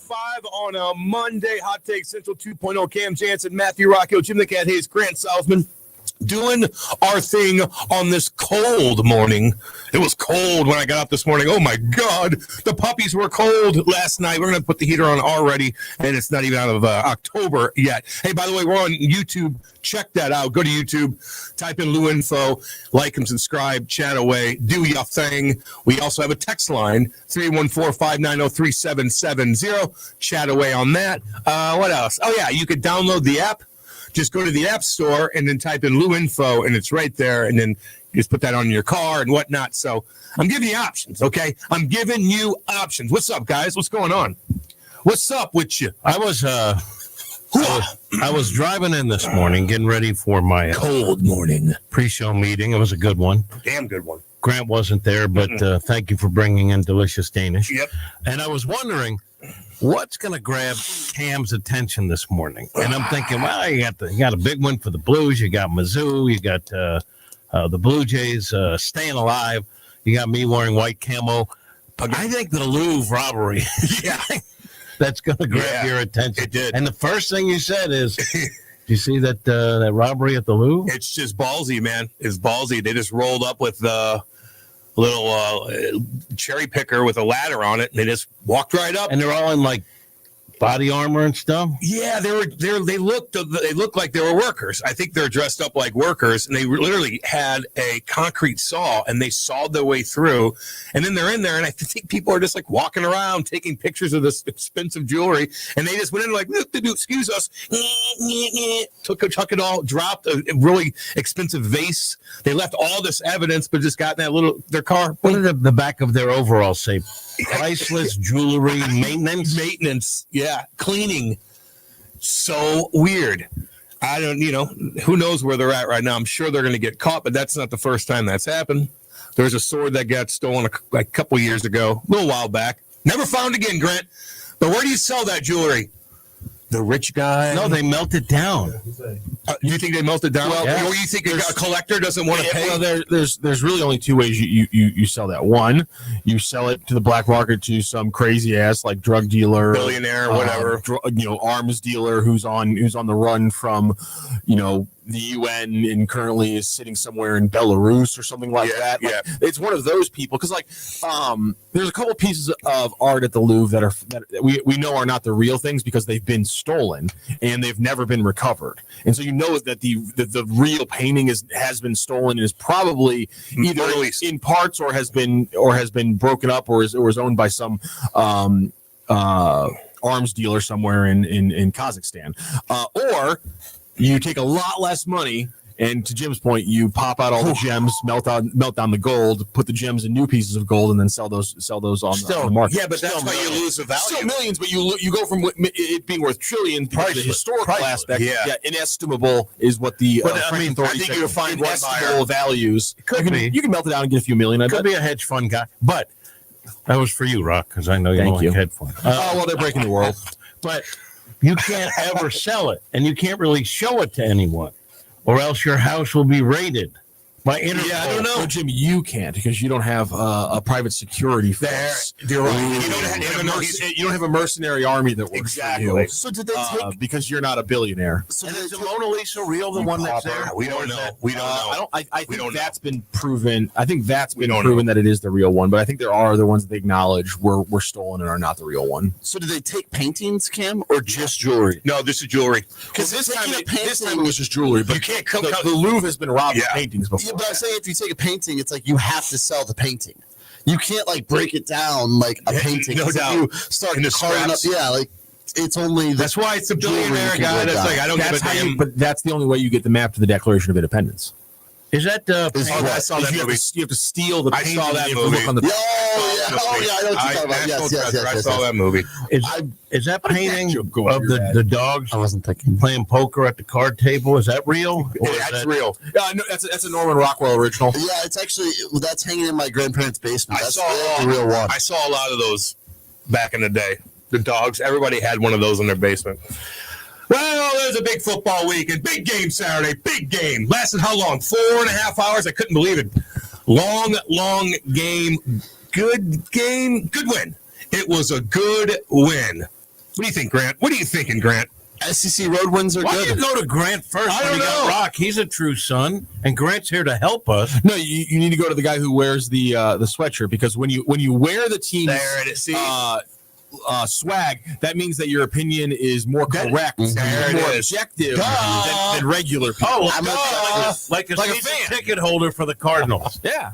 7:05 on a Monday. Hot Take Central 2.0. Cam Janssen, Matthew Rocco, Jim the Cat Hayes, Grant Southman. Doing our thing on this cold morning. It was cold when I got up this morning. Oh, my God. The puppies were cold last night. We're going to put the heater on already, and it's not even out of October yet. Hey, by the way, we're on YouTube. Check that out. Go to YouTube. Type in Lou Info. Like and subscribe. Chat away. Do your thing. We also have a text line, 314-590-3770. Chat away on that. What else? Oh, yeah, you could download the app. Just go to the App Store and then type in Lou Info, and it's right there. And then just put that on your car and whatnot. So I'm giving you options, okay? I'm giving you options. What's up, guys? What's going on? What's up with you? I was driving in this morning, getting ready for my cold morning pre-show meeting. It was a good one. Damn good one. Grant wasn't there, but thank you for bringing in delicious Danish. Yep. And I was wondering, what's going to grab Cam's attention this morning? And I'm thinking, well, you got a big one for the Blues. You got Mizzou. You got the Blue Jays staying alive. You got me wearing white camo. But I think the Louvre robbery, that's going to grab your attention. It did. And the first thing you said is, you see that that robbery at the Louvre? It's just ballsy, man. It's ballsy. They just rolled up with the little cherry picker with a ladder on it, and they just walked right up. And they're all in like body armor and stuff. Yeah, they looked like they were workers. I think they're dressed up like workers, and they literally had a concrete saw, and they sawed their way through. And then they're in there, and I think people are just like walking around taking pictures of this expensive jewelry, and they just went in like, excuse us, took it all, dropped a really expensive vase. They left all this evidence, but just got in their car. What did the back of their overalls say? Priceless jewelry maintenance. Yeah, cleaning. So weird. I don't, who knows where they're at right now. I'm sure they're going to get caught, but that's not the first time that's happened. There's a sword that got stolen a couple years ago, a little while back. Never found again, Grant. But where do you sell that jewelry? The rich guy? No, they melt it down. You think they melt it down? Well, or you think a collector doesn't want to pay? Well, there's really only two ways you sell that. One, you sell it to the black market to some crazy ass like drug dealer, billionaire, whatever, arms dealer who's on the run from, the UN and currently is sitting somewhere in Belarus or something like that. Like, it's one of those people because there's a couple pieces of art at the Louvre that we know are not the real things because they've been stolen and they've never been recovered. And so that the real painting has been stolen and is probably either in parts or has been broken up or is owned by some arms dealer somewhere in Kazakhstan, or you take a lot less money, and to Jim's point, you pop out all the gems, melt down the gold, put the gems in new pieces of gold, and then sell those on the market. Yeah, but that's why you lose the value. Still millions, but you go from it being worth trillions to the historical aspect. Yeah, inestimable is what the I think you'll find inestimable values. You can melt it down and get a few million. Could be a hedge fund guy, but that was for you, Rock, because I know you don't like hedge fund. They're breaking the world, but you can't ever sell it, and you can't really show it to anyone, or else your house will be raided by Interpol. Yeah, I don't know. No, Jim, you can't because you don't have a private security force. You're right. You don't have a mercenary army that works for you. So did they take because you're not a billionaire? So is the Mona Lisa real? The one that's there? We don't know. We don't know. I think that's been proven. I think that's been proven that it is the real one. But I think there are other ones that they acknowledge were stolen and are not the real one. So did they take paintings, Cam, or just jewelry? No, this is jewelry. Because this time it was just jewelry. But you can't come. The Louvre has been robbed of paintings before. Yeah, but I'm saying if you take a painting, it's like you have to sell the painting. You can't break it down like a painting. No doubt. You start carving up. Yeah, it's only. That's why it's a billionaire guy. That's like I don't give a damn. But that's the only way you get the map to the Declaration of Independence. Is that I saw that movie. You have to steal the painting. I saw that movie. I know what you're talking about. Yes. I saw that movie. Is that painting of the dogs? I wasn't thinking. Playing poker at the card table. Is that real? That's real. Yeah, no, that's a Norman Rockwell original. Yeah, it's actually that's hanging in my grandparents' basement. That's the real one. I saw a lot of those back in the day. The dogs. Everybody had one of those in their basement. Well, there's a big football week and big game Saturday. Big game. Lasted how long? 4.5 hours. I couldn't believe it. Long game. Good game. Good win. It was a good win. What do you think, Grant? What are you thinking, Grant? SEC road wins are Why good. do you go to Grant first? I when don't you got know. Rock, he's a true son, and Grant's here to help us. No, you need to go to the guy who wears the sweatshirt, because when you wear the team's There it is. See? swag, that means that your opinion is more correct, There it more is. objective Duh. than regular people. Oh, I'm like a like a season fan. ticket holder for the Cardinals. Yeah.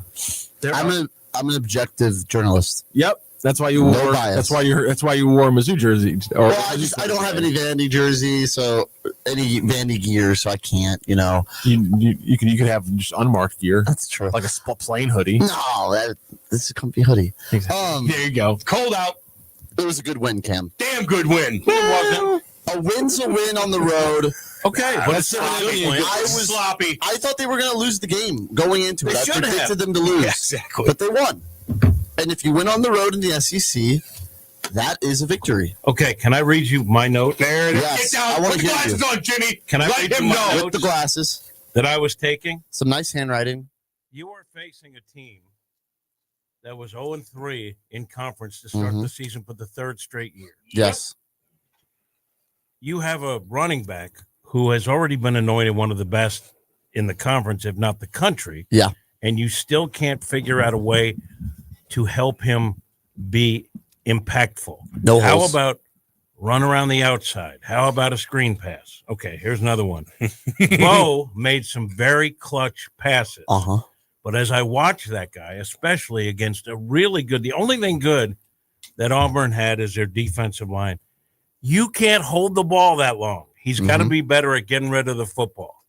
I'm an objective journalist. Yep. That's why you No wore. bias. That's why you wore a Mizzou jersey. Or Well, I don't have any Vandy jersey, so any Vandy gear, so I can't. You could have just unmarked gear, That's true. like a plain hoodie. No, this is a comfy hoodie. There you go. Cold out. It was a good win, Cam. Damn good win. A win's a win on the road. Okay, but it's That's still a good win. I was sloppy. I thought they were going to lose the game going into it. They I should predicted have. them to lose, Yeah, exactly. but they won. And if you win on the road in the SEC, that is a victory. Okay, can I read you my note There it is. Yes, Get down. I wanna Put the hear glasses you. on, Jimmy. Can I Let read him you my know. notes? With the glasses, that I was taking? some nice handwriting. You are facing a team that was 0-3 in conference to start the season for the third straight year. Yes. You have a running back who has already been anointed one of the best in the conference, if not the country. Yeah. And you still can't figure out a way to help him be impactful. No How holes. about run around the outside? How about a screen pass? Okay, here's another one. Bo made some very clutch passes. Uh-huh. But as I watch that guy, especially against a really good, the only thing good that Auburn had is their defensive line. You can't hold the ball that long. He's got to be better at getting rid of the football.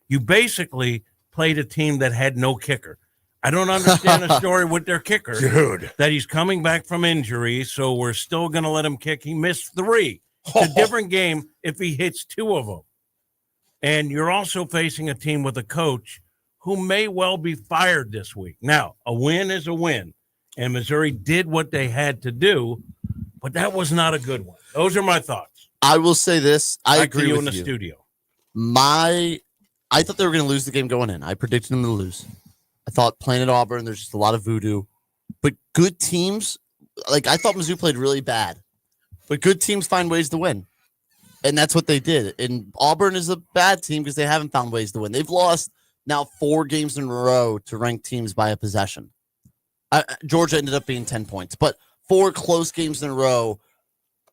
You basically played a team that had no kicker. I don't understand the story with their kicker. Dude. That he's coming back from injury, so we're still going to let him kick. He missed 3. It's a different game if he hits 2 of them. And you're also facing a team with a coach who may well be fired this week. Now, a win is a win, and Missouri did what they had to do, but that was not a good one. Those are my thoughts. I will say this. I Back to agree you with in the you. studio. I thought they were going to lose the game going in. I predicted them to lose. I thought playing at Auburn, there's just a lot of voodoo. But good teams, like I thought Mizzou played really bad. But good teams find ways to win. And that's what they did. And Auburn is a bad team because they haven't found ways to win. They've lost now 4 games in a row to ranked teams by a possession. Georgia ended up being 10 points. But 4 close games in a row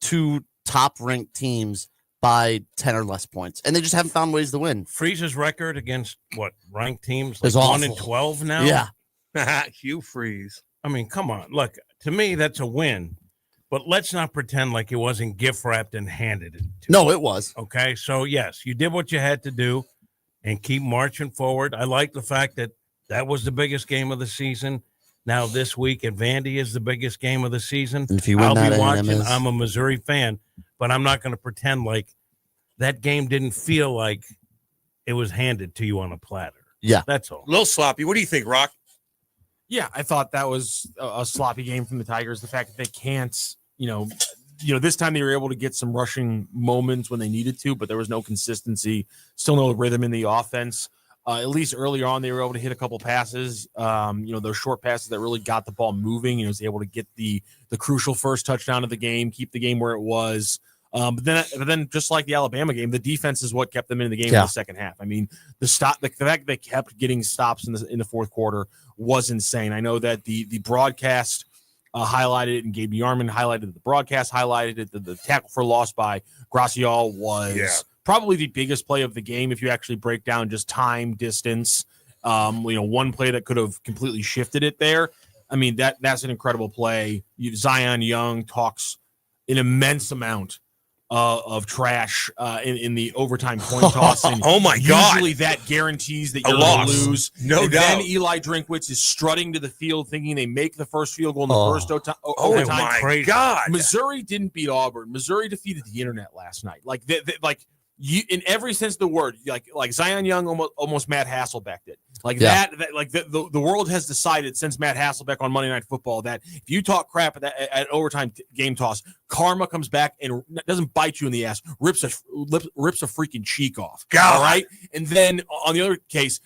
to top-ranked teams by 10 or less points. And they just haven't found ways to win. Freeze's record against, ranked teams? It's Like awful. 1-12 now? Yeah. Hugh Freeze. I mean, come on. Look, to me, that's a win. But let's not pretend like it wasn't gift-wrapped and handed it to No, it was. Okay, so yes, you did what you had to do and keep marching forward. I like the fact that that was the biggest game of the season. Now this week at Vandy is the biggest game of the season. And if you win I'll that, be A&M watching. is. I'm a Missouri fan, but I'm not going to pretend like that game didn't feel like it was handed to you on a platter. Yeah. That's all. A little sloppy. What do you think, Rock? Yeah, I thought that was a sloppy game from the Tigers. The fact that they can't, this time they were able to get some rushing moments when they needed to, but there was no consistency, still no rhythm in the offense. At least early on, they were able to hit a couple passes, those short passes that really got the ball moving. Was able to get the crucial first touchdown of the game, keep the game where it was. But then, just like the Alabama game, the defense is what kept them in the game in the second half. I mean, the fact they kept getting stops in the fourth quarter was insane. I know that the broadcast highlighted it, and Gabe Yarman highlighted the broadcast, highlighted it. The tackle for loss by Gracial was probably the biggest play of the game if you actually break down just time, distance. One play that could have completely shifted it there. I mean, that's an incredible play. Zion Young talks an immense amount of trash in the overtime point toss. And Oh, my God. Usually that guarantees that A you're going loss. to lose. No and doubt. Then Eli Drinkwitz is strutting to the field thinking they make the first field goal in the first overtime. Oh, my crazy. God. Missouri didn't beat Auburn. Missouri defeated the internet last night. You, in every sense of the word, like Zion Young almost Matt Hasselbeck did. The world has decided since Matt Hasselbeck on Monday Night Football that if you talk crap at overtime game toss, karma comes back and doesn't bite you in the ass, rips a freaking cheek off. God. All right, and then on the other case,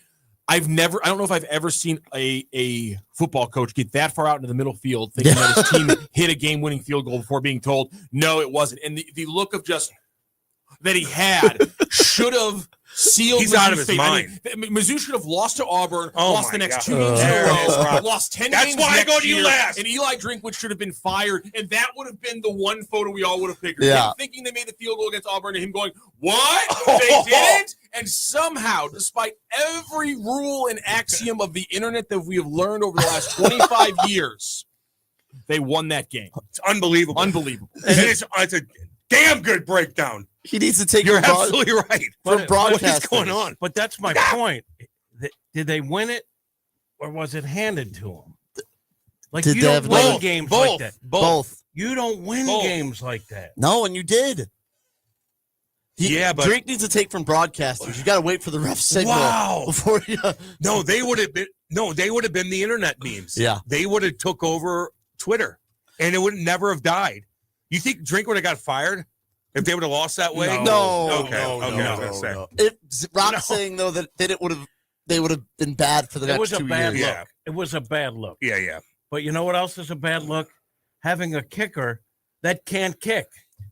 I don't know if I've ever seen a football coach get that far out into the middle field thinking that his team hit a game-winning field goal before being told, no, it wasn't. And the look of just that he had should have sealed. He's out of his mind. I mean, Mizzou should have lost to Auburn, Oh lost my the next God. 2 games in a row, lost 10 That's games why I next go to you year, last. and Eli Drinkwitz should have been fired, and that would have been the one photo we all would have figured. Yeah. Him thinking they made the field goal against Auburn, and him going, what? They didn't? And somehow, despite every rule and axiom of the internet that we have learned over the last 25 years, they won that game. It's unbelievable. Unbelievable. And it's a damn good breakdown. He needs to take You're from broad- absolutely right. from broadcasting. What's going on? But that's my point. Did they win it, or was it handed to them? Like Did you they don't have win both? games like that. Both. You don't win Both. games like that. No, and you did. Yeah, but- Drake needs to take from broadcasters. You got to wait for the ref signal Wow. before you. No, they would have been the internet memes. Yeah. They would have took over Twitter, and it would never have died. You think Drink would have got fired if they would have lost that way? No. Okay. I was gonna say. Rock's saying though that it would have, they would have been bad for the It next was a 2 bad years. look. Yeah. It was a bad look. Yeah. But you know what else is a bad look? Having a kicker that can't kick.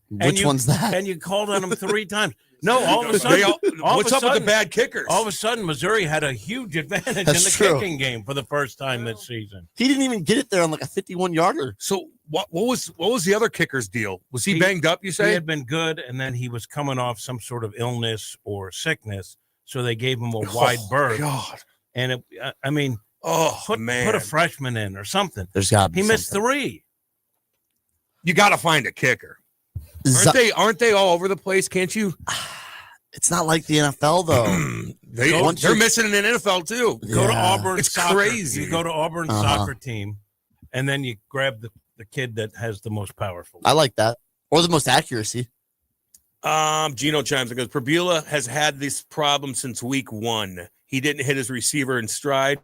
Which one's that? And you called on him 3 times. No, all of a sudden, What's up with the bad kickers? all of a sudden, Missouri had a huge advantage in That's the true. kicking game for the first time this season. He didn't even get it there on like a 51-yarder. So what was the other kicker's deal? Was he banged up? You He say? had been good, and then he was coming off some sort of illness or sickness, so they gave him a wide berth. God. And I mean, Oh man. put a freshman in or something. There's got to be He missed something. 3. You got to find a kicker. Aren't they all over the place? Can't you? It's not like the NFL though. They're missing in the NFL too. Go to Yeah. Auburn. It's soccer. crazy. You go to Auburn Uh-huh. soccer team, and then you grab the kid that has the most powerful. I like that, or the most accuracy. Gino chimes and goes, Prbila has had this problem since week 1. He didn't hit his receiver in stride,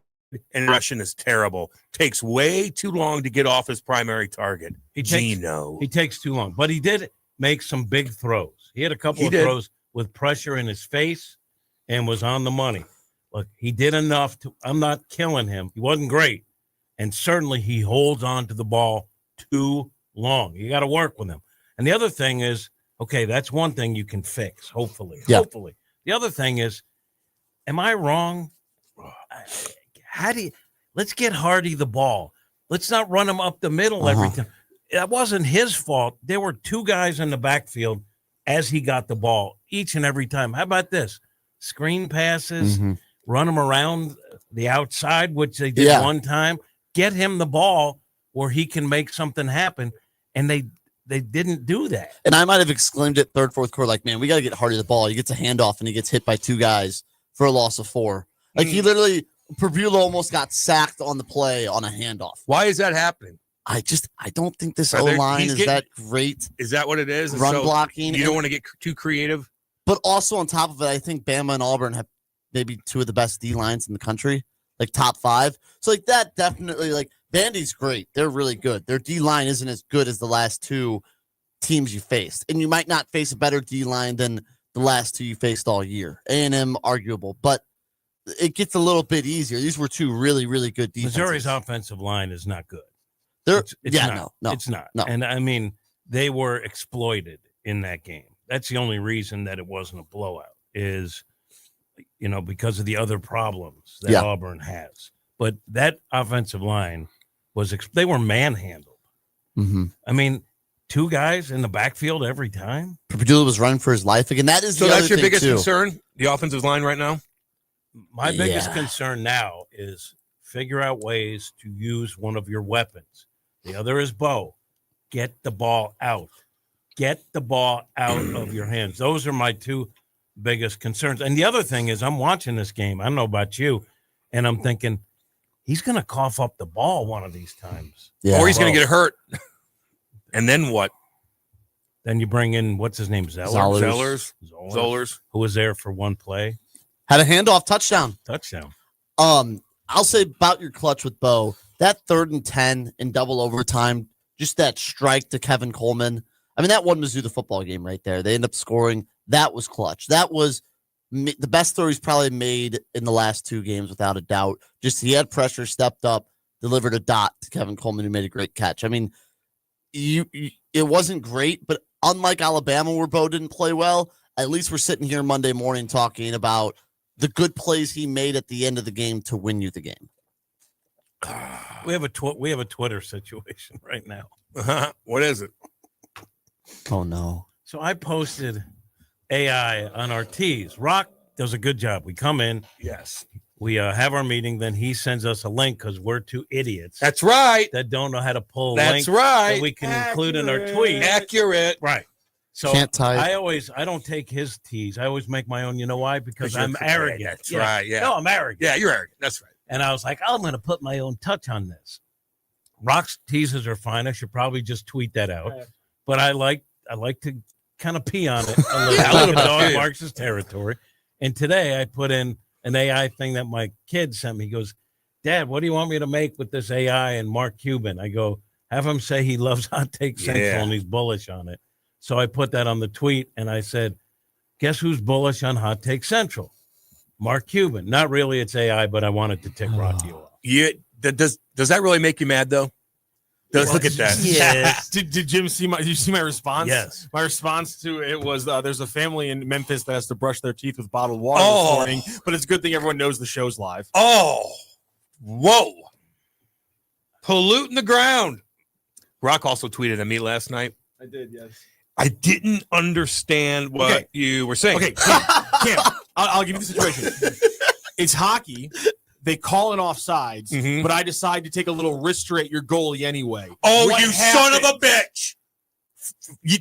and Russian is terrible. Takes way too long to get off his primary target. He takes too long, but he did make some big throws. He had a couple of throws with pressure in his face and was on the money. Look, he did enough to. I'm not killing him. He wasn't great, and certainly he holds on to the ball too long. You got to work with him. And the other thing is, okay, that's one thing you can fix. Hopefully. The other thing is, am I wrong? Let's get Hardy the ball. Let's not run him up the middle every time. That wasn't his fault. There were 2 guys in the backfield as he got the ball each and every time. How about this? Screen passes, run him around the outside, which they did one time. Get him the ball where he can make something happen. And they didn't do that. And I might have exclaimed it third, fourth quarter, like, man, we got to get Hardy the ball. He gets a handoff and he gets hit by 2 guys for a loss of 4. Like he literally, Prbila almost got sacked on the play on a handoff. Why is that happening? I don't think this Are there- O-line he's is getting- that great. Is that what it is? And Run so blocking. You don't want to get too creative. But also on top of it, I think Bama and Auburn have maybe 2 of the best D lines in the country, like top 5. So like that definitely, like Vandy's great. They're really good. Their D line isn't as good as the last 2 teams you faced, and you might not face a better D line than the last 2 you faced all year. A&M arguable, but it gets a little bit easier. These were 2 really, really good defenses. Missouri's offensive line is not good. It's not. no, It's not. no. And I mean, they were exploited in that game. That's the only reason that it wasn't a blowout is, because of the other problems that Auburn has. But that offensive line they were manhandled. I mean, 2 guys in the backfield every time. Purdue was running for his life again. That is So the that's other your thing, biggest too. concern, the offensive line right now? My biggest Yeah. concern now is figure out ways to use one of your weapons. The other is Bo. Get the ball out. Get the ball out of your hands. Those are my 2 biggest concerns. And the other thing is I'm watching this game. I don't know about you. And I'm thinking he's going to cough up the ball one of these times. Yeah. Or he's going to get hurt. And then what? Then you bring in, what's his name? Zellers, Zollers. who was there for one play. Had a handoff touchdown. I'll say about your clutch with Bo, that 3rd and 10 in double overtime, just that strike to Kevin Coleman. I mean, that won Mizzou the football game right there. They end up scoring. That was clutch. That was the best throw he's probably made in the last 2 games, without a doubt. Just he had pressure, stepped up, delivered a dot to Kevin Coleman, who made a great catch. I mean, it wasn't great, but unlike Alabama, where Bo didn't play well, at least we're sitting here Monday morning talking about the good plays he made at the end of the game to win you the game. We have a Twitter situation right now. What is it? Oh no! So I posted AI on our tees. Rock does a good job. We come in, Yes. we have our meeting, then he sends us a link because we're 2 idiots That's right. that don't know how to pull a That's link right. that we can include in our tweet. Accurate. Right. So Can't type. I don't take his tees. I always make my own. You know why? Because I'm you're arrogant. That's right. Yeah. No, I'm arrogant. Yeah, you're arrogant. That's right. And I was like, I'm going to put my own touch on this. Rock's teases are fine. I should probably just tweet that out. But I like to kind of pee on it a little bit. Dog Marx's territory. And today I put in an AI thing that my kid sent me. He goes, Dad, what do you want me to make with this AI and Mark Cuban? I go, have him say he loves Hot Take Central and he's bullish on it. So I put that on the tweet and I said, guess who's bullish on Hot Take Central? Mark Cuban. Not really, it's AI, but I wanted to tick Rocky off. Yeah. Does that really make you mad though? Look at that. Yes. Did Jim see my? Did you see my response? Yes. My response to it was: there's a family in Memphis that has to brush their teeth with bottled water this morning, but it's a good thing everyone knows the show's live. Oh, whoa! Polluting the ground. Rock also tweeted at me last night. I did, yes. I didn't understand what you were saying. Okay, Cam, I'll give you the situation. It's hockey. They call it offsides, but I decide to take a little wrister at your goalie anyway. Oh, What you happened? son of a bitch!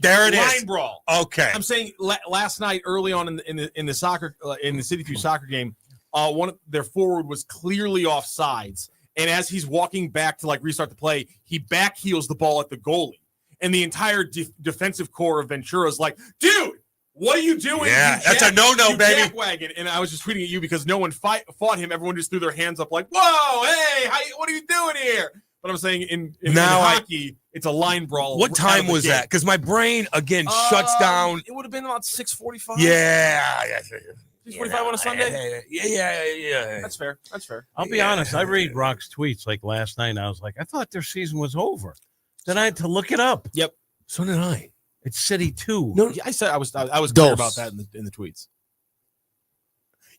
There it is. Line brawl. Okay. I'm saying last night, early on in the soccer in the City 2 soccer game, one of their forward was clearly offsides, and as he's walking back to restart the play, he back heels the ball at the goalie, and the entire defensive core of Ventura is like, dude. What are you doing? Yeah, that's a no-no, baby. Jackwagon. And I was just tweeting at you because no one fought him. Everyone just threw their hands up like, whoa, hey, what are you doing here? But I'm saying in hockey, it's a line brawl. What time was that? Because my brain, again, shuts down. It would have been about 6:45. Yeah. 6:45 on a Sunday? Yeah. That's fair. I'll be honest. I read Rock's tweets like last night, and I was like, I thought their season was over. Then I had to look it up. Yep. So did I. It's City 2. No, I said I was clear about that in the tweets.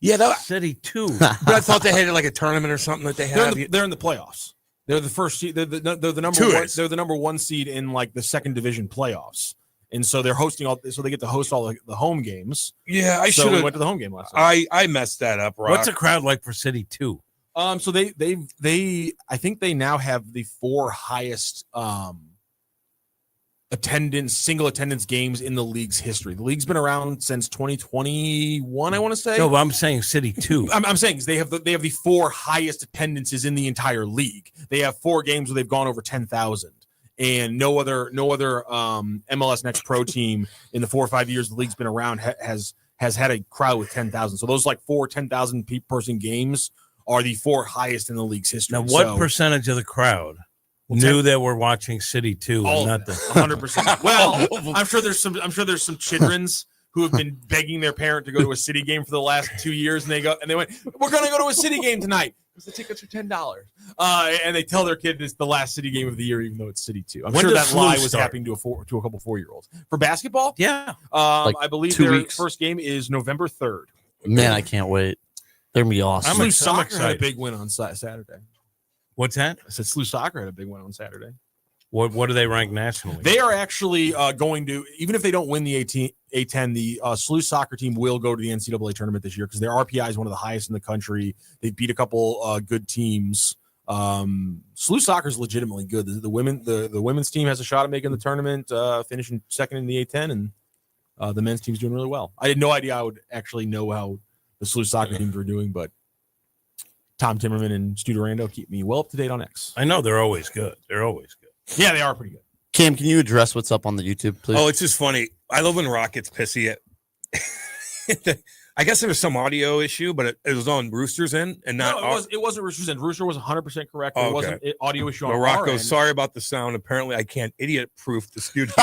Yeah, City 2. But I thought they had like a tournament or something that they have. They're in the playoffs. They're the first seed. They're the number Two one. is. They're the number 1 seed in the second division playoffs, and so they're hosting so they get to host all the home games. Yeah, I So should we have. went to the home game last night. I messed that up, Rock. What's a crowd like for City 2? So they I think they now have the 4 highest single attendance games in the league's history. The league's been around since 2021, I want to say. No, but I'm saying City 2. I'm saying they have the 4 highest attendances in the entire league. They have 4 games where they've gone over 10,000, and no other MLS Next Pro team in the 4 or 5 years the league's been around has had a crowd with 10,000. So those 4 10,000 person games are the 4 highest in the league's history. Now, what percentage of the crowd knew that we're watching City 2 and not the 100%? Well, I'm sure there's some childrens who have been begging their parent to go to a City game for the last 2 years, and they went, we're going to go to a City game tonight because the tickets are $10. And they tell their kid it's the last City game of the year, even though it's City 2. I'm When sure does that lie Flu was start? happening to a couple 4-year-olds. For basketball, Yeah. I believe 2 their weeks. first game is November 3rd. Man, I can't wait. They're gonna be awesome. SLU I'm Soccer had a excited. big win on Saturday. What's that? I said SLU Soccer had a big win on Saturday. What do they rank nationally? They are actually going to, even if they don't win the A10, the SLU soccer team will go to the NCAA tournament this year because their RPI is one of the highest in the country. They beat a couple good teams. SLU soccer is legitimately good. The women's team has a shot at making the tournament, finishing second in the A10, and the men's team's doing really well. I had no idea I would actually know how the SLU soccer teams were doing, but Tom Timmerman and Stu Durando keep me well up to date on X. I know they're always good. They're always good. Yeah, they are pretty good. Cam, can you address what's up on the YouTube, please? Oh, it's just funny. I love when Rock gets pissy at. I guess there was some audio issue, but it was on Rooster's end and not. No, it wasn't Rooster's end. Rooster was 100% correct. Oh, It wasn't an audio issue on But Rock our goes, end. sorry about the sound. Apparently, I can't idiot-proof the studio.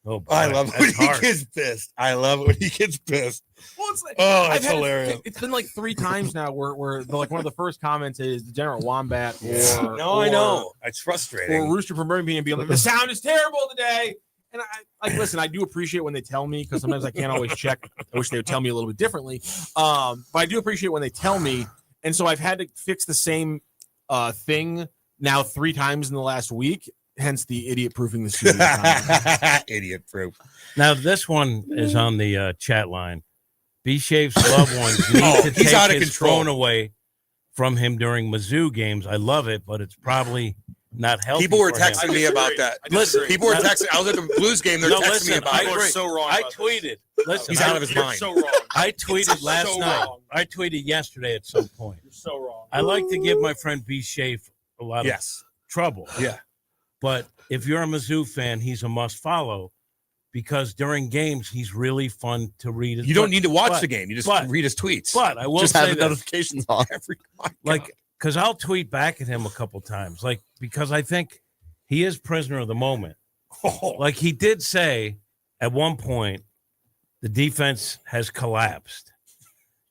Oh, boy, I love it when that's he hard. gets pissed. I love it when he gets pissed. Well, it's like, Oh, I've that's had hilarious. It's been like 3 times now where like one of the first comments is the General Wombat or No, I know. It's frustrating. or Rooster from Birmingham being like, the sound is terrible today. And listen, I do appreciate when they tell me because sometimes I can't always check. I wish they would tell me a little bit differently. But I do appreciate when they tell me. And so I've had to fix the same thing now 3 times in the last week. Hence the idiot proofing the studio. Idiot proof. Now, this one is on the chat line. B-Shape's loved ones need to he's take out of his control. phone away from him during Mizzou games. I love it, but it's probably not healthy. People were for him. texting me about that. Listen, People were texting. I was at the Blues game. They're No, texting listen, me about I it. agree. People are so wrong. I about this. tweeted. Listen, He's out of his mind. So wrong. I tweeted last so night. wrong. I tweeted yesterday at some point. You're so wrong. I like to give my friend B-Shape a lot of Yes. trouble. Yeah. But if you're a Mizzou fan, he's a must follow because during games, he's really fun to read. You don't need to watch but- the game. You just but- read his tweets. But I will Just have say the this, notifications on. like, because I'll tweet back at him a couple times, like, because I think he is prisoner of the moment. Like, he did say at one point, the defense has collapsed.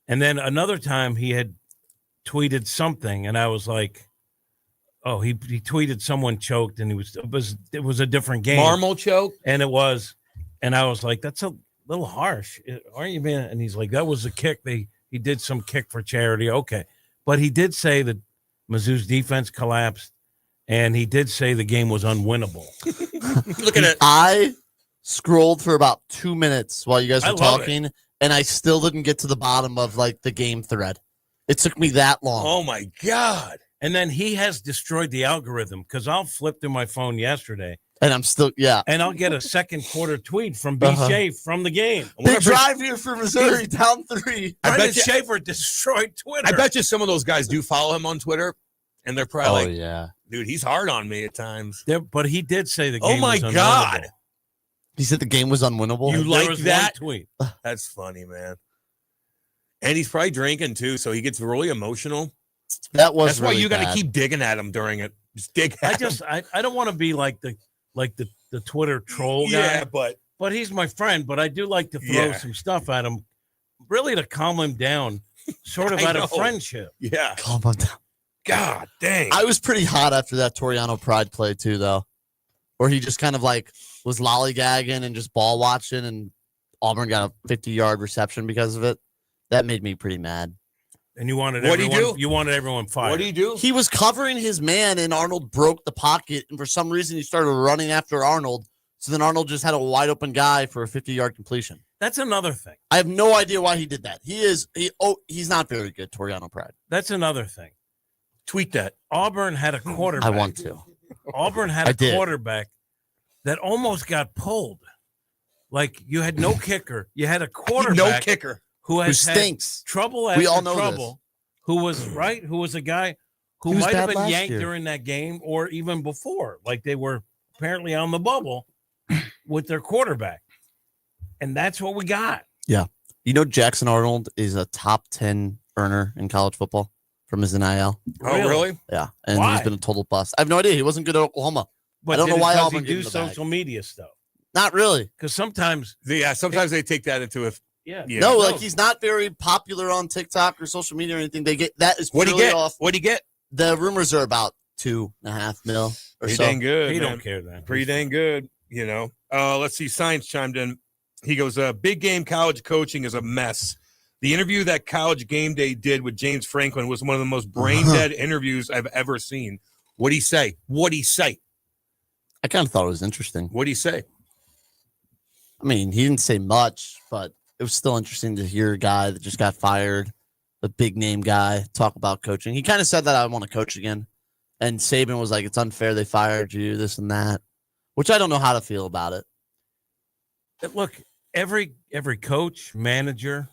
And then another time he had tweeted something, and I was like, oh, he tweeted someone choked, and it was a different game. Marmal choke. And it was, and I was like, that's a little harsh, aren't you, man? And he's like, that was a kick. He did some kick for charity. Okay. But he did say that Mizzou's defense collapsed, and he did say the game was unwinnable. Look at it. I scrolled for about 2 minutes while you guys I were love talking, and I still didn't get to the bottom of like the game thread. It took me that long. Oh my God. And then he has destroyed the algorithm because I'll flip through my phone yesterday, And I'm still, and I'll get a second quarter tweet from B. Uh-huh. Schaefer from the game. They drive here for Missouri, down 3. I Brendan bet you- Schaefer destroyed Twitter. I bet you some of those guys do follow him on Twitter, and they're probably like, yeah. dude, he's hard on me at times. But he did say the Oh game my was unwinnable. God. He said the game was unwinnable. You There like was that? one tweet. That's funny, man. And he's probably drinking too, so he gets really emotional. That was That's why really you got to bad. keep digging at him during it. Just dig at him. I don't want to be like the Twitter troll guy. Yeah, but But he's my friend, but I do like to throw Yeah. some stuff at him, really to calm him down, sort of I out of know. friendship. yeah. Calm him down. God dang. I was pretty hot after that Toriano Pride play too, though, where he just kind of like was lollygagging and just ball watching, and Auburn got a 50-yard reception because of it. That made me pretty mad. And you wanted What'd he everyone, do? you wanted everyone fired. What do you do? He was covering his man, and Arnold broke the pocket, and for some reason he started running after Arnold. So then Arnold just had a wide open guy for a 50-yard completion. That's another thing. I have no idea why he did that. He's not very good, Toriano Pride. That's another thing. Tweet that. Auburn had a quarterback. I want to. Auburn had I a did. quarterback that almost got pulled. Like you had no kicker. You had a quarterback No kicker. who Who has had stinks? trouble We after all know trouble. Who was right? Who was a guy who He was might have bad been last yanked year. during that game or even before. Like they were apparently on the bubble with their quarterback. And that's what we got. You know, Jackson Arnold is a top 10 earner in college football from his NIL. Oh, really? Yeah, and Why? he's been a total bust. I have no idea. He wasn't good at Oklahoma. But I don't know did it why 'cause Auburn he gave do him the bag. social media stuff. Not really. Because sometimes, Yeah, sometimes they take that into a. yeah. Yeah. No, like he's not very popular on TikTok or social media or anything. They get that is What'd he purely get? off. What'd he get? The rumors are about 2.5 mil or Pretty so. dang good. He man. don't care then. Pretty dang good, you know. Let's see. Science chimed in. He goes, big game college coaching is a mess. The interview that College Game Day did with James Franklin was one of the most brain dead interviews I've ever seen. What'd he say? What'd he say? I kind of thought it was interesting. What'd he say? I mean, he didn't say much, but it was still interesting to hear a guy that just got fired, a big name guy, talk about coaching. He kind of said that I want to coach again. And Saban was like, it's unfair they fired you, this and that, which I don't know how to feel about it. Look, every coach, manager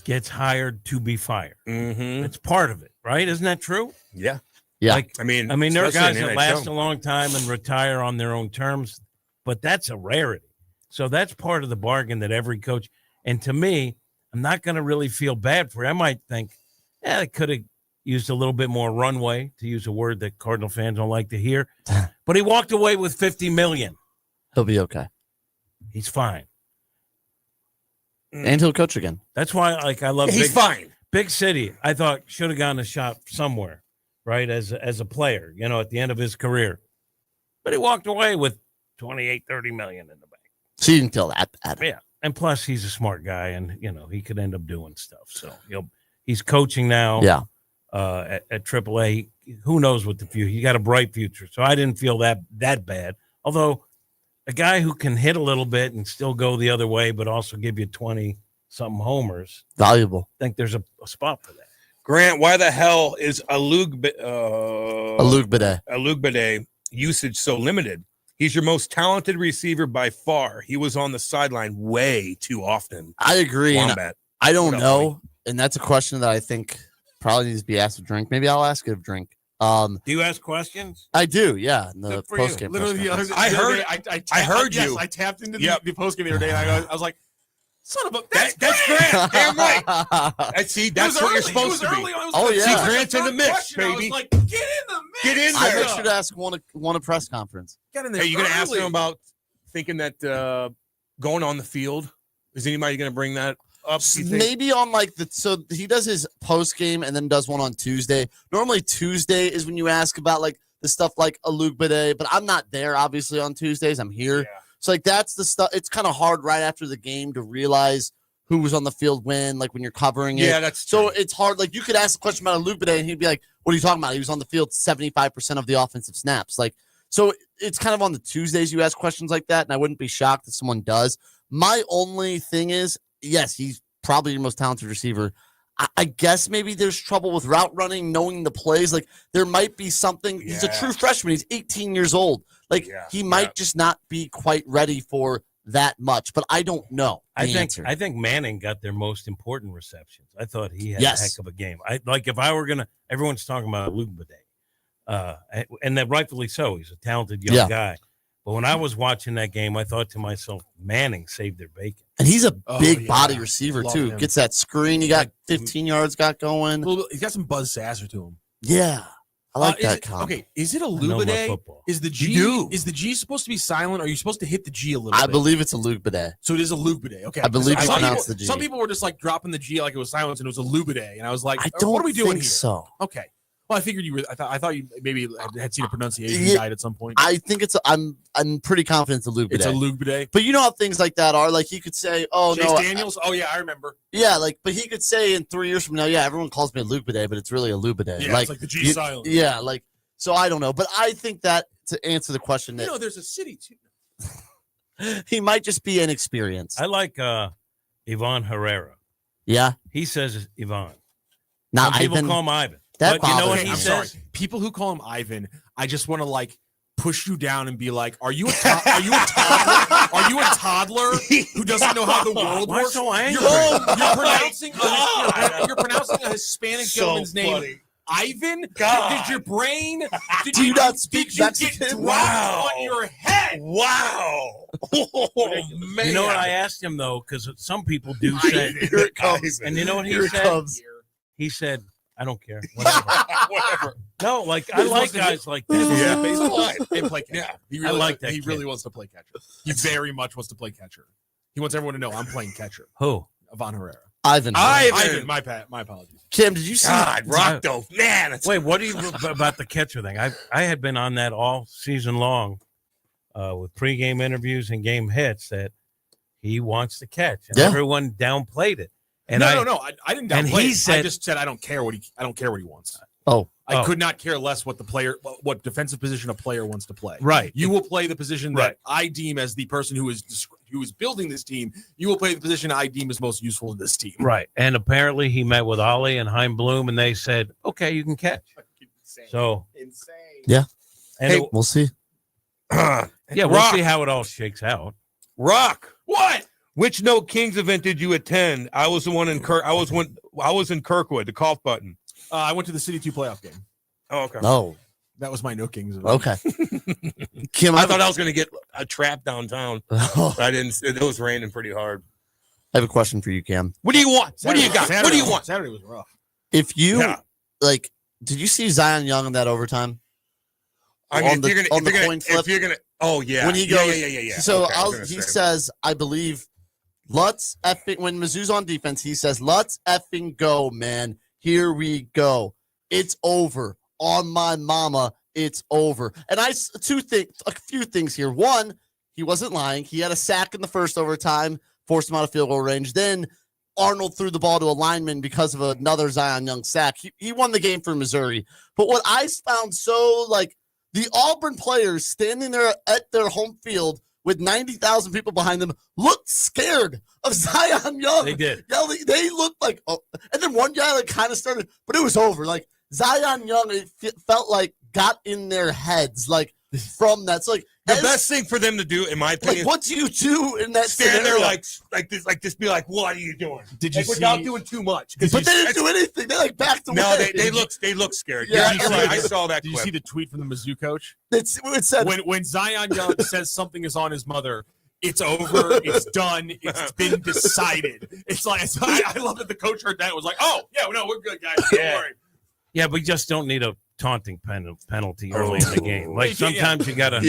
gets hired to be fired. Mm-hmm. It's part of it, right? Isn't that true? Yeah. Yeah. Like, I mean, there are especially guys in that the last NHL. a long time and retire on their own terms, but that's a rarity. So that's part of the bargain that every coach, and to me, I'm not going to really feel bad for it. I might think, I could have used a little bit more runway, to use a word that Cardinal fans don't like to hear. But he walked away with $50 million. He'll be okay. He's fine. And he'll coach again. That's why, I love. He's fine. Big city. I thought should have gotten a shot somewhere, right? As a player, at the end of his career, but he walked away with 28, 30 million in the bank. So you didn't feel that bad. Yeah, and plus he's a smart guy, and he could end up doing stuff. So he's coaching now. Yeah. At AAA, who knows what the future? He got a bright future, so I didn't feel that bad. Although a guy who can hit a little bit and still go the other way, but also give you 20-something homers, Valuable. I think there's a spot for that. Grant, why the hell is Alugbide usage so limited? He's your most talented receiver by far. He was on the sideline way too often. I agree. Wombat. I don't know, and that's a question that I think probably needs to be asked of Drink. Maybe I'll ask it of Drink. Do you ask questions? I do, yeah. In the Good for post you. game. Literally, I heard you. Yes, I tapped into the post game the other day, and I was like, "Son of a that's Grant. Damn right. That's what you're supposed to be. See, Grant's in the mix, baby. I was like, get in the mix. Get in I there. make sure to ask one a press conference. Get in there. Are you going to ask early. him about thinking that going on the field? Is anybody going to bring that up? you think? Maybe on so he does his post game and then does one on Tuesday. Normally Tuesday is when you ask about the stuff like Alugbide, but I'm not there obviously on Tuesdays. I'm here. Yeah. So that's the stuff. It's kind of hard right after the game to realize who was on the field when you're covering it. Yeah, that's so true. it's hard. You could ask a question about Alugbide and he'd be like, "What are you talking about? He was on the field 75% of the offensive snaps." So it's kind of on the Tuesdays you ask questions like that, and I wouldn't be shocked if someone does. My only thing is, yes, he's probably your most talented receiver. I guess maybe there's trouble with route running, knowing the plays. There might be something. He's a true freshman. He's 18 years old. He might just not be quite ready for that much, but I don't know. I think Manning got their most important receptions. I thought he had a heck of a game. If I were gonna, everyone's talking about Alugbide, and that rightfully so. He's a talented young guy. But when I was watching that game, I thought to myself, Manning saved their bacon. And he's a big body receiver, Love too. him. Gets that screen. He got 15 yards going. He's got some Buzz Sasser to him. Yeah. I like that comp. Okay, is it a I know my Alugbide? football. Is the G You do. Is the G supposed to be silent? Or are you supposed to hit the G a little bit? I believe it's a Alugbide. So it is a Alugbide. Okay. I believe you Some pronounce people- the G. Some people were just dropping the G like it was silence and it was a Alugbide. And I was like, I don't what are we doing think here? so. Okay. Well, I figured you were. I thought you maybe had seen a pronunciation guide at some point. I think I'm pretty confident it's a Alugbide. It's a Alugbide. But you know how things like that are. He could say, "Oh Chase no, Daniels. Oh yeah, I remember. yeah." But he could say in 3 years from now, "Yeah, everyone calls me a Alugbide, but it's really a Alugbide." Yeah, it's like the G silent. Yeah, so I don't know, but I think that to answer the question, that there's a city too. he might just be inexperienced. I like Ivan Herrera. Yeah, He says Ivan. not Some people Ivan. call him Ivan. That But you know what bothers he me. I'm says? sorry. People who call him Ivan, I just want to push you down and be like, "Are you a toddler who doesn't know how the world Why works?" so angry? You're pronouncing a Hispanic gentleman's name. Ivan? Did your brain? Do you not speak you Mexican? get dropped on your head? Wow. Oh, man. You know what I asked him though, because some people do say, Here it comes. and you know what he Here it said? comes. He said, "I don't care." Whatever. Whatever. No, I like guys like He's this. supposed to baseball and play catcher. Yeah. He I really, like that He kid. really wants to play catcher. He very much wants to play catcher. He wants everyone to know I'm playing catcher. Who? Ivan Herrera. Ivan. Ivan. My apologies. Kim, did you see? God, Rockdale. Man, it's Wait, what do you about the catcher thing? I had been on that all season long with pregame interviews and game hits that he wants to catch, and everyone downplayed it. And I didn't downplay and he it. said- I just said I don't care what he wants. Oh, I could not care less what what defensive position a player wants to play. Right. You will play the position that Right. I deem as the person who is building this team. You will play the position I deem as most useful in this team. Right. And apparently he met with Ollie and Heim Bloom, and they said, "Okay, you can catch." So Insane. Yeah. and Hey, we'll see. yeah, we'll Rock. see how it all shakes out. Rock. What? Which No Kings event did you attend? I was the one in I was in Kirkwood, the cough button. I went to the City 2 playoff game. Oh, okay. No. That was my No Kings event. Okay. Kim, I thought I was going to get a trap downtown. I didn't. It was raining pretty hard. I have a question for you, Cam. What do you want? What do you got? Saturday, What do you want? Saturday was rough. If you Yeah. did you see Zion Young in that overtime? I mean, on the coin flip. Oh yeah. When he goes, yeah. So Okay, he says, I believe, let's effing, when Mizzou's on defense, he says, let's effing go, man. Here we go. It's over. On my mama, it's over. And a few things here. One, he wasn't lying. He had a sack in the first overtime, forced him out of field goal range. Then Arnold threw the ball to a lineman because of another Zion Young sack. He won the game for Missouri. But what I found so, like, the Auburn players standing there at their home field with 90,000 people behind them looked scared of Zion Young. They did. They looked like, oh, and then one guy like kind of started, but it was over. Like Zion Young, it felt like got in their heads, like from that. So like the best thing for them to do, in my opinion, like, what do you do in that stand scenario? there like this, be like, what are you doing? Did you without doing too much? But they didn't do anything. They like backed away. No, they look scared. Yeah, I saw that. Did clip. you see the tweet from the Mizzou coach? It said When Zion Young says something is on his mother, it's over, it's done, it's been decided. It's like I love that the coach heard that and was like, oh yeah, no, we're good guys. Don't worry. Yeah, we just don't need a taunting penalty early in the game. Like sometimes you gotta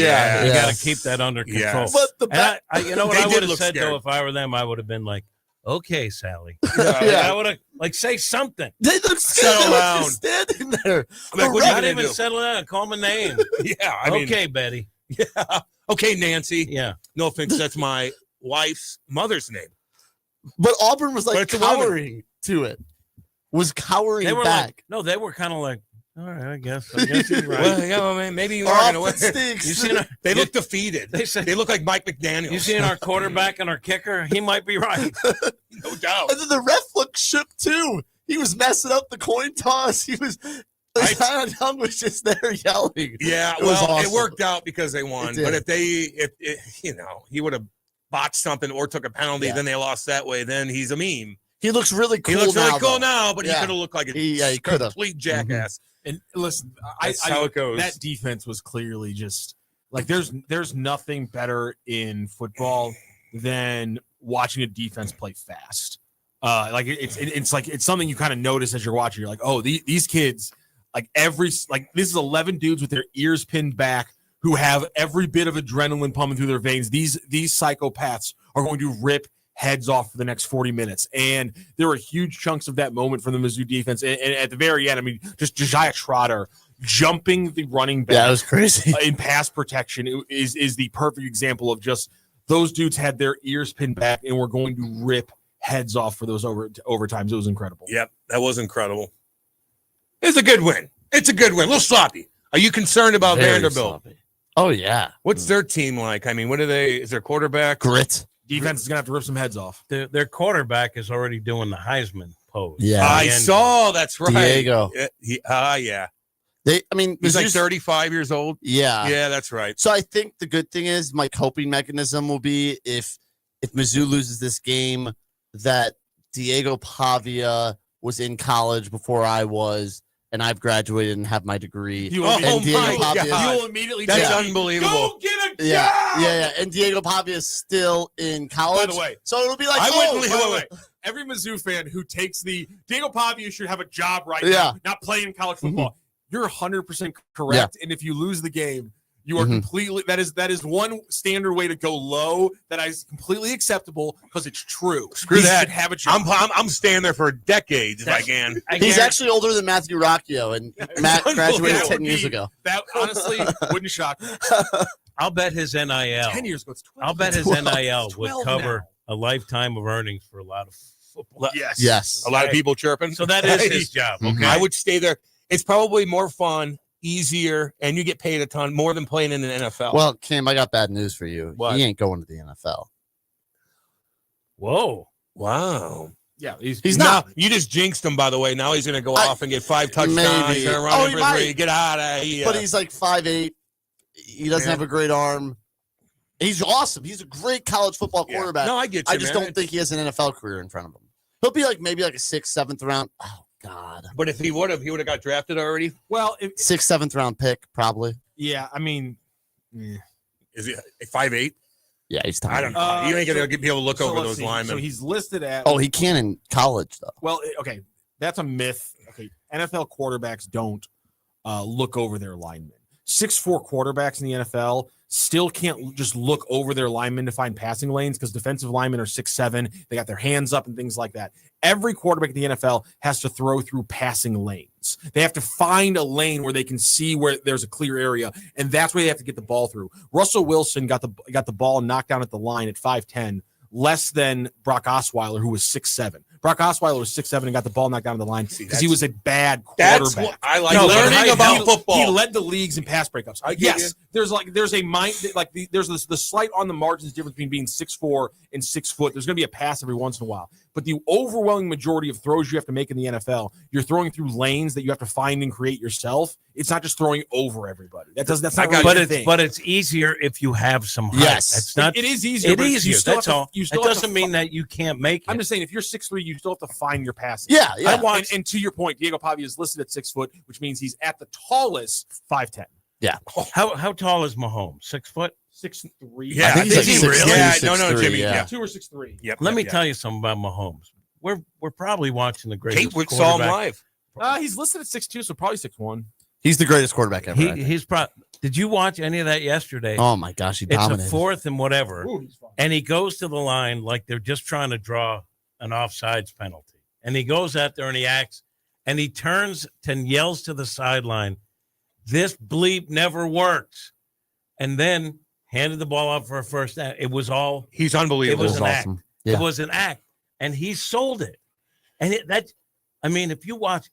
keep that under control. Yes. But you know what I would have said scared. though if I were them, I would have been like, okay, Sally. Yeah. I would have like say something. they look scared. Settle They were down. just standing there. I'm like, The what are you Not gonna even do? settle down. Call my name. Yeah, I mean, Okay, Betty. yeah, okay, Nancy. Yeah. No offense, that's my wife's mother's name. But Auburn was But like it's a woman. cowering to it. Was cowering They were back. like, no, they were kind of like, all right, I guess he's right. Well, yeah, well, man, maybe you Our are gonna win. offense stinks. You seen our, They look defeated. They said, They look like Mike McDaniel. you seen our quarterback and our kicker? He might be right. no doubt. And then the ref looked shook too. He was messing up the coin toss. He was Zion Young was just there yelling. Yeah, It was well, awesome. it worked out because they won. It did. But if he would have botched something or took a penalty, Yeah. then they lost that way. Then he's a meme. He looks really cool. He looks really now, cool though. now, but he Yeah. could have looked like a He could've. complete jackass. And listen, That's how it goes. That defense was clearly just like there's nothing better in football than watching a defense play fast. Like it's like it's something you kind of notice as you're watching. You're like, oh, these kids, like this is 11 dudes with their ears pinned back who have every bit of adrenaline pumping through their veins. These psychopaths are going to rip heads off for the next 40 minutes. And there were huge chunks of that moment from the Mizzou defense. And at the very end, I mean, just Josiah Trotter jumping the running back Yeah, it was crazy. in pass protection is the perfect example of just those dudes had their ears pinned back and were going to rip heads off for those overtimes. It was incredible. Yep, that was incredible. It's a good win. It's a good win. A little sloppy. Are you concerned about Very Vanderbilt? sloppy. Oh yeah. What's their team like? I mean, what are they? Is their quarterback? Grit. Defense is going to have to rip some heads off. Their quarterback is already doing the Heisman pose. Yeah. I And saw. That's right. Diego. Yeah. He's He's like 35 years old. Yeah. Yeah, that's right. So I think the good thing is my coping mechanism will be if Mizzou loses this game, that Diego Pavia was in college before I was, and I've graduated and have my degree. You Oh, will and Diego my Pavia, God. you will immediately That's tell me, unbelievable. Go get a yeah, job! yeah. And Diego Pavia is still in college. By the way, so it'll be like, I oh, wouldn't by the wait. way, every Mizzou fan who takes the Diego Pavia should have a job right Yeah. now, not playing in college football. You're 100% correct. And if you lose the game, you are completely that is one standard way to go low that is completely acceptable because it's true. Screw He that. should have a job. I'm staying there for decades if I can. he's actually older than Matthew Rocchio, and Matt graduated unbelievable. 10 years ago. That honestly wouldn't shock me. I'll bet his NIL. 10 years ago, it's 12. I'll bet his 12. NIL would 12 cover a lifetime of earnings for a lot of football. Yes. A lot of people chirping. So that is his job. Okay. I would stay there. It's probably more fun, easier, and you get paid a ton more than playing in the NFL. Well, Kim, I got bad news for you. What? He ain't going to the NFL. Whoa. wow. Yeah, he's Now, you just jinxed him, by the way. Now he's going to go off and get 5 touchdowns. Maybe. He's going to Oh, run he in for might. 3. Get out of here. But he's like 5'8". He doesn't Yeah. have a great arm. He's awesome. He's a great college football Yeah. quarterback. No, I get you, I just man. don't think he has an NFL career in front of him. He'll be like maybe like a 6th, 7th round. Oh God. But if he would have got drafted already. well, 6th, 7th round pick, probably. yeah. I mean, Is he 5'8"? Yeah, he's tiny. I don't know. You ain't going to be able to look over let's those see. linemen. So he's listed at. Oh, he can in college though. Well, okay, that's a myth. Okay, NFL quarterbacks don't look over their linemen. 6'4" quarterbacks in the NFL still can't just look over their linemen to find passing lanes because defensive linemen are 6'7". They got their hands up and things like that. Every quarterback in the NFL has to throw through passing lanes. They have to find a lane where they can see where there's a clear area, and that's where they have to get the ball through. Russell Wilson got the ball knocked down at the line at 5'10", less than Brock Osweiler, who was 6'7". Brock Osweiler was 6'7" and got the ball knockhed down at the line because he was a bad quarterback. That's what I like learning about football. He led the leagues in pass breakups. Yes, there's a mind there's the slight on the margins difference between being 6'4" and 6 foot. There's going to be a pass every once in a while, but the overwhelming majority of throws you have to make in the NFL, you're throwing through lanes that you have to find and create yourself. It's not just throwing over everybody. That's not really the thing. But it's easier if you have some height. Yes, that's not. It is easier. It is easier. That's all. It doesn't mean that you can't make it. I'm just saying, if you're 6'3", you still have to find your passes. Yeah. And to your point, Diego Pavia is listed at 6 foot, which means he's at the tallest 5'10". Yeah. How tall is Mahomes? 6 foot? 6'3". Yeah, I think he's like 6'3", Yeah, 6'3", no, Jimmy. yeah. 2 or 6'3". Yep. Let me tell you something about Mahomes. We're probably watching the greatest. Kate saw him live. He's listed at 6'2", so probably 6'1". He's the greatest quarterback ever. He's probably. Did you watch any of that yesterday? Oh my gosh, he dominated. It's a 4th and whatever, Ooh, he's fun. and he goes to the line like they're just trying to draw an offsides penalty, and he goes out there and he acts, and he turns and yells to the sideline, "This bleep never works," and then handed the ball up for a first down. It was all. He's unbelievable. It was an awesome. act. Yeah. It was an act, and he sold it. And if you watch,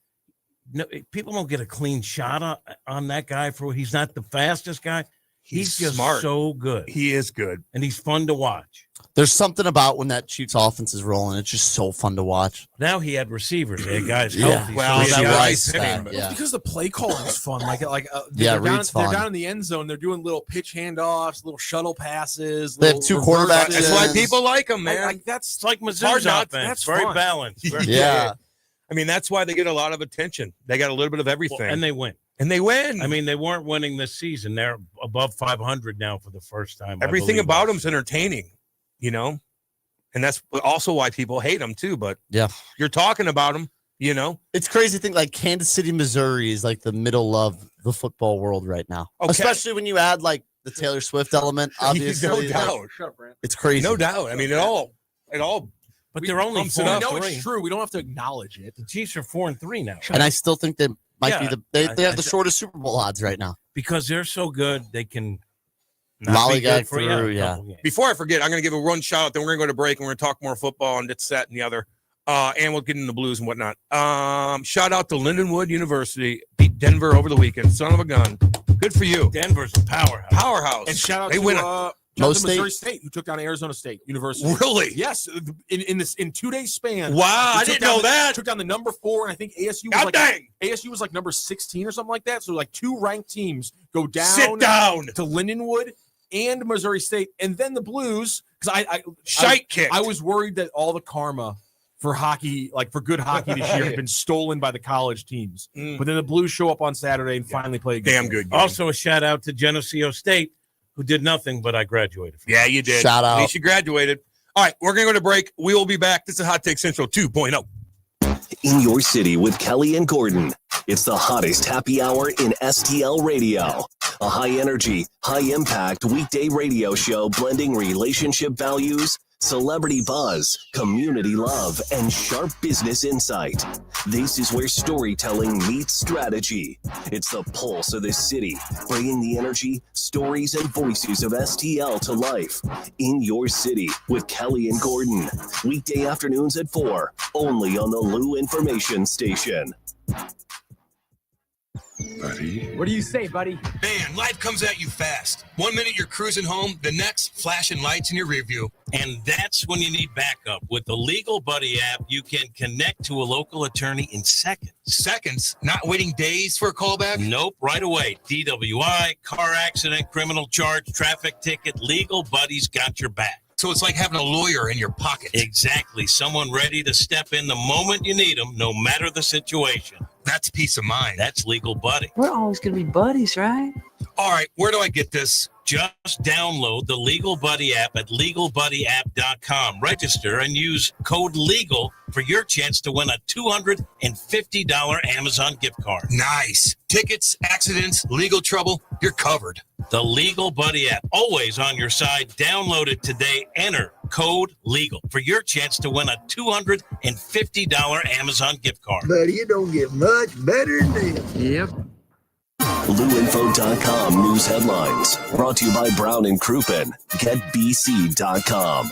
no, people don't get a clean shot on that guy he's not the fastest guy. He's just smart. so good. He is good. And he's fun to watch. There's something about when that Chiefs offense is rolling. It's just so fun to watch. Now he had receivers. They had guys Yeah. healthy. Well, so that he was had- that. Yeah. Because the play calling is fun. Reed's fun. They're down in the end zone. They're doing little pitch handoffs, little shuttle passes. They have little 2 reverse quarterbacks. passes. That's why people like him, man. Like that's It's like hard Mizzou's not- offense. that's Very fun. balanced. Yeah. I mean, that's why they get a lot of attention. They got a little bit of everything. And they win. And they win. I mean, they weren't winning this season. They're above 500 now for the first time. everything about them's entertaining, you know? And that's also why people hate them, too. But Yeah. you're talking about them, you know? It's crazy to think like Kansas City, Missouri is like the middle of the football world right now. Okay. Especially when you add like the Taylor Swift element. Obviously, No like, doubt. Shut up, Brant. it's crazy. No doubt. I mean, it all. But they're only pumps it 4 up. and No, it's 3. true. We don't have to acknowledge it. The Chiefs are 4 and 3 now. And I still think they might be Yeah, they have I- the shortest Super Bowl odds right now. Because they're so good, they can not be Lollygag good for through, a yeah. couple games. Before I forget, I'm going to give a run shout out. Then we're going to go to break and we're going to talk more football and this, that, and the other. And we'll get into the Blues and whatnot. Shout out to Lindenwood University. Beat Denver over the weekend. Son of a gun. Good for you. Denver's a powerhouse. Powerhouse. And shout out they to win. Missouri State, who took down Arizona State University. Really? Yes, in 2 days span. Wow, They I took didn't down know that. Took down the number 4, and I think ASU was God like dang. ASU was like number 16 or something like that. So like 2 ranked teams go down, Sit down. to Lindenwood and Missouri State, and then the Blues. Because Shite kicked. I was worried that all the karma for hockey, like for good hockey this year, had been stolen by the college teams. But then the Blues show up on Saturday and finally play a good Damn game. good game. Also, a shout out to Geneseo State, who did nothing, but I graduated from. Yeah, you did. Shout out. At least you graduated. All right, we're going to go to break. We will be back. This is Hot Take Central 2.0. In your city with Kelly and Gordon. It's the hottest happy hour in STL radio. A high-energy, high-impact weekday radio show blending relationship values, celebrity buzz, community love, and sharp business insight. This is where storytelling meets strategy. It's the pulse of this city, bringing the energy, stories, and voices of STL to life. In your city with Kelly and Gordon. Weekday afternoons at 4, only on the Lou Information Station. What do you say, buddy? Man, life comes at you fast. 1 minute you're cruising home, the next flashing lights in your rear view. And that's when you need backup. With the Legal Buddy app, you can connect to a local attorney in seconds. Seconds, not waiting days for a callback. Nope, right away. DWI, car accident, criminal charge, traffic ticket, Legal Buddy's got your back. So it's like having a lawyer in your pocket. Exactly. Someone ready to step in the moment you need them, no matter the situation. That's peace of mind. That's Legal Buddy. We're always going to be buddies, right? All right, where do I get this? Just download the Legal Buddy app at LegalBuddyApp.com. Register and use code LEGAL for your chance to win a $250 Amazon gift card. Nice. Tickets, accidents, legal trouble, you're covered. The Legal Buddy app, always on your side. Download it today. Enter code LEGAL for your chance to win a $250 Amazon gift card. Buddy, it don't get much better than this. Yep. LouInfo.com news headlines. Brought to you by Brown and Crouppen. GetBC.com.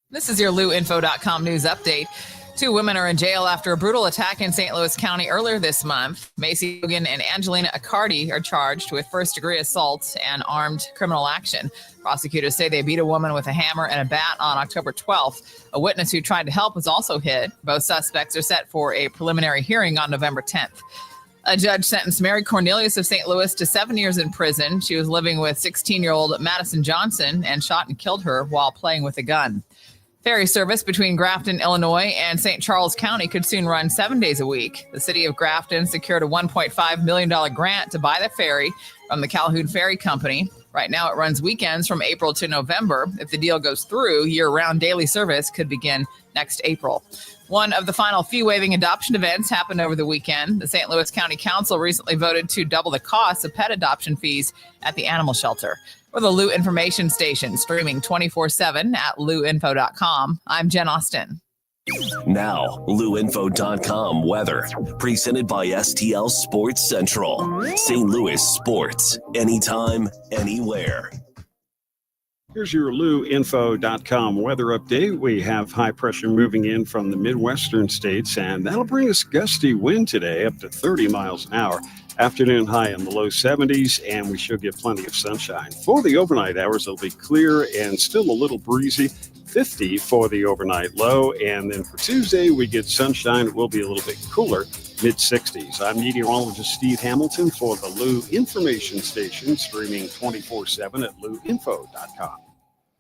This is your LouInfo.com news update. 2 women are in jail after a brutal attack in St. Louis County earlier this month. Macy Hogan and Angelina Accardi are charged with first-degree assault and armed criminal action. Prosecutors say they beat a woman with a hammer and a bat on October 12th. A witness who tried to help was also hit. Both suspects are set for a preliminary hearing on November 10th. A judge sentenced Mary Cornelius of St. Louis to 7 years in prison. She was living with 16-year-old Madison Johnson and shot and killed her while playing with a gun. Ferry service between Grafton, Illinois and St. Charles County could soon run 7 days a week. The city of Grafton secured a $1.5 million grant to buy the ferry from the Calhoun Ferry Company. Right now, it runs weekends from April to November. If the deal goes through, year-round daily service could begin next April. One of the final fee-waiving adoption events happened over the weekend. The St. Louis County Council recently voted to double the cost of pet adoption fees at the animal shelter. For the Lou Information Station, streaming 24/7 at louinfo.com. I'm Jen Austin. Now, LouInfo.com weather. Presented by STL Sports Central. St. Louis sports. Anytime, anywhere. Here's your LouInfo.com weather update. We have high pressure moving in from the Midwestern states, and that'll bring us gusty wind today up to 30 miles an hour. Afternoon high in the low 70s, and we should get plenty of sunshine. For the overnight hours, it'll be clear and still a little breezy. 50 for the overnight low, and then for Tuesday, we get sunshine. It will be a little bit cooler, mid-60s. I'm meteorologist Steve Hamilton for the Lou Information Station, streaming 24/7 at louinfo.com.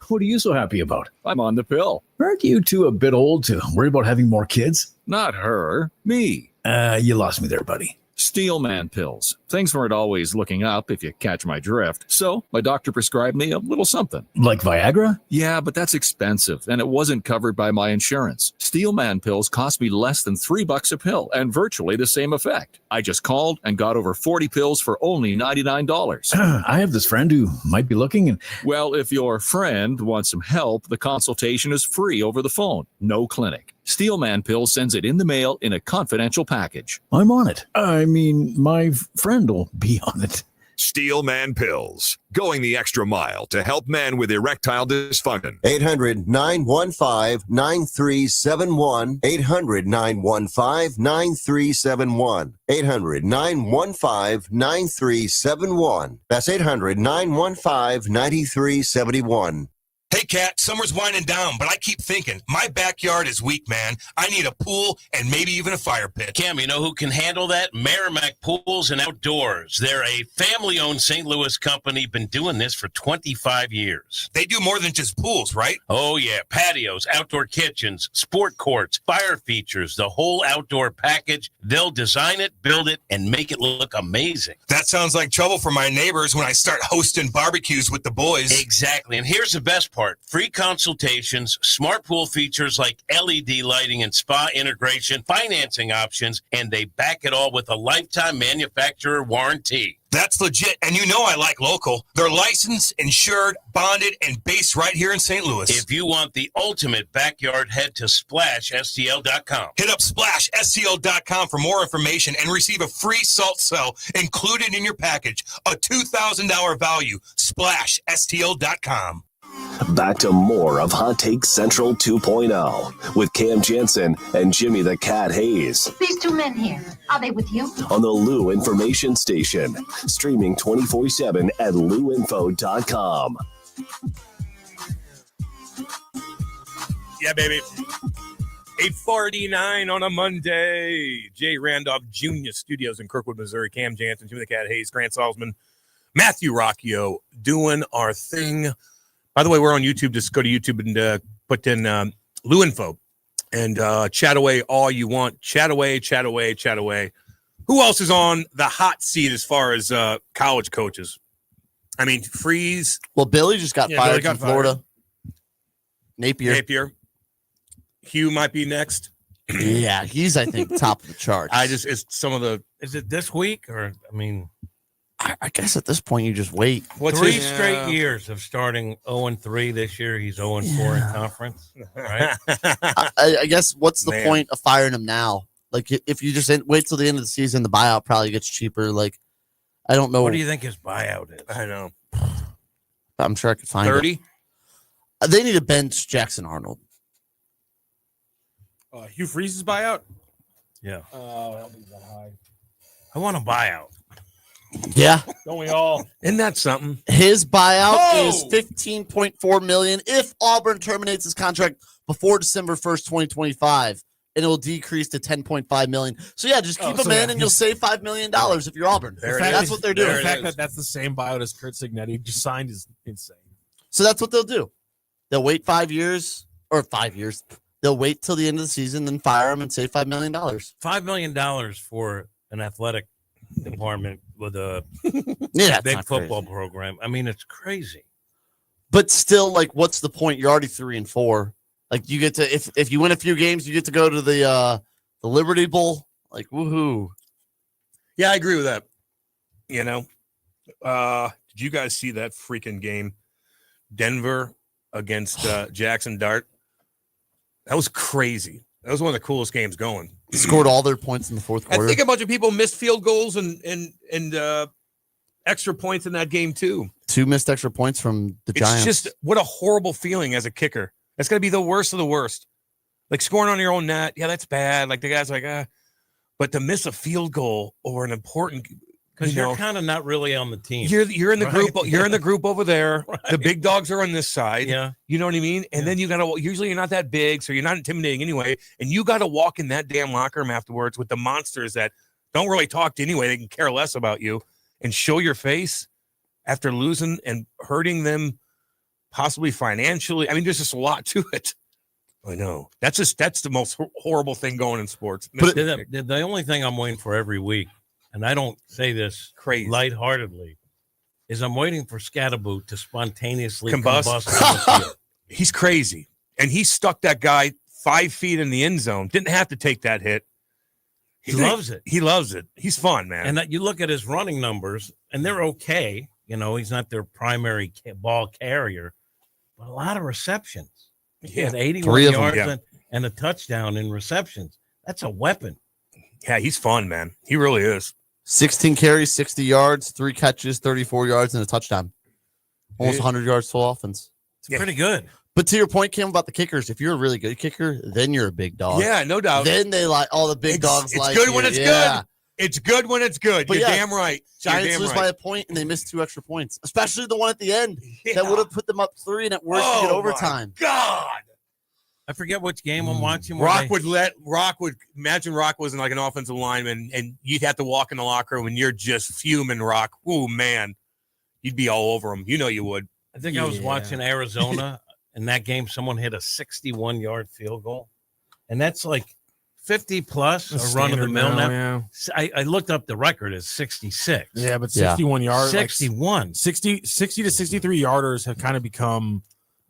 What are you so happy about? I'm on the pill. Aren't you two a bit old to worry about having more kids? Not her, me. You lost me there, buddy. Steelman pills. Things weren't always looking up, if you catch my drift. So my doctor prescribed me a little something. Like Viagra? Yeah, but that's expensive, and it wasn't covered by my insurance. Steelman pills cost me less than $3 a pill, and virtually the same effect. I just called and got over 40 pills for only $99. I have this friend who might be looking. Well, if your friend wants some help, the consultation is free over the phone. No clinic. Steelman Pills sends it in the mail in a confidential package. I'm on it. I mean, my friend will be on it. Steelman Pills, going the extra mile to help men with erectile dysfunction. 800-915-9371. 800-915-9371. 800-915-9371. That's 800-915-9371. Hey, Kat, summer's winding down, but I keep thinking, my backyard is weak, man. I need a pool and maybe even a fire pit. Cam, you know who can handle that? Merrimack Pools and Outdoors. They're a family-owned St. Louis company, been doing this for 25 years. They do more than just pools, right? Oh, yeah. Patios, outdoor kitchens, sport courts, fire features, the whole outdoor package. They'll design it, build it, and make it look amazing. That sounds like trouble for my neighbors when I start hosting barbecues with the boys. Exactly. And here's the best part. Free consultations, smart pool features like LED lighting and spa integration, financing options, and they back it all with a lifetime manufacturer warranty. That's legit. And you know I like local. They're licensed, insured, bonded, and based right here in St. Louis. If you want the ultimate backyard, head to SplashSTL.com. Hit up SplashSTL.com for more information and receive a free salt cell included in your package. A $2,000 value. SplashSTL.com. Back to more of Hot Take Central 2.0 with Cam Janssen and Jimmy the Cat Hayes. These two men here, are they with you? On the Lou Information Station, streaming 24/7 at louinfo.com. Yeah, baby. 8:49 on a Monday. Jay Randolph Jr. Studios in Kirkwood, Missouri. Cam Janssen, Jimmy the Cat Hayes, Grant Salzman, Matthew Rocchio doing our thing. By the way, we're on YouTube. Just go to YouTube and put in Lou Info and chat away all you want. Chat away, chat away, chat away. Who else is on the hot seat as far as college coaches? I mean, Freeze. Well, Billy just got fired from Florida. Napier. Hugh might be next. Yeah, he's, I think, top of the charts. It's some of the. Is it this week or? I mean, I guess at this point you just wait. Three straight years of starting 0-3 this year. He's 0-4 in conference. Right. I guess what's the point of firing him now? Like, if you just wait till the end of the season, the buyout probably gets cheaper. Like, I don't know. What do you think his buyout is? I know. I'm sure I could find 30. They need to bench Jackson Arnold. Hugh Freeze's buyout? Yeah. That'll be that high. I want a buyout. Yeah. Don't we all? Isn't that something? His buyout is $15.4 million if Auburn terminates his contract before December 1st, 2025, and it will decrease to $10.5 million. So yeah, just keep him in, and you'll save $5 million if you're Auburn. That's what they're doing. The fact that that's the same buyout as Kurt Signetti just signed is insane. So that's what they'll do. They'll wait 5 years. They'll wait till the end of the season, then fire him and save $5 million. $5 million for an athletic department with a big football program. I mean, it's crazy. But still, like, what's the point? You're already 3-4. Like, you get to if you win a few games, you get to go to the Liberty Bowl. Like, woohoo! Yeah, I agree with that. You know, did you guys see that freaking game? Denver against Jackson Dart. That was crazy. That was one of the coolest games going. Scored all their points in the fourth quarter. I think a bunch of people missed field goals and extra points in that game too. 2 missed extra points from the Giants. It's just what a horrible feeling as a kicker. That's got to be the worst of the worst. Like scoring on your own net, yeah, that's bad. Like the guy's like, but to miss a field goal or an important, because you're kind of not really on the team. You're in the group. You're in the group over there. Right. The big dogs are on this side. Yeah, you know what I mean. And then you got to. Usually, you're not that big, so you're not intimidating anyway. And you got to walk in that damn locker room afterwards with the monsters that don't really talk to anyway. They can care less about you and show your face after losing and hurting them, possibly financially. I mean, there's just a lot to it. I know. That's the most horrible thing going in sports. But the only thing I'm waiting for every week, and I don't say this crazy lightheartedly, is I'm waiting for Scatterboot to spontaneously combust. On the field. He's crazy. And he stuck that guy 5 feet in the end zone. Didn't have to take that hit. He loves it. He loves it. He's fun, man. And you look at his running numbers, and they're okay. You know, he's not their primary ball carrier, but a lot of receptions. He had 81 yards and a touchdown in receptions. That's a weapon. Yeah, he's fun, man. He really is. 16 carries, 60 yards, 3 catches, 34 yards, and a touchdown. Almost 100 yards total offense. It's pretty good. But to your point, Kim, about the kickers, if you're a really good kicker, then you're a big dog. Yeah, no doubt. Then they like all the big dogs. It's good when it's good. It's good when it's good. But you're damn right. Giants lose by a point, and they miss 2 extra points, especially the one at the end that would have put them up 3 and at worst to get overtime. God. I forget which game I'm watching. Rock would imagine Rock wasn't like an offensive lineman, and you'd have to walk in the locker room and you're just fuming, Rock. Oh man, you'd be all over him. You know you would. I think I was watching Arizona, and that game someone hit a 61-yard field goal, and that's like 50 plus a run of the mill now. I looked up the record as 66. Yeah, but 61 yards, 61, 60 to 63 yarders have kind of become.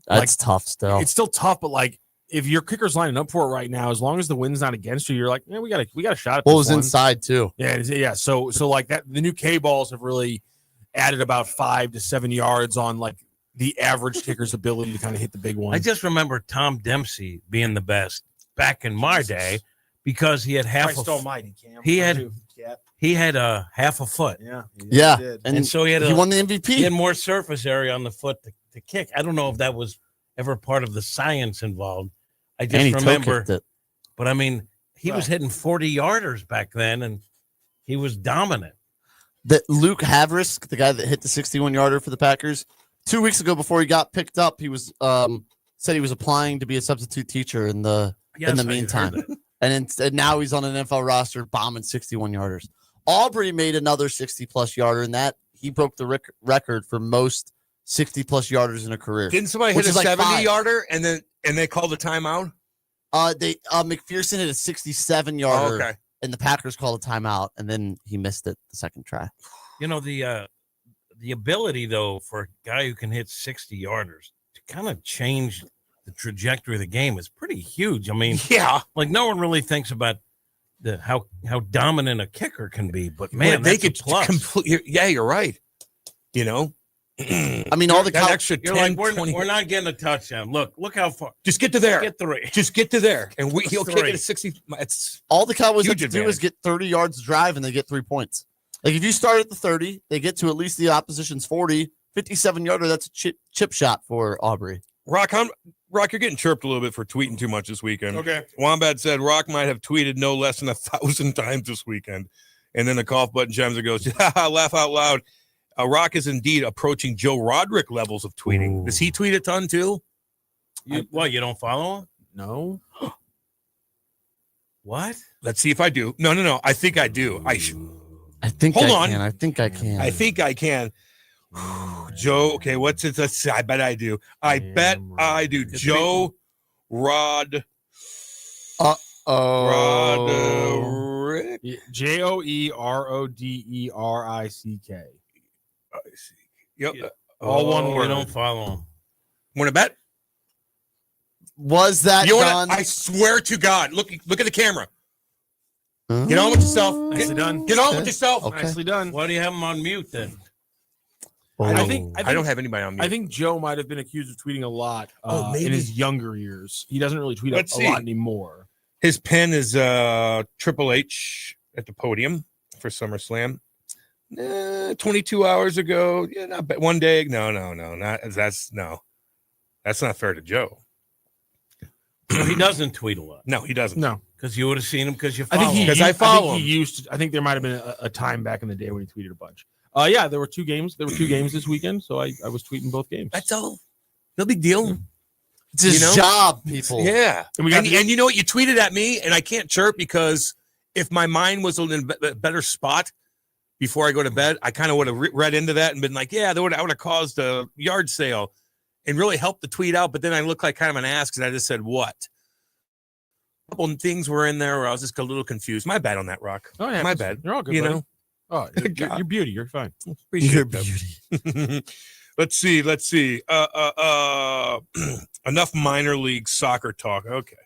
That's tough still. It's still tough, but like. If your kicker's lining up for it right now, as long as the wind's not against you, you're like, yeah, we got a shot at this. Well, it was inside too. Yeah. So like that, the new K balls have really added about 5 to 7 yards on like the average kicker's ability to kind of hit the big one. I just remember Tom Dempsey being the best back in my day because he had he had a half a foot. Yeah, and so he won the MVP. He had more surface area on the foot to kick. I don't know if that was ever part of the science involved. I just remember, but I mean, he was hitting 40-yarders back then, and he was dominant. That Luke Havrisk, the guy that hit the 61-yarder for the Packers, 2 weeks ago before he got picked up, he was said he was applying to be a substitute teacher in the meantime, and now he's on an NFL roster bombing 61-yarders. Aubrey made another 60-plus yarder, and that he broke the record for most 60-plus yarders in a career. Didn't somebody hit a 70-yarder and they called a timeout? McPherson hit a 67-yarder. Oh, okay. And the Packers called a timeout, and then he missed it the second try. You know, the the ability, though, for a guy who can hit 60-yarders to kind of change the trajectory of the game is pretty huge. I mean, yeah, like no one really thinks about how dominant a kicker can be, but man, they that's could a plus. completely. Yeah, you're right. You know, I mean, all the that extra You're 10, like, 20. we're not getting a touchdown. Look how far. Just get to there. Get 3. Just get to there, and he'll kick Three. it at 60. It's all the Cowboys have huge to do is advantage. get 30 yards drive, and they get 3 points. Like if you start at the 30, they get to at least the opposition's 40, 57-yarder. That's a chip shot for Aubrey. Rock, you're getting chirped a little bit for tweeting too much this weekend. Okay. Wombat said Rock might have tweeted no less than 1,000 times this weekend. And then the cough button chimes and goes, laugh out loud. Rock is indeed approaching Joe Roderick levels of tweeting. Does he tweet a ton too? You don't follow him? No. What? Let's see if I do. No. I think I do. I think Hold I on. can. I think I can. I think I can. Joe, okay, what's it? Let's see. I bet I do. I bet I do. Joe Rod. Roderick. JoeRoderick. Yep. All one word. We don't follow him. Want to bet? Was that You know done? what? I swear to God. Look at the camera. Get on with yourself. Nicely done. Get on with yourself. Okay. Nicely done. Why do you have him on mute then? I don't have anybody on mute. I think Joe might have been accused of tweeting a lot maybe. in his younger years. He doesn't really tweet Let's a see. lot anymore. His pen is Triple H at the podium for SummerSlam. 22 hours ago. Yeah, not bad. One day. No. That's not fair to Joe. No, he doesn't tweet a lot. No, he doesn't. No. Because you would have seen him because you I follow think him. Because I follow he him. used to, I think there might have been a time back in the day when he tweeted a bunch. Yeah, there were 2 games. There were 2 games this weekend, so I was tweeting both games. That's all. No big deal. It's his job, people. Yeah. And And you know what? You tweeted at me, and I can't chirp because if my mind was in a better spot before I go to bed, I kind of would have read into that and been like, yeah, I would have caused a yard sale and really helped the tweet out. But then I look like kind of an ass because I just said what? A couple of things were in there where I was just a little confused. My bad on that, Rock. Oh, yeah. My bad. You're all good, You buddy. know? Oh, you're beauty. You're fine. Appreciate Your that. beauty. Let's see. Enough minor league soccer talk. Okay.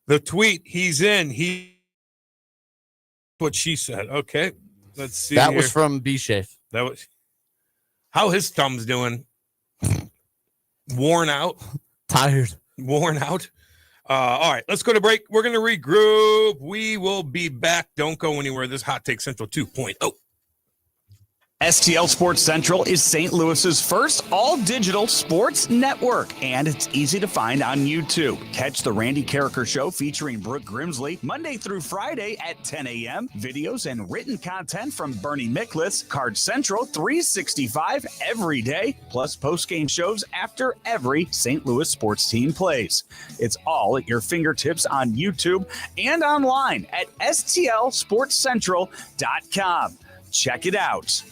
The tweet he's in, what she said. Okay. Let's see. That here. was from B-Shafe. That was how his thumb's doing. Worn out. Tired. Worn out. All right, let's go to break. We're going to regroup. We will be back. Don't go anywhere. This Hot Take Central 2.0. STL Sports Central is St. Louis's first all-digital sports network, and it's easy to find on YouTube. Catch the Randy Carricker Show featuring Brooke Grimsley Monday through Friday at 10 a.m. Videos and written content from Bernie Micklitz, Card Central 365 every day, plus post-game shows after every St. Louis sports team plays. It's all at your fingertips on YouTube and online at stlsportscentral.com. Check it out.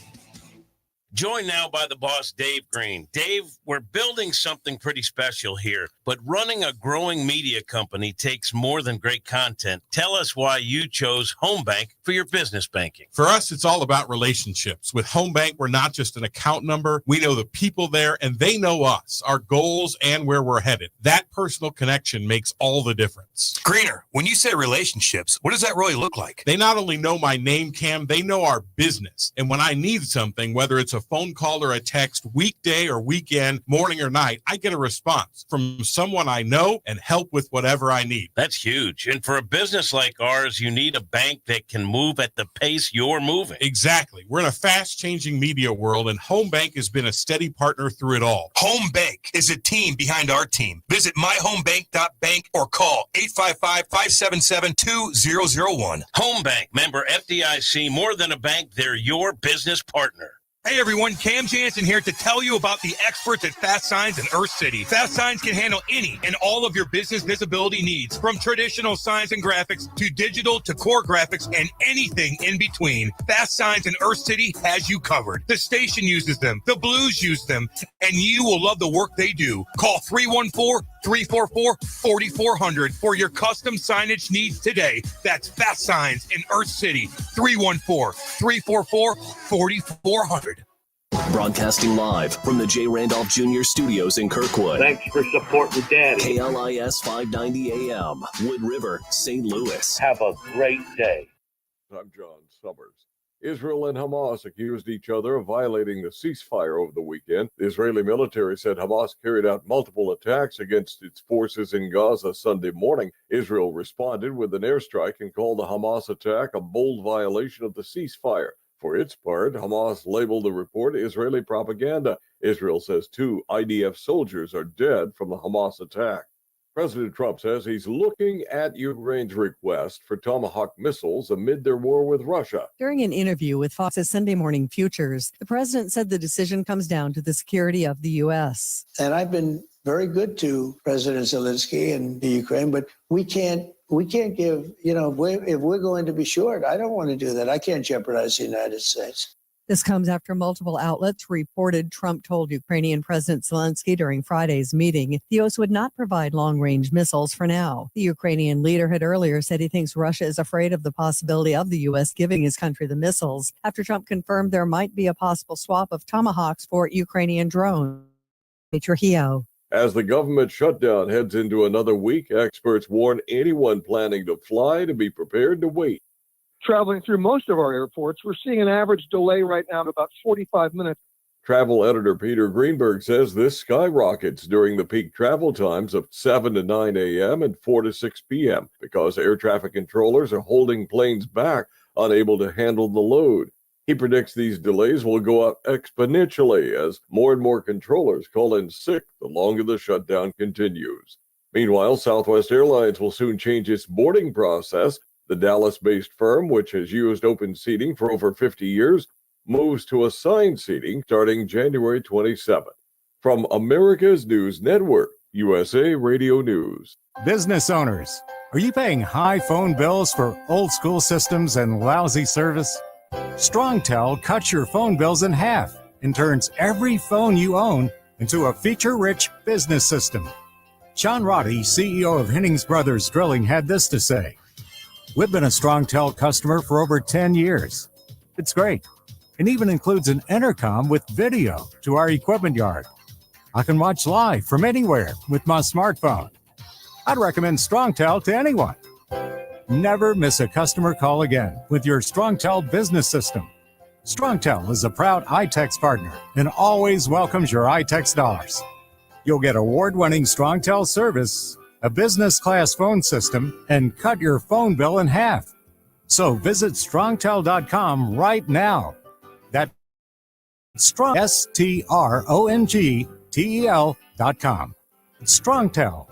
Joined now by the boss, Dave Green. Dave, we're building something pretty special here, but running a growing media company takes more than great content. Tell us why you chose Home Bank for your business banking. For us, it's all about relationships. With Home Bank, we're not just an account number. We know the people there, and they know us, our goals, and where we're headed. That personal connection makes all the difference. Greener, when you say relationships, what does that really look like? They not only know my name, Cam, they know our business. And when I need something, whether it's a phone call or a text, weekday or weekend, morning or night, I get a response from someone I know and help with whatever I need. That's huge. And for a business like ours, you need a bank that can move at the pace you're moving. Exactly. We're in a fast-changing media world, and Home Bank has been a steady partner through it all. Home Bank is a team behind our team. Visit myhomebank.bank or call 855-577-2001. Home Bank, member FDIC, more than a bank, they're your business partner. Hey everyone, Cam Janssen here to tell you about the experts at Fast Signs in Earth City. Fast Signs can handle any and all of your business visibility needs, from traditional signs and graphics to digital to core graphics and anything in between. Fast Signs in Earth City has you covered. The station uses them, the Blues use them, and you will love the work they do. Call 314-344-4400 for your custom signage needs today. That's Fast Signs in Earth City, 314-344-4400. Broadcasting live from the J. Randolph Jr. Studios in Kirkwood. Thanks for supporting Daddy. KLIS 590 AM, Wood River, St. Louis. Have a great day. I'm John Summers. Israel and Hamas accused each other of violating the ceasefire over the weekend. The Israeli military said Hamas carried out multiple attacks against its forces in Gaza Sunday morning. Israel responded with an airstrike and called the Hamas attack a bold violation of the ceasefire. For its part, Hamas labeled the report Israeli propaganda. Israel says 2 IDF soldiers are dead from the Hamas attack. President Trump says he's looking at Ukraine's request for Tomahawk missiles amid their war with Russia. During an interview with Fox's Sunday Morning Futures, the president said the decision comes down to the security of the U.S. And I've been very good to President Zelensky and the Ukraine, but we can't give, if we're going to be short, I don't want to do that. I can't jeopardize the United States. This comes after multiple outlets reported Trump told Ukrainian President Zelensky during Friday's meeting the U.S. would not provide long-range missiles for now. The Ukrainian leader had earlier said he thinks Russia is afraid of the possibility of the U.S. giving his country the missiles after Trump confirmed there might be a possible swap of Tomahawks for Ukrainian drones. Trujillo. As the government shutdown heads into another week, experts warn anyone planning to fly to be prepared to wait. Traveling through most of our airports, we're seeing an average delay right now of about 45 minutes. Travel editor Peter Greenberg says this skyrockets during the peak travel times of 7 to 9 a.m. and 4 to 6 p.m. because air traffic controllers are holding planes back, unable to handle the load. He predicts these delays will go up exponentially as more and more controllers call in sick the longer the shutdown continues. Meanwhile, Southwest Airlines will soon change its boarding process. The Dallas-based firm, which has used open seating for over 50 years, moves to assigned seating starting January 27th. From America's News Network, USA Radio News. Business owners, are you paying high phone bills for old school systems and lousy service? StrongTel cuts your phone bills in half and turns every phone you own into a feature-rich business system. Sean Roddy, CEO of Hennings Brothers Drilling, had this to say. We've been a StrongTel customer for over 10 years. It's great. It even includes an intercom with video to our equipment yard. I can watch live from anywhere with my smartphone. I'd recommend StrongTel to anyone. Never miss a customer call again with your StrongTel business system. StrongTel is a proud iTex partner and always welcomes your iTex dollars. You'll get award-winning StrongTel service, a business-class phone system, and cut your phone bill in half. So visit strongtel.com right now. That's strong, STRONGTEL.com. StrongTel.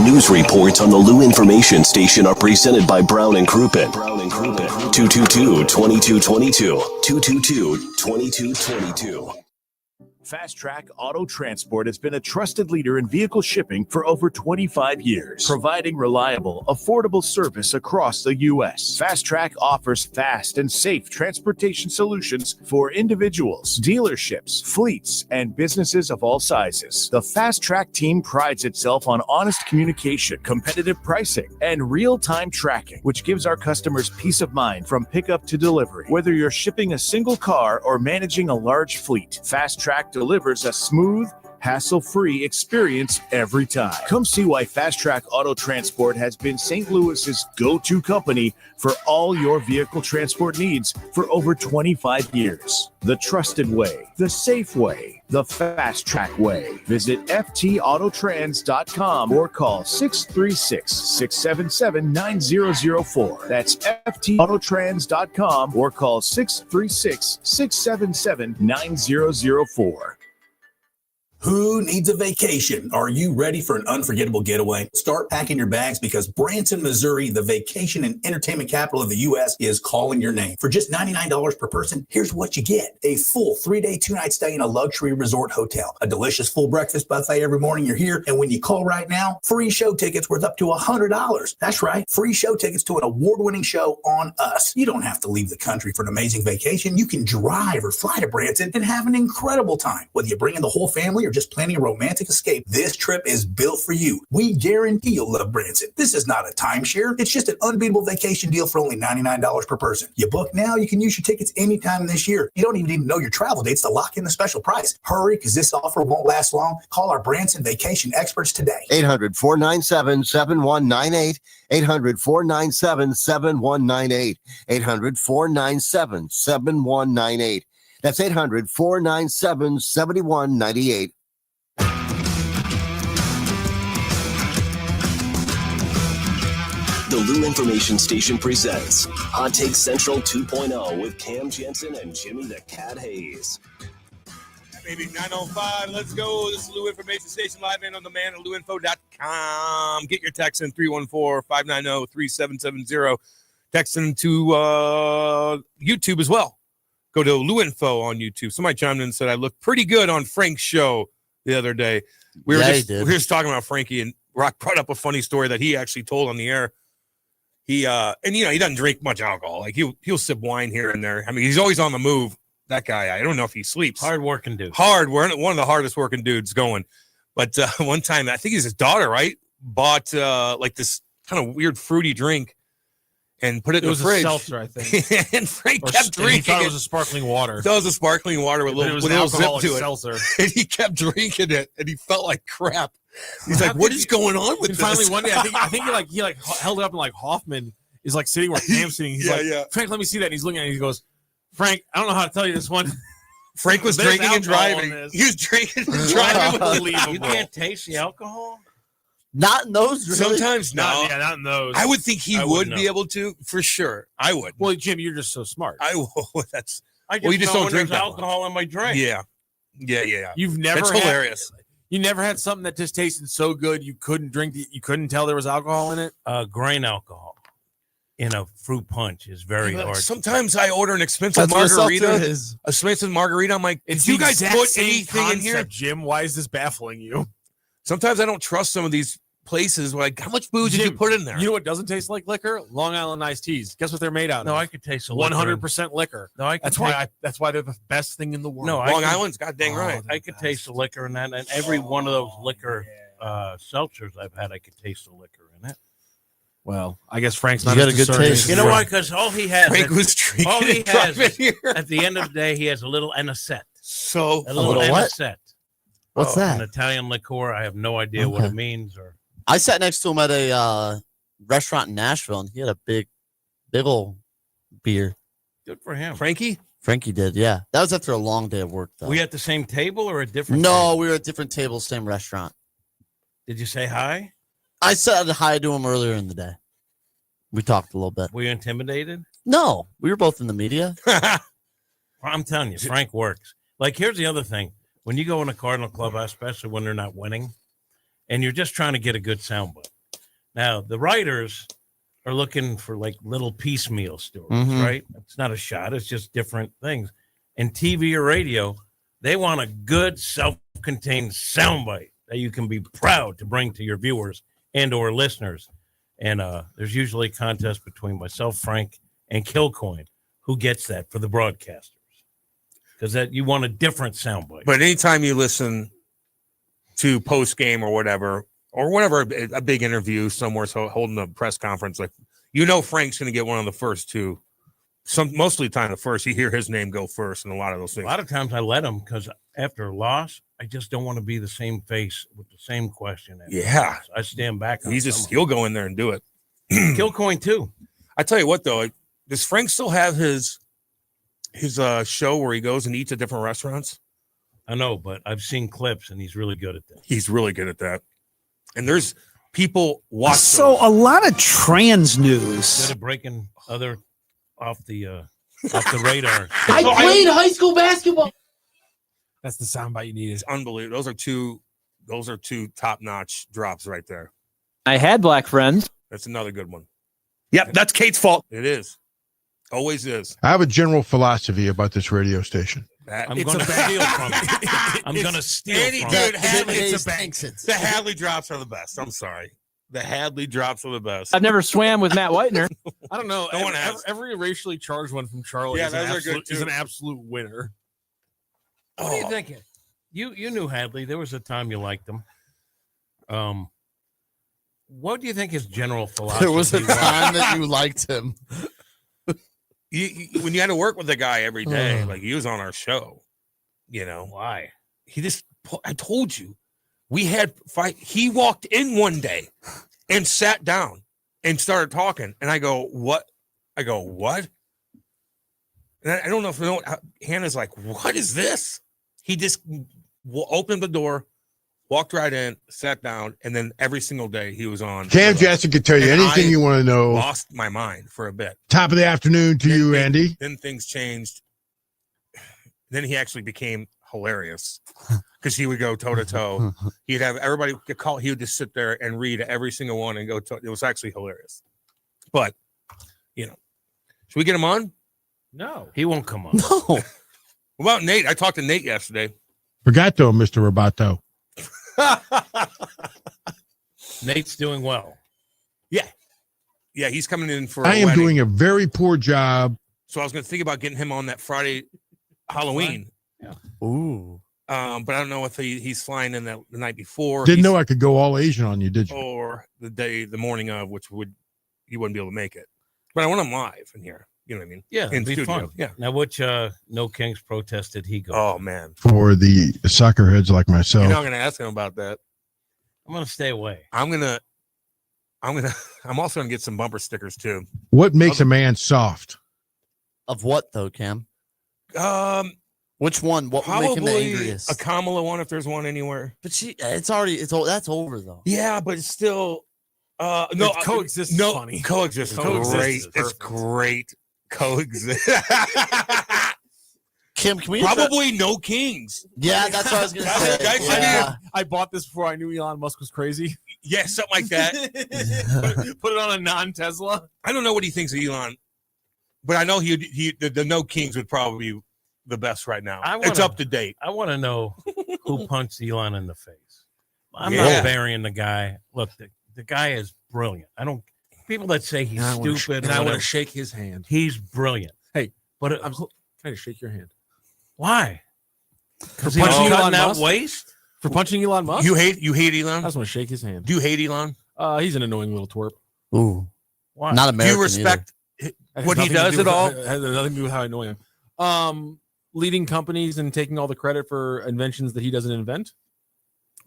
News reports on the Lou Information Station are presented by Brown and Crouppen. 222-2222. 222-2222. Fast Track Auto Transport has been a trusted leader in vehicle shipping for over 25 years, providing reliable, affordable service across the U.S. Fast Track offers fast and safe transportation solutions for individuals, dealerships, fleets, and businesses of all sizes. The Fast Track team prides itself on honest communication, competitive pricing, and real-time tracking, which gives our customers peace of mind from pickup to delivery. Whether you're shipping a single car or managing a large fleet, Fast Track delivers a smooth, hassle-free experience every time. Come see why Fast Track Auto Transport has been St. Louis's go-to company for all your vehicle transport needs for over 25 years. The trusted way, the safe way, the Fast Track way. Visit ftautotrans.com or call 636-677-9004. That's ftautotrans.com or call 636-677-9004. Who needs a vacation? Are you ready for an unforgettable getaway? Start packing your bags because Branson, Missouri, the vacation and entertainment capital of the U.S., is calling your name. For just $99 per person, here's what you get. A full 3-day, 2-night stay in a luxury resort hotel. A delicious full breakfast buffet every morning you're here. And when you call right now, free show tickets worth up to $100. That's right. Free show tickets to an award-winning show on us. You don't have to leave the country for an amazing vacation. You can drive or fly to Branson and have an incredible time. Whether you bring in the whole family or just planning a romantic escape, this trip is built for you. We guarantee you'll love Branson. This is not a timeshare. It's just an unbeatable vacation deal for only $99 per person. You book now, you can use your tickets anytime this year. You don't even need to know your travel dates to lock in the special price. Hurry, because this offer won't last long. Call our Branson vacation experts today. 800-497-7198. 800-497-7198. 800-497-7198. That's 800-497-7198. The Lou Information Station presents Hot Take Central 2.0 with Cam Janssen and Jimmy the Cat Hayes. Baby, 9:05. Let's go. This is Lou Information Station live and on the man at louinfo.com. Get your text in 314-590-3770. Text in to YouTube as well. Go to Lou Info on YouTube. Somebody chimed in and said I looked pretty good on Frank's show the other day. We were just talking about Frankie, and Rock brought up a funny story that he actually told on the air. He and he doesn't drink much alcohol. Like he'll sip wine here and there. I mean, he's always on the move. That guy, I don't know if he sleeps. Hard working dude. One of the hardest working dudes going. But one time, I think it's his daughter, right? Bought like this kind of weird fruity drink and put it in the fridge. It was a seltzer, I think. And Frank kept drinking. He thought it was a sparkling water. That was a sparkling water with a little zip to it. Seltzer. And he kept drinking it, and he felt like crap. He's like, "What is going on with this?" Finally, one day, I think he held it up, and like Hoffman is like sitting where Cam's sitting. He's Frank, let me see that. And he's looking at it. And he goes, Frank, I don't know how to tell you this one. Frank was drinking and driving. He was drinking and driving. Unbelievable. You can't taste the alcohol? Not in those. Really? Sometimes not. Yeah, not in those. I would think he would be able to, for sure. I would. Well, Jim, you're just so smart. You just don't drink alcohol in my drink. Yeah. You've never. That's hilarious. You never had something that just tasted so good you couldn't drink it. You couldn't tell there was alcohol in it. Grain alcohol in a fruit punch is very hard. Sometimes I order an expensive margarita. A expensive margarita. I'm like, it's you guys put anything in here? Jim, why is this baffling you? Sometimes I don't trust some of these places. Like, how much booze did you put in there? You know what doesn't taste like liquor? Long Island iced teas. Guess what they're made out of? No, I could taste 100% liquor. No, that's why they're the best thing in the world. No, Long Island's goddamn right. I could taste the liquor in that, and every one of those liquor seltzers I've had, I could taste the liquor in it. Well, I guess Frank's not got a good taste. You know why? Because all he has, Frank was drinking. All he has is, at the end of the day, he has a little anisette. So a little anisette. What's that? An Italian liqueur. I have no idea what it means. Or I sat next to him at a restaurant in Nashville, and he had a big old beer. Good for him. Frankie did, yeah. That was after a long day of work, though. Were we at the same table or a different? No, table? we were at different tables, same restaurant. Did you say hi? I said hi to him earlier in the day. We talked a little bit. Were you intimidated? No, we were both in the media. I'm telling you, Frank works. Like, here's the other thing. When you go in a Cardinal clubhouse, especially when they're not winning, and you're just trying to get a good soundbite. Now, the writers are looking for, like, little piecemeal stories, right? It's not a shot. It's just different things. And TV or radio, they want a good, self-contained soundbite that you can be proud to bring to your viewers and or listeners. And there's usually a contest between myself, Frank, and Kilcoin, who gets that for the broadcasters. Because that you want a different soundbite. But anytime you listen to post game or whatever a big interview somewhere, so holding a press conference, like Frank's going to get one of the first two. Mostly the time the first, you hear his name go first, and a lot of those things. A lot of times I let him because after a loss, I just don't want to be the same face with the same question. Yeah, I stand back. He'll go in there and do it. Kilcoin too. I tell you what though, does Frank still have his show where he goes and eats at different restaurants? I know, but I've seen clips and he's really good at that. He's really good at that. And there's people watching. So a lot of trans news. Instead of breaking other off the radar. I played high school basketball. That's the soundbite you need. It's unbelievable. Those are two top-notch drops right there. I had black friends. That's another good one. Yep, that's Kate's fault. It is. Always is. I have a general philosophy about this radio station. I'm going to steal from it. I'm going to steal from it. The Hadley drops are the best. I'm sorry. The Hadley drops are the best. I've never swam with Matt Whitener. I don't know. No one has. Every racially charged one from Charlie is an absolute winner. What are you thinking? You knew Hadley. There was a time you liked him. What do you think his general philosophy? There was a time that you liked him. When you had to work with the guy every day, like he was on our show, why? I told you, we had fight. He walked in one day and sat down and started talking. And I go, what? And I don't know if Hannah's like, what is this? He just opened the door, walked right in, sat down, and then every single day he was on. Cam Janssen could tell you anything you want to know. Lost my mind for a bit. Top of the afternoon to you, Andy. Then things changed. Then he actually became hilarious because he would go toe to toe. He'd have everybody get called. He would just sit there and read every single one and go. It was actually hilarious. But should we get him on? No, he won't come on. No. What about Nate? I talked to Nate yesterday. Forgot though, Mr. Roboto. Nate's doing well. Yeah, he's coming in for. I am doing a very poor job. So I was going to think about getting him on that Friday, Halloween. Yeah. Ooh. But I don't know if he's flying in the night before. Didn't know I could go all Asian on you, did you? Or the morning of, which he wouldn't be able to make it. But I want him live in here. You know what I mean? Yeah, in it'd be studio. fun. Yeah. Now, which No Kings protest did he go? Oh man, for the soccer heads like myself. You're not going to ask him about that. I'm going to stay away. I'm also going to get some bumper stickers too. What makes a man soft? Of what though, Cam? Which one? What would make him the angriest? A Kamala one, if there's one anywhere. But that's over though. Yeah, but it's still. No, coexist. No, is funny. Coexist is great. It's great. Coexist. Kim, can we probably no kings? Yeah, that's what I was going to say. I bought this before I knew Elon Musk was crazy. Yeah, something like that. Put it on a non-Tesla. I don't know what he thinks of Elon, but I know the no kings would probably be the best right now. It's up to date. I want to know who punched Elon in the face. I'm not burying the guy. Look, the guy is brilliant. People that say he's stupid. I want to shake his hand. He's brilliant. Hey, but can I just shake your hand? Why? Because he's cutting out waste? For punching Elon Musk? You hate Elon? I just want to shake his hand. Do you hate Elon? He's an annoying little twerp. Ooh. Why? Not American. Do you respect what he does at all? It has nothing to do with how I annoy him. Leading companies and taking all the credit for inventions that he doesn't invent.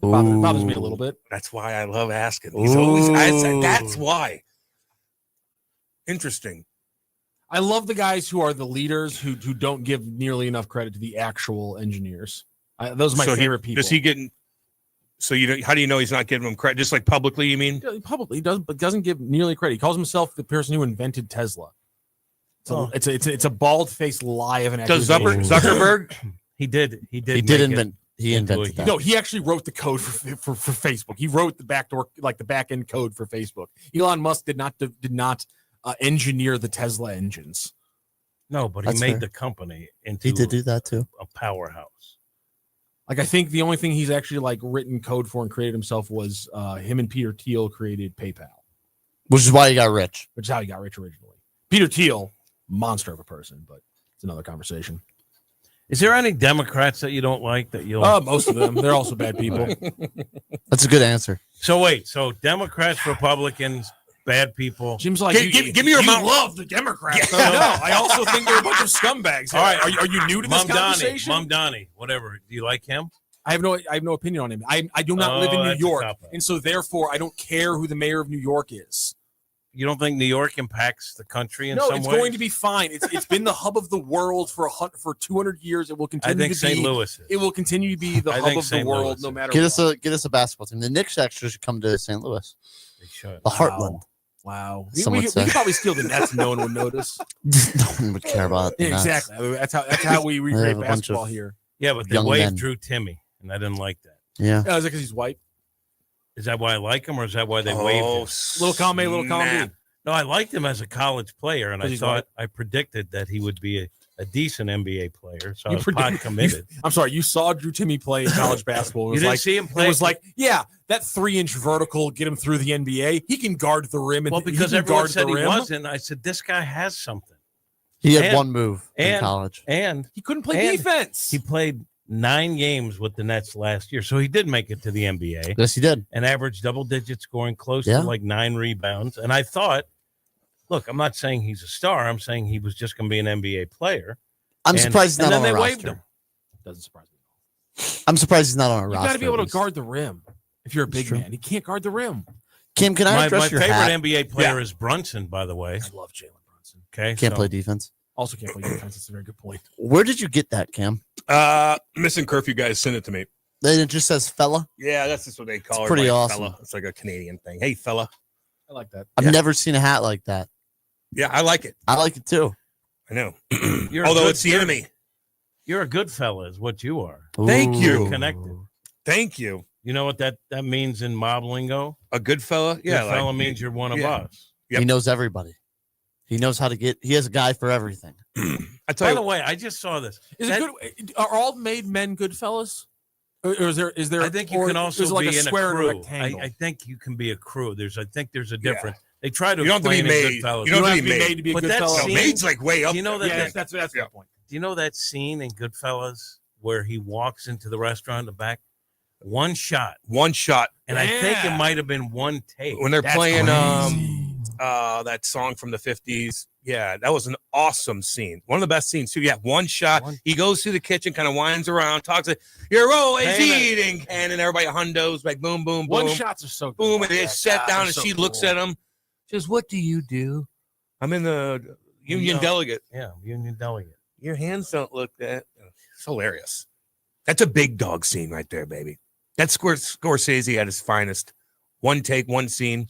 Bothers me a little bit. That's why I love asking. He's always that's why. Interesting. I love the guys who are the leaders who don't give nearly enough credit to the actual engineers. Those are my favorite people. Does he get? So how do you know he's not giving them credit? Just like publicly, you mean? He publicly does, but doesn't give nearly credit. He calls himself the person who invented Tesla. So it's a bald-faced lie of an accusation. Does Zuckerberg? He did invent. He invented that. No, he actually wrote the code for Facebook. He wrote the backdoor, like the back end code for Facebook. Elon Musk did not engineer the Tesla engines. No, but he made the company into. He did do that too. A powerhouse. Like I think the only thing he's actually like written code for and created himself was him and Peter Thiel created PayPal, which is why he got rich. Which is how he got rich originally. Peter Thiel, monster of a person, but it's another conversation. Is there any Democrats that you don't like that you'll? Most of them. They're also bad people. That's a good answer. So wait, Democrats, Republicans, bad people. Jim's like, give me your amount. Love the Democrats. Yeah. No, I also think they're a bunch of scumbags. All right, are you new to this conversation? Mom Donnie, whatever. Do you like him? I have no opinion on him. I do not live in New York, and so therefore I don't care who the mayor of New York is. You don't think New York impacts the country in some way? No, it's going to be fine. It's been the hub of the world for 200 years. It will continue. I think St. Louis. It will continue to be the hub of the world, no matter. Get us a basketball team. The Knicks actually should come to St. Louis. They should. The Heartland. Wow. We could probably steal the Nets. No one would notice. No one would care about it. Exactly. I mean, that's how we recreate basketball here. Yeah, but they waved Drew Timmy, and I didn't like that. Yeah. Is it because he's white? Is that why I like him, or is that why they waved him? Little column A, little column B. No, I liked him as a college player, and I predicted that he would be a decent NBA player. So I was pot committed. I'm sorry, you saw Drew Timmy play college basketball. You didn't see him play? It was like, yeah, that 3-inch vertical get him through the NBA. He can guard the rim. Well, because everyone said he wasn't, I said this guy has something. He had one move in college, and he couldn't play defense. He played 9 games with the Nets last year. So he did make it to the NBA. Yes, he did. And averaged double-digit scoring, close Yeah. to like 9 rebounds. And I thought, look, I'm not saying he's a star. I'm saying he was just going to be an NBA player. I'm surprised he's not on then a they waived roster. him. Doesn't surprise me. I'm surprised he's not on a You roster. got to be able at to least. guard the rim if you're a big true. man. He can't guard the rim. Kim, can I My address your favorite hat? NBA player is Brunson, by the way. I love Jalen Brunson. Okay, Can't so- play defense. Also can't play defense. It's a very good point. Where did you get that, Cam? Missing curfew guys sent it to me. Then it just says fella. Yeah, that's just what they call It's it. pretty like, awesome. Fella. It's like a Canadian thing. Hey, fella. I like that. I've never seen a hat like that. Yeah, I like it. I like it too. I know. You're a Although good- it's the enemy. You're a good fella, is what you are. Thank You're you. connected. Thank you. You know what that means in mob lingo? A good fella? Yeah. Good fella means you're one of us. Yep. He knows everybody. He knows how to get. He has a guy for everything. I tell By you, the way, I just saw this. Is That- it good? Are all made men good fellas? Or is there? I think you or can also is it like be a in a square and crew. rectangle? I think you can be a crew. I think there's a difference. They try to You don't have to be explain in made. Goodfellas. You don't have to be made to be a But good that fella. scene- maid's like way up. Do you know that? Yeah, that's the point. Do you know that scene in Goodfellas where he walks into the restaurant in the back? One shot. And I think it might have been one take. When they're That's playing crazy. that song from the 50s. Yeah, that was an awesome scene. One of the best scenes too. Yeah, one shot. He goes to the kitchen, kind of winds around, talks like, "You're always Hey, eating," and then everybody hundos like boom, boom, boom, One shots are so good. boom, and they Yeah, sat God, down, they're and so she looks cool. at him. She says, "What do you do?" I'm in the union No. delegate. Yeah, union delegate. Your hands don't look that. It's hilarious. That's a big dog scene right there, baby. That's Scorsese at his finest. One take, one scene.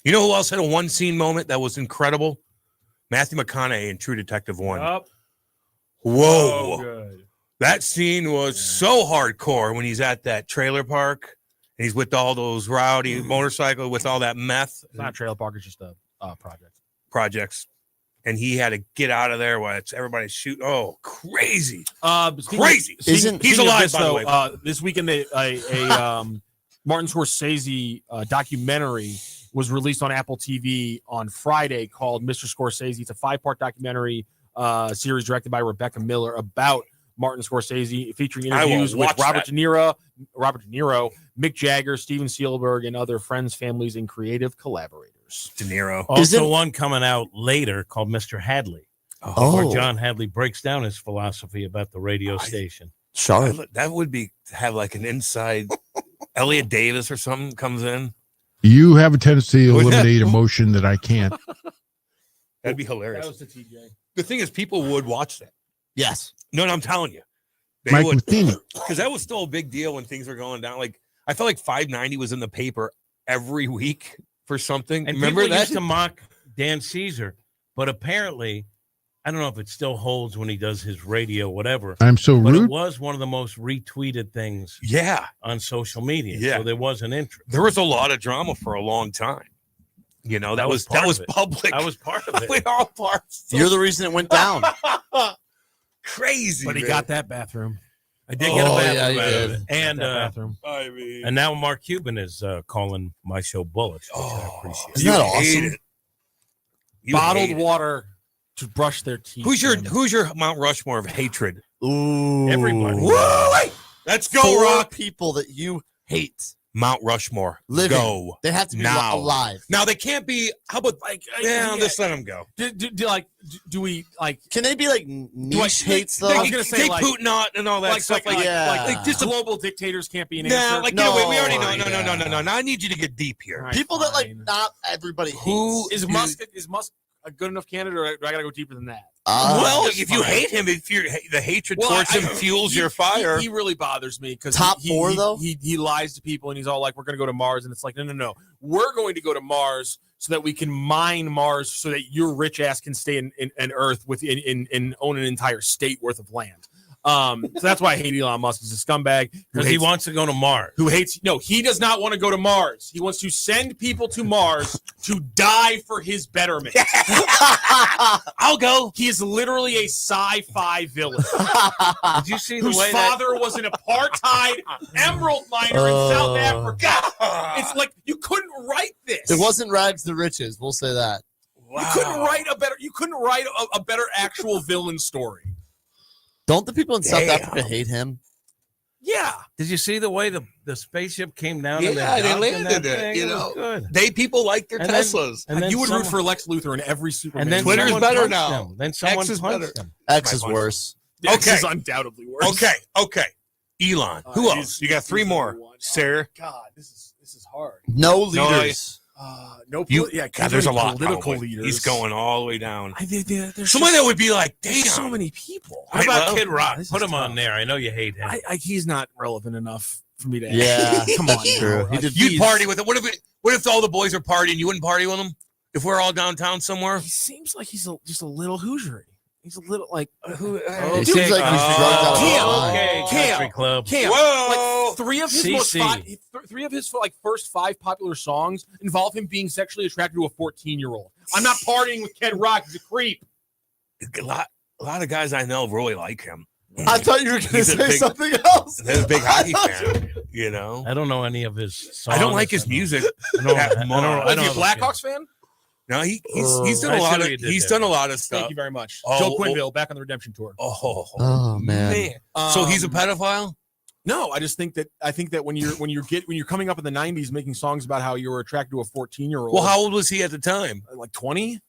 You know who else had a one scene moment that was incredible? Matthew McConaughey in True Detective 1. Up. Whoa. So good. That scene was so hardcore when he's at that trailer park and he's with all those rowdy motorcycles with all that meth It's not a trailer park. It's just a project. projects. And he had to get out of there while everybody's shooting. Oh, crazy. Crazy. He's alive, this, by the though, way. This weekend, a Martin Scorsese documentary was released on Apple TV on Friday called Mr. Scorsese. It's a 5-part documentary series directed by Rebecca Miller about Martin Scorsese, featuring I will interviews with watch Robert that. De Niro, Mick Jagger, Steven Spielberg, and other friends, families, and creative collaborators. De Niro. Also, one coming out later called Mr. Hadley, where John Hadley breaks down his philosophy about the radio station. Sure. That would be have like an inside Elliot Davis or something comes in. You have a tendency to eliminate emotion that I can't. That'd be hilarious. That was the TJ. The thing is, people would watch that. Yes. No, I'm telling you. They Mike would. Matheny. Because that was still a big deal when things were going down. Like, I felt like 590 was in the paper every week for something. And Remember people that? used to mock Dan Caesar, but apparently, I don't know if it still holds when he does his radio, whatever. I'm so but rude. it was one of the most retweeted things Yeah. on social media. Yeah. So there was an interest. There was a lot of drama for a long time. You know, that was part of it. public. I was part of it. We're all parts. You're the reason it went down. Crazy. But he man. got that bathroom. I did get a Oh, bathroom yeah, you out of did. it. And That bathroom. I mean, and now Mark Cuban is calling my show bullish, which I appreciate. Isn't that you hate awesome? it. You Bottled hate it. water to brush their teeth. Who's your man. Mount Rushmore of hatred? Ooh. Everybody. Woo! Let's go, 4 Rock. people that you hate. Mount Rushmore. Living. Go. They have to be now. alive. Now they can't be. How about like? Yeah, just let them go. Do we like? Can they be like niche hates though? I was gonna say Take like Putin out and all that stuff. just global dictators can't be an Nah, answer. like No. get away. We already know. No. Now I need you to get deep here. Right, People that like fine. not everybody hates. Who Is Musk a good enough candidate, or do I gotta go deeper than that? Well, That's if you fine. hate him, if you're the hatred towards him fuels your fire. He really bothers me because Top 4 though. He lies to people and he's all like, "We're going to go to Mars," and it's like, no, we're going to go to Mars so that we can mine Mars so that your rich ass can stay in Earth and own an entire state worth of land. So that's why I hate Elon Musk. He's a scumbag Because he wants to go to Mars. who hates. No, he does not want to go to Mars. He wants to send people to Mars to die for his betterment. I'll go. He is literally a sci-fi villain. Did you see the Whose way father was an apartheid emerald miner in South Africa. It's like you couldn't write this. It wasn't rags to riches. We'll say that. You couldn't write a better. You couldn't write a better actual villain story. Don't the people in South Africa hate him? Yeah. Did you see the way the spaceship came down? Yeah, they landed it. You know, people like their Teslas. And you would root for Lex Luthor in every Superman. And then Twitter's better now. Then someone X is punched better. him. X is worse. X is undoubtedly worse. Okay. Elon. Who else? You got 3 more. Sarah. God, this is hard. No leaders. God, there's a lot. Political Probably. leaders. He's going all the way down. There's Someone that would be like, damn. there's so many people. How about well, Kid Rock? this Put is him on tough. there. I know you hate him. He's not relevant enough for me to. Yeah, come on. that's true. Now. You'd party with it. What if all the boys are partying? You wouldn't party with them? If we're all downtown somewhere? He seems like he's just a little Hoosiery. He's a little like who? It seems like he's drugged out of his mind. Country club. Whoa. Like three of his first 5 popular songs involve him being sexually attracted to a 14-year-old. I'm not partying with Kid Rock. He's a creep. A lot of guys I know really like him. I thought you were going to He's a say big- something else. They're a big hockey fan, you know? I don't know any of his songs. I don't like his music. I don't that much. I don't Is he a Blackhawks fan? No, he's done I a see lot what of you did he's there. done a lot of stuff. Thank you very much. Oh, Joe Quenneville back on the redemption tour. Oh man. So he's a pedophile? No, I think that when you're coming up in the 90s making songs about how you were attracted to a 14-year-old. Well, how old was he at the time? Like 20?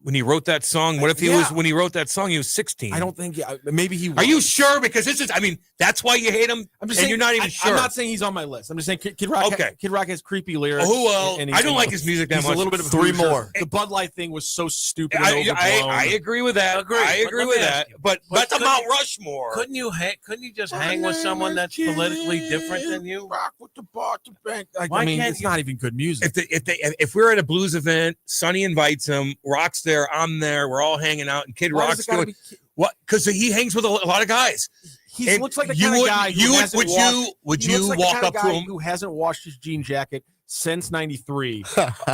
When he wrote that song, what if when he wrote that song, he was 16? I don't think. Maybe he. Are you sure? Because this is. I mean, that's why you hate him. I'm just and saying, you're not even sure. I'm not saying he's on my list. I'm just saying Kid Rock. Okay. Kid Rock has creepy lyrics. Oh, well, and I don't like his music that he's much. a little bit of a 3 Hoosier. more. The Bud Light thing was so stupid. And I agree with that. I agree with that. But that's a Mount Rushmore. Couldn't you just hang with someone that's politically different than you? Rock with the Barton Bank. Why I mean, can't it's you- not even good music. If we're at a blues event, Sonny invites him, Rock's there, I'm there, we're all hanging out, and Kid Why Rock's does it gotta doing what? Because he hangs with a lot of guys. He And looks like the you kind of would- guy you who would- hasn't would washed, you- would he you looks like the walk kind of up to guy him? who hasn't washed his jean jacket since '93?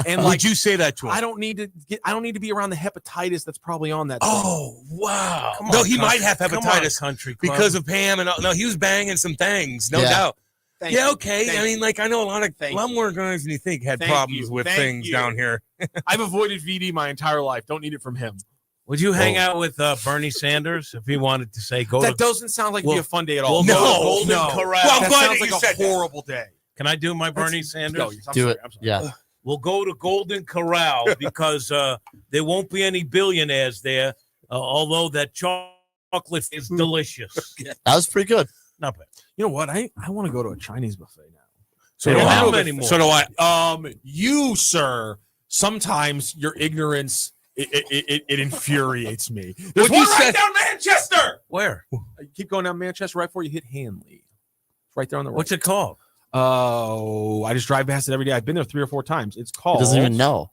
And Would you say that to him? I don't need to be around the hepatitis that's probably on that. Oh wow! Come No, on, he might country- have come on, hepatitis country club. because of Pam and no, he was banging some things, no Yeah. doubt. Thank Yeah, you. okay. Thank I mean, like I know a lot you. more guys than you think had Thank problems you. with Thank things you. down here. I've avoided VD my entire life. Don't need it from him. Would you hang out with Bernie Sanders if he wanted to say go That to? doesn't sound like Well, be a fun day at all. well, no, Golden no. Corral. Well, I'm That glad sounds that you like said a that. horrible day. Can I do my Bernie Sanders? No, I'm Do sorry, it. I'm sorry. Yeah. We'll go to Golden Corral because there won't be any billionaires there, although that chocolate is delicious. That was pretty good. Not bad. You know what? I want to go to a Chinese buffet now. So They do don't I. have them anymore. So do I. You, sir, sometimes your ignorance it infuriates me. There's What'd one you right say? down Manchester. Where? Keep going down Manchester right before you hit Hanley. It's right there on the right. What's it called? Oh, I just drive past it every day. I've been there 3 or 4 times. It's called. He doesn't even know.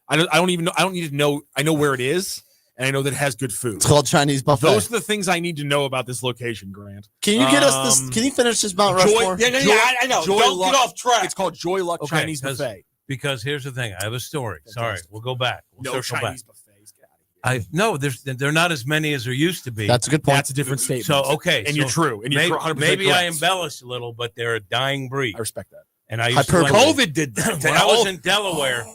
I don't even know. I don't need to know. I know where it is, and I know that it has good food. It's called Chinese buffet. Those are the things I need to know about this location, Grant. Can you get us this? Can you finish this Mount Rushmore? I know. Don't get off track. It's called Joy Luck Okay, Chinese Buffet. Because here's the thing. I have a story. Sorry, we'll go back. We'll No circle Chinese back. buffets. Get out of here. They're not as many as there used to be. That's a good point. That's a different statement. So okay, and so you're true. And you're maybe, 100% maybe I correct. embellish a little, but they're a dying breed. I respect that. And I used to like COVID did that. when I was in Delaware.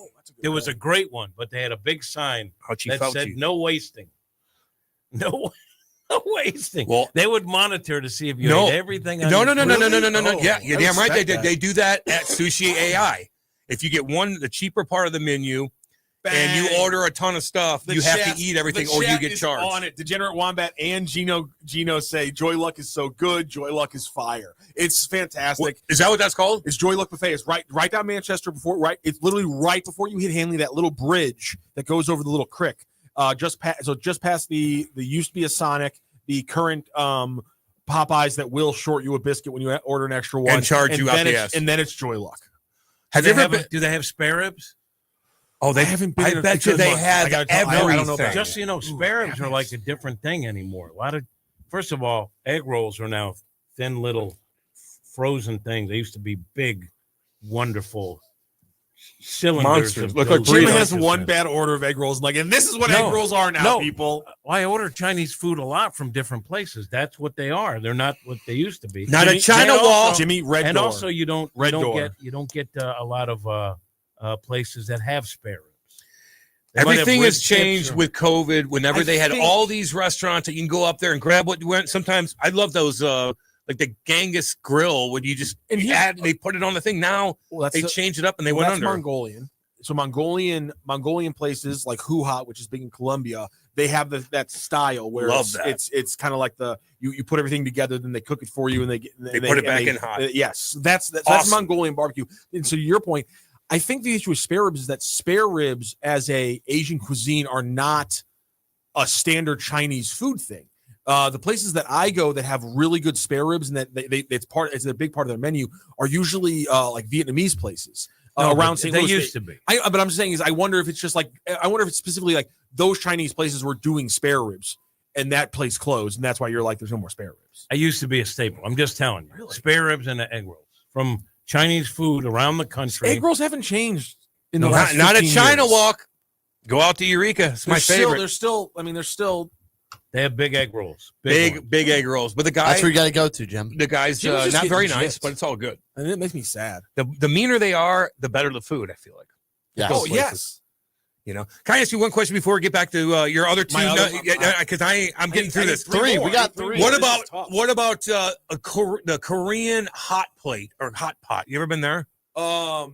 There was a great one, but they had a big sign that said "No wasting." No wasting. Well, they would monitor to see if you No. ate everything. On No. your food. Yeah, you're damn right. respect that. They do that at Sushi AI. If you get the cheaper part of the menu, and you order a ton of stuff, you have to eat everything, or you get charged. On it, Degenerate Wombat and Gino say Joy Luck is so good. Joy Luck is fire. It's fantastic. Is that what that's called? It's Joy Luck Buffet. It's right down Manchester It's literally right before you hit Hanley. That little bridge that goes over the little creek. Just past the used to be a Sonic, the current Popeyes that will short you a biscuit when you order an extra one And charge you out then the it's- ass. And then it's Joy Luck. Have you ever been? Do they have spare ribs? Oh, they haven't been. I in a bet you good they month. have I gotta tell- I don't know everything. about Just it. so you know, spare ribs are like a different thing anymore. A lot of, first of all, egg rolls are now thin little frozen things. They used to be big, wonderful cylinders. Monsters. Of Look like Jim Burritos. has one bad order of egg rolls. And this is what No. egg rolls are now, No. people. I order Chinese food a lot from different places. That's what they are. They're not what they used to be. Not a China And also- wall. Jimmy, Red and Door. also you don't Red Door. get a lot of places that have spare ribs. Everything has changed with COVID. Whenever they had all these restaurants that you can go up there and grab what you want. Sometimes I love those, like the Genghis grill when you just they put it on the thing. Now they changed it up and they went under. Mongolian. So Mongolian places like Huhat, which is big in Colombia, they have that style where it's kind of like you put everything together, then they cook it for you, and they put it back in hot. Yes, that's awesome. That's Mongolian barbecue. And so to your point, I think the issue with spare ribs is that spare ribs as a Asian cuisine are not a standard Chinese food thing. The places that I go that have really good spare ribs and that it's a big part of their menu are usually like Vietnamese places. Around St. Louis. They used to be. But I'm just saying I wonder if it's specifically like those Chinese places were doing spare ribs and that place closed, and that's why you're like, there's no more spare ribs. I used to be a staple. I'm just telling you. Really? Spare ribs and egg rolls from Chinese food around the country. Egg rolls haven't changed in the last 15 not at China years. Walk. Go out to Eureka. It's my favorite. They're still. They have big egg rolls. Big egg rolls. But the guy. That's where you got to go to, Jim. The guy's not very nice, but it's all good. And it makes me sad. The meaner they are, the better the food, I feel like. Yes. Oh, yes. You know, can I ask you one question before we get back to your other two? Because I'm getting through this. Three. We got three. What about the Korean hot plate or hot pot? You ever been there? I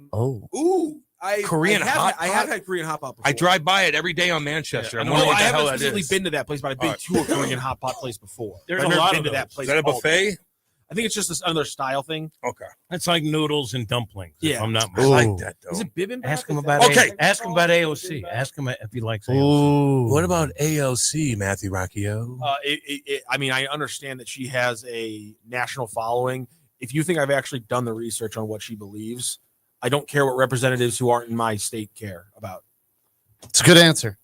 have had Korean hot pot before. I drive by it every day on Manchester. I haven't specifically been to that place, but I've been to a Korean hot pot place before. There's a lot of that place. Is that a buffet? I think it's just another style thing. Okay, it's like noodles and dumplings. Yeah, I'm not. I like that though. Is it bibimbap? Ask him about Ask him about AOC. Ask him if he likes AOC. What about AOC, Matthew Rocchio? I mean, I understand that she has a national following. If you think I've actually done the research on what she believes, I don't care what representatives who aren't in my state care about. It's a good answer.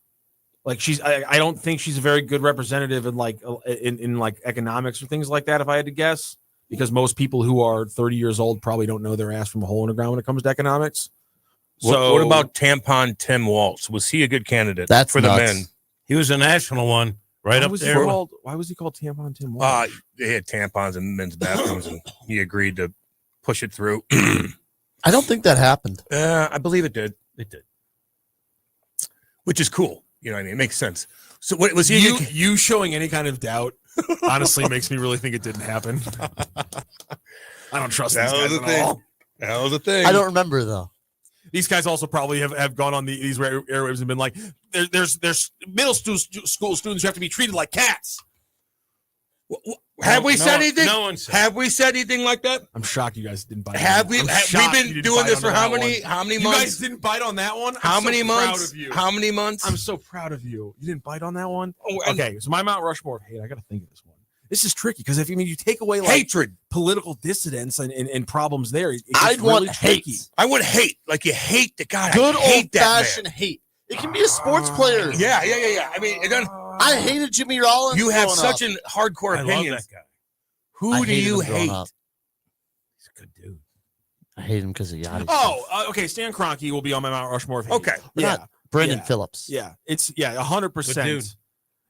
Like I don't think she's a very good representative in like economics or things like that. If I had to guess, because most people who are 30 years old probably don't know their ass from a hole in the ground when it comes to economics. So what about Tampon Tim Waltz? Was he a good candidate for the men? He was a national one, right up there. Why was he called Tampon Tim Waltz? They had tampons in men's bathrooms, and he agreed to push it through. I don't think that happened. I believe it did. It did, which is cool. You know what I mean? It makes sense. So what was he? You showing any kind of doubt honestly makes me really think it didn't happen. I don't trust these guys at all. That was a thing. I don't remember though. These guys also probably have gone on these airwaves and been like, there's middle school students who have to be treated like cats. Have we said anything? No one said. Have we said anything like that? I'm shocked you guys didn't bite. Have we? We've been doing this for how many months? You guys didn't bite on that one. How many months? Proud of you. How many months? I'm so proud of you. You didn't bite on that one. Oh, okay, so my Mount Rushmore of hate. I got to think of this one. This is tricky because if you take away like hatred, political dissidents, and problems there, I'd really want tricky. hate. I would hate, like you hate the guy. Good old fashioned hate. It can be a sports player. Yeah. I mean, it doesn't. I hated Jimmy Rollins. You have such an hardcore opinion. I love that guy. Who do you hate? He's a good dude. I hate him because of Yachty. Okay. Stan Kroenke will be on my Mount Rushmore of hate. Okay. Brandon Phillips. Yeah. It's 100%.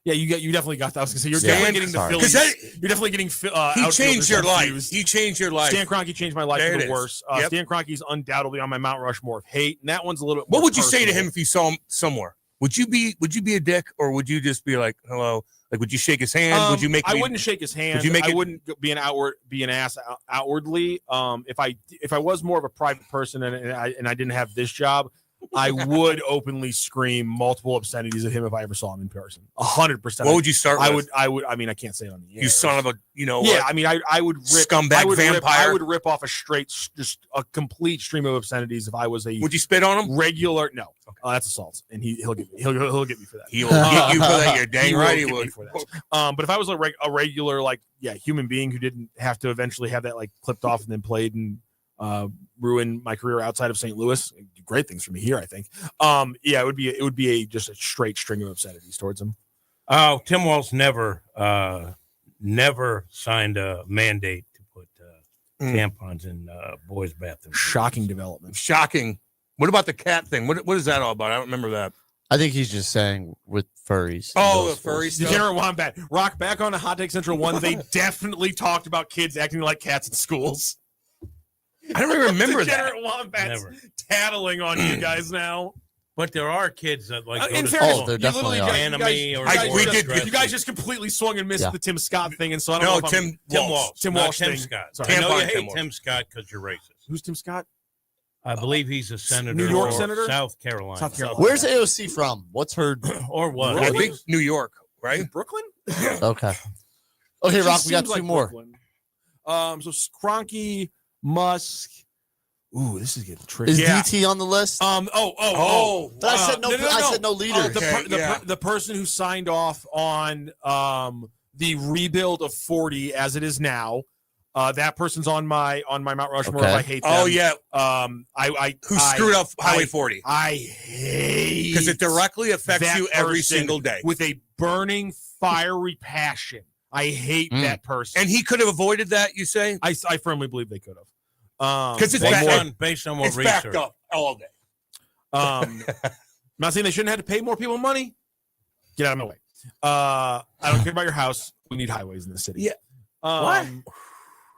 Yeah, you definitely got that. I was gonna say you're definitely getting the Phillies. You're definitely getting. He changed your life. He changed your life. Stan Kroenke changed my life for the worse. Stan Kroenke's undoubtedly on my Mount Rushmore of hate, and that one's a little bit. What would you say to him if you saw him somewhere? Would you be a dick, or would you just be like, hello? Like, would you shake his hand? Would you make? I wouldn't shake his hand. I wouldn't be an ass outwardly. If I was more of a private person and I didn't have this job, I would openly scream multiple obscenities at him if I ever saw him in person. 100%. What would you start with? I would. I mean, I can't say it on the air. You son of a, Yeah, I mean, I would rip scumbag vampire. I would rip off just a complete stream of obscenities if I was a. Would you spit on him? Regular? No. Okay. That's assault, and he'll get me. He'll get me for that. He'll get you for that. You're dang right. He would. For that. But if I was a regular human being who didn't have to eventually have that clipped off and then played and ruin my career outside of St. Louis. Great things for me here, I think. It would be just a straight string of obscenities towards him. Oh, Tim Walz never signed a mandate to put tampons in boys' bathrooms. Shocking development. Shocking. What about the cat thing? What is that all about? I don't remember that. I think he's just saying with furries. Oh, the furries. Degenerate Wombat. Rock, back on the Hot Take Central 1, they definitely talked about kids acting like cats in schools. I don't even remember that. Degenerate Wombats tattling on you guys now. But there are kids that like. In go to fairness, school. there definitely are. Anime or you guys just completely swung and missed the Tim Scott thing, and so I don't know. Tim Walsh. Tim Not Walsh Tim thing. Scott. Sorry. I know you hate Tim Scott because you're racist. Who's Tim Scott? I believe he's a senator. New York or senator? South Carolina. South Carolina. Where's AOC from? What's her? Or what? I think New York, right? Brooklyn. Okay. Okay, Rock. We got two more. So Kroenke, Musk. Ooh, this is getting tricky. Is DT on the list? But I said no. I said no leader. The person who signed off on the rebuild of 40 as it is now. That person's on my Mount Rushmore. Okay. If I hate them. Oh yeah. Who screwed up Highway 40? I hate because it directly affects that you every person single day with a burning, fiery passion. I hate that person. And he could have avoided that. You say? I firmly believe they could have. Because it's based on what it's research. backed up all day. I'm not saying they shouldn't have to pay more people money. Get out of my way. I don't care about your house. We need highways in the city. Yeah. What?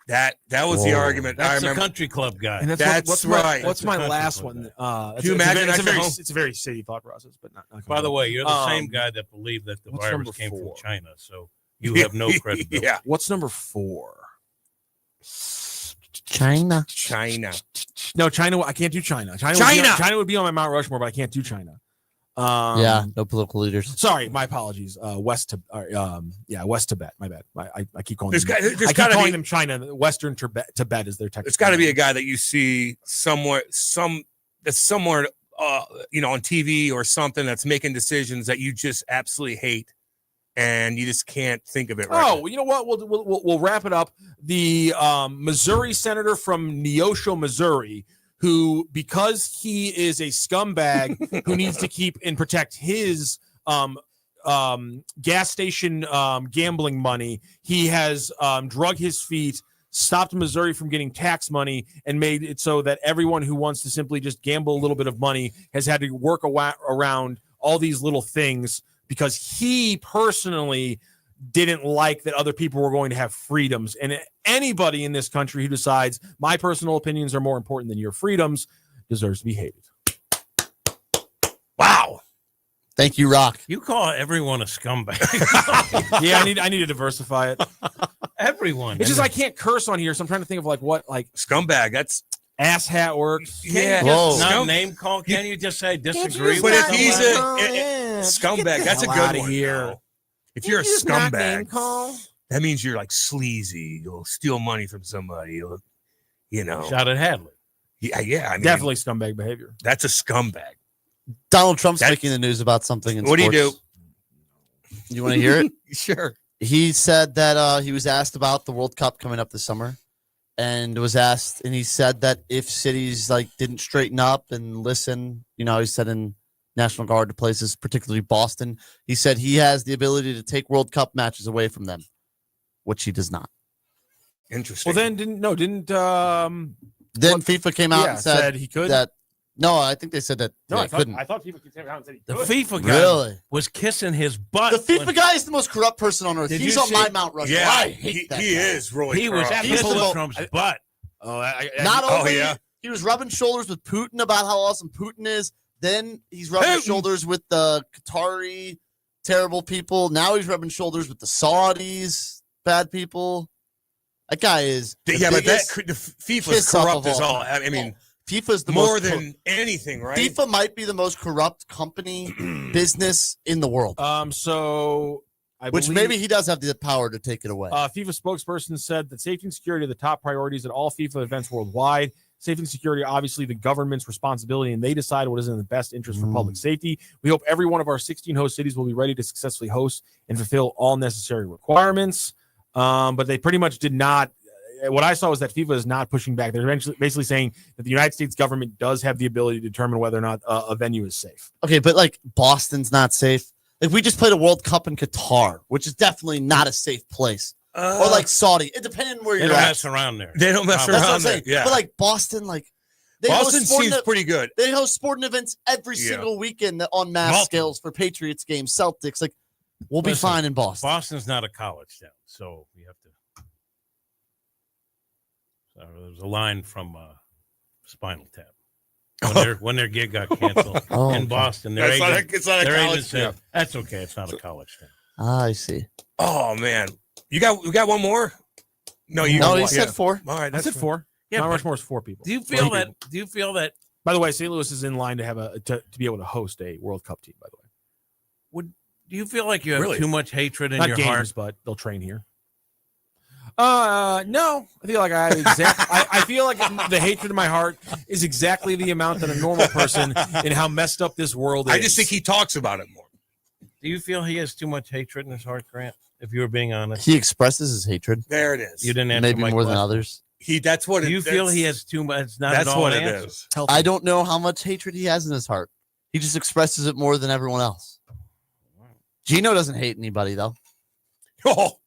That was the argument. That's I a remember. country club guy. And That's right. What's That's my a country last club one? Can you imagine It's a very city thought process, but not By the way, you're the same guy that believed that the what's virus number came 4? from China, so you have no credibility. Yeah. What's number 4? China. No, China. I can't do China. China would be on my Mount Rushmore, but I can't do China. Yeah, no political leaders. Sorry, my apologies. West Tibet. My bad. I keep calling them China. Western Tibet is their technical. It's got to be a guy that you see somewhere, that's somewhere, on TV or something that's making decisions that you just absolutely hate, and you just can't think of it. Right now. You know what? We'll wrap it up. The Missouri senator from Neosho, Missouri, who, because he is a scumbag who needs to keep and protect his gas station gambling money, he has drug his feet, stopped Missouri from getting tax money, and made it so that everyone who wants to simply just gamble a little bit of money has had to work around all these little things because he personally didn't like that other people were going to have freedoms. And anybody in this country who decides my personal opinions are more important than your freedoms deserves to be hated. Wow. Thank you, Rock. You call everyone a scumbag. Yeah, I need to diversify it. Everyone. It's just I can't curse on here, so I'm trying to think of what scumbag. That's asshat works. Can you just not name call? Can you just say disagree? But with if he's someone? scumbag, that's a good one. Here. If you're a scumbag, that means you're like sleazy. You'll steal money from somebody. Shot at Hadley. Yeah. I mean, Definitely scumbag behavior. That's a scumbag. Donald Trump's making the news about something in What do you do? You want to hear it? Sure. He said that he was asked about the World Cup coming up this summer, and he said that if cities didn't straighten up and listen, he said in National Guard to places, particularly Boston, he said he has the ability to take World Cup matches away from them, which he does not. Interesting. Well, then didn't FIFA came out and said he could. No, I think they said that I couldn't. thought FIFA came out and said he The could. FIFA guy Really? was kissing his butt. The FIFA guy is the most corrupt person on earth. Did He's you on see- my Mount Rushmore. Yeah, I hate that he guy. is really. He was corrupt. kissing Trump's butt. Not only he was rubbing shoulders with Putin about how awesome Putin is, then he's rubbing shoulders with the Qatari terrible people. Now he's rubbing shoulders with the Saudis bad people. That guy is but the FIFA's corrupt as all. I mean, FIFA's the more most than anything, right? FIFA might be the most corrupt company business in the world. So Which maybe he does have the power to take it away. FIFA spokesperson said that safety and security are the top priorities at all FIFA events worldwide. Safety and security are obviously the government's responsibility, and they decide what is in the best interest for public safety. We hope every one of our 16 host cities will be ready to successfully host and fulfill all necessary requirements. But they pretty much did not. What I saw was that FIFA is not pushing back. They're basically saying that the United States government does have the ability to determine whether or not a venue is safe. Okay, but Boston's not safe. We just played a World Cup in Qatar, which is definitely not a safe place. Or Saudi. It depends where you're at. They don't mess around there. They don't mess That's what I'm around there. saying. Yeah. But Boston, Boston seems pretty good. They host sporting events every single weekend on mass scales for Patriots games, Celtics. We'll be fine in Boston. Boston's not a college town, so you have to. So there's a line from Spinal Tap. when their gig got canceled in Boston. Their It's not agent a college agent said, thing. that's okay. It's not a college thing. I see. Oh man, we got one more. No, he said 4. All right, I said 4. Yeah, Mount but Rushmore is 4 people. Do you feel that? Do you feel that? By the way, St. Louis is in line to have to be able to host a World Cup team. By the way, Do you feel like you have too much hatred in not your games, heart? but they'll train here. No, I feel like I feel like the hatred in my heart is exactly the amount that a normal person in how messed up this world is. I just think he talks about it more. Do you feel he has too much hatred in his heart, Grant? If you were being honest, He expresses his hatred. There it is. you didn't answer Maybe my more than question. others. That's what. Do you feel he has too much? It's not That's at all what an it answer. is. I don't know how much hatred he has in his heart. He just expresses it more than everyone else. Gino doesn't hate anybody, though. Oh,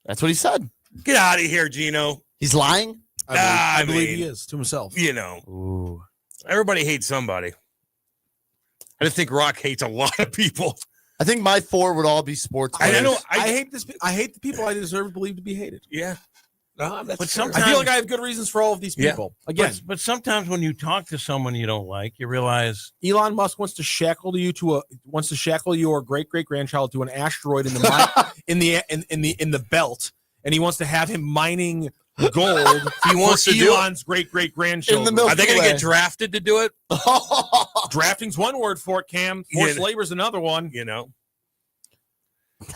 That's what he said. get out of here, Gino. He's lying? I believe mean, he is to himself. You know, Ooh. everybody hates somebody. I just think Rock hates a lot of people. I think my 4 would all be sports players. I know. I hate this. I hate the people I deserve to believe to be hated. Yeah. No, that's But fair. sometimes I feel like I have good reasons for all of these Yeah. people. Again, but sometimes when you talk to someone you don't like, you realize Elon Musk wants to shackle your great great grandchild to an asteroid in the in the belt, and he wants to have him mining gold. He wants to do it. Elon's great great grandchildren. Are they going to get drafted to do it? Drafting's one word for it, Cam. Forced labor's another one. You know.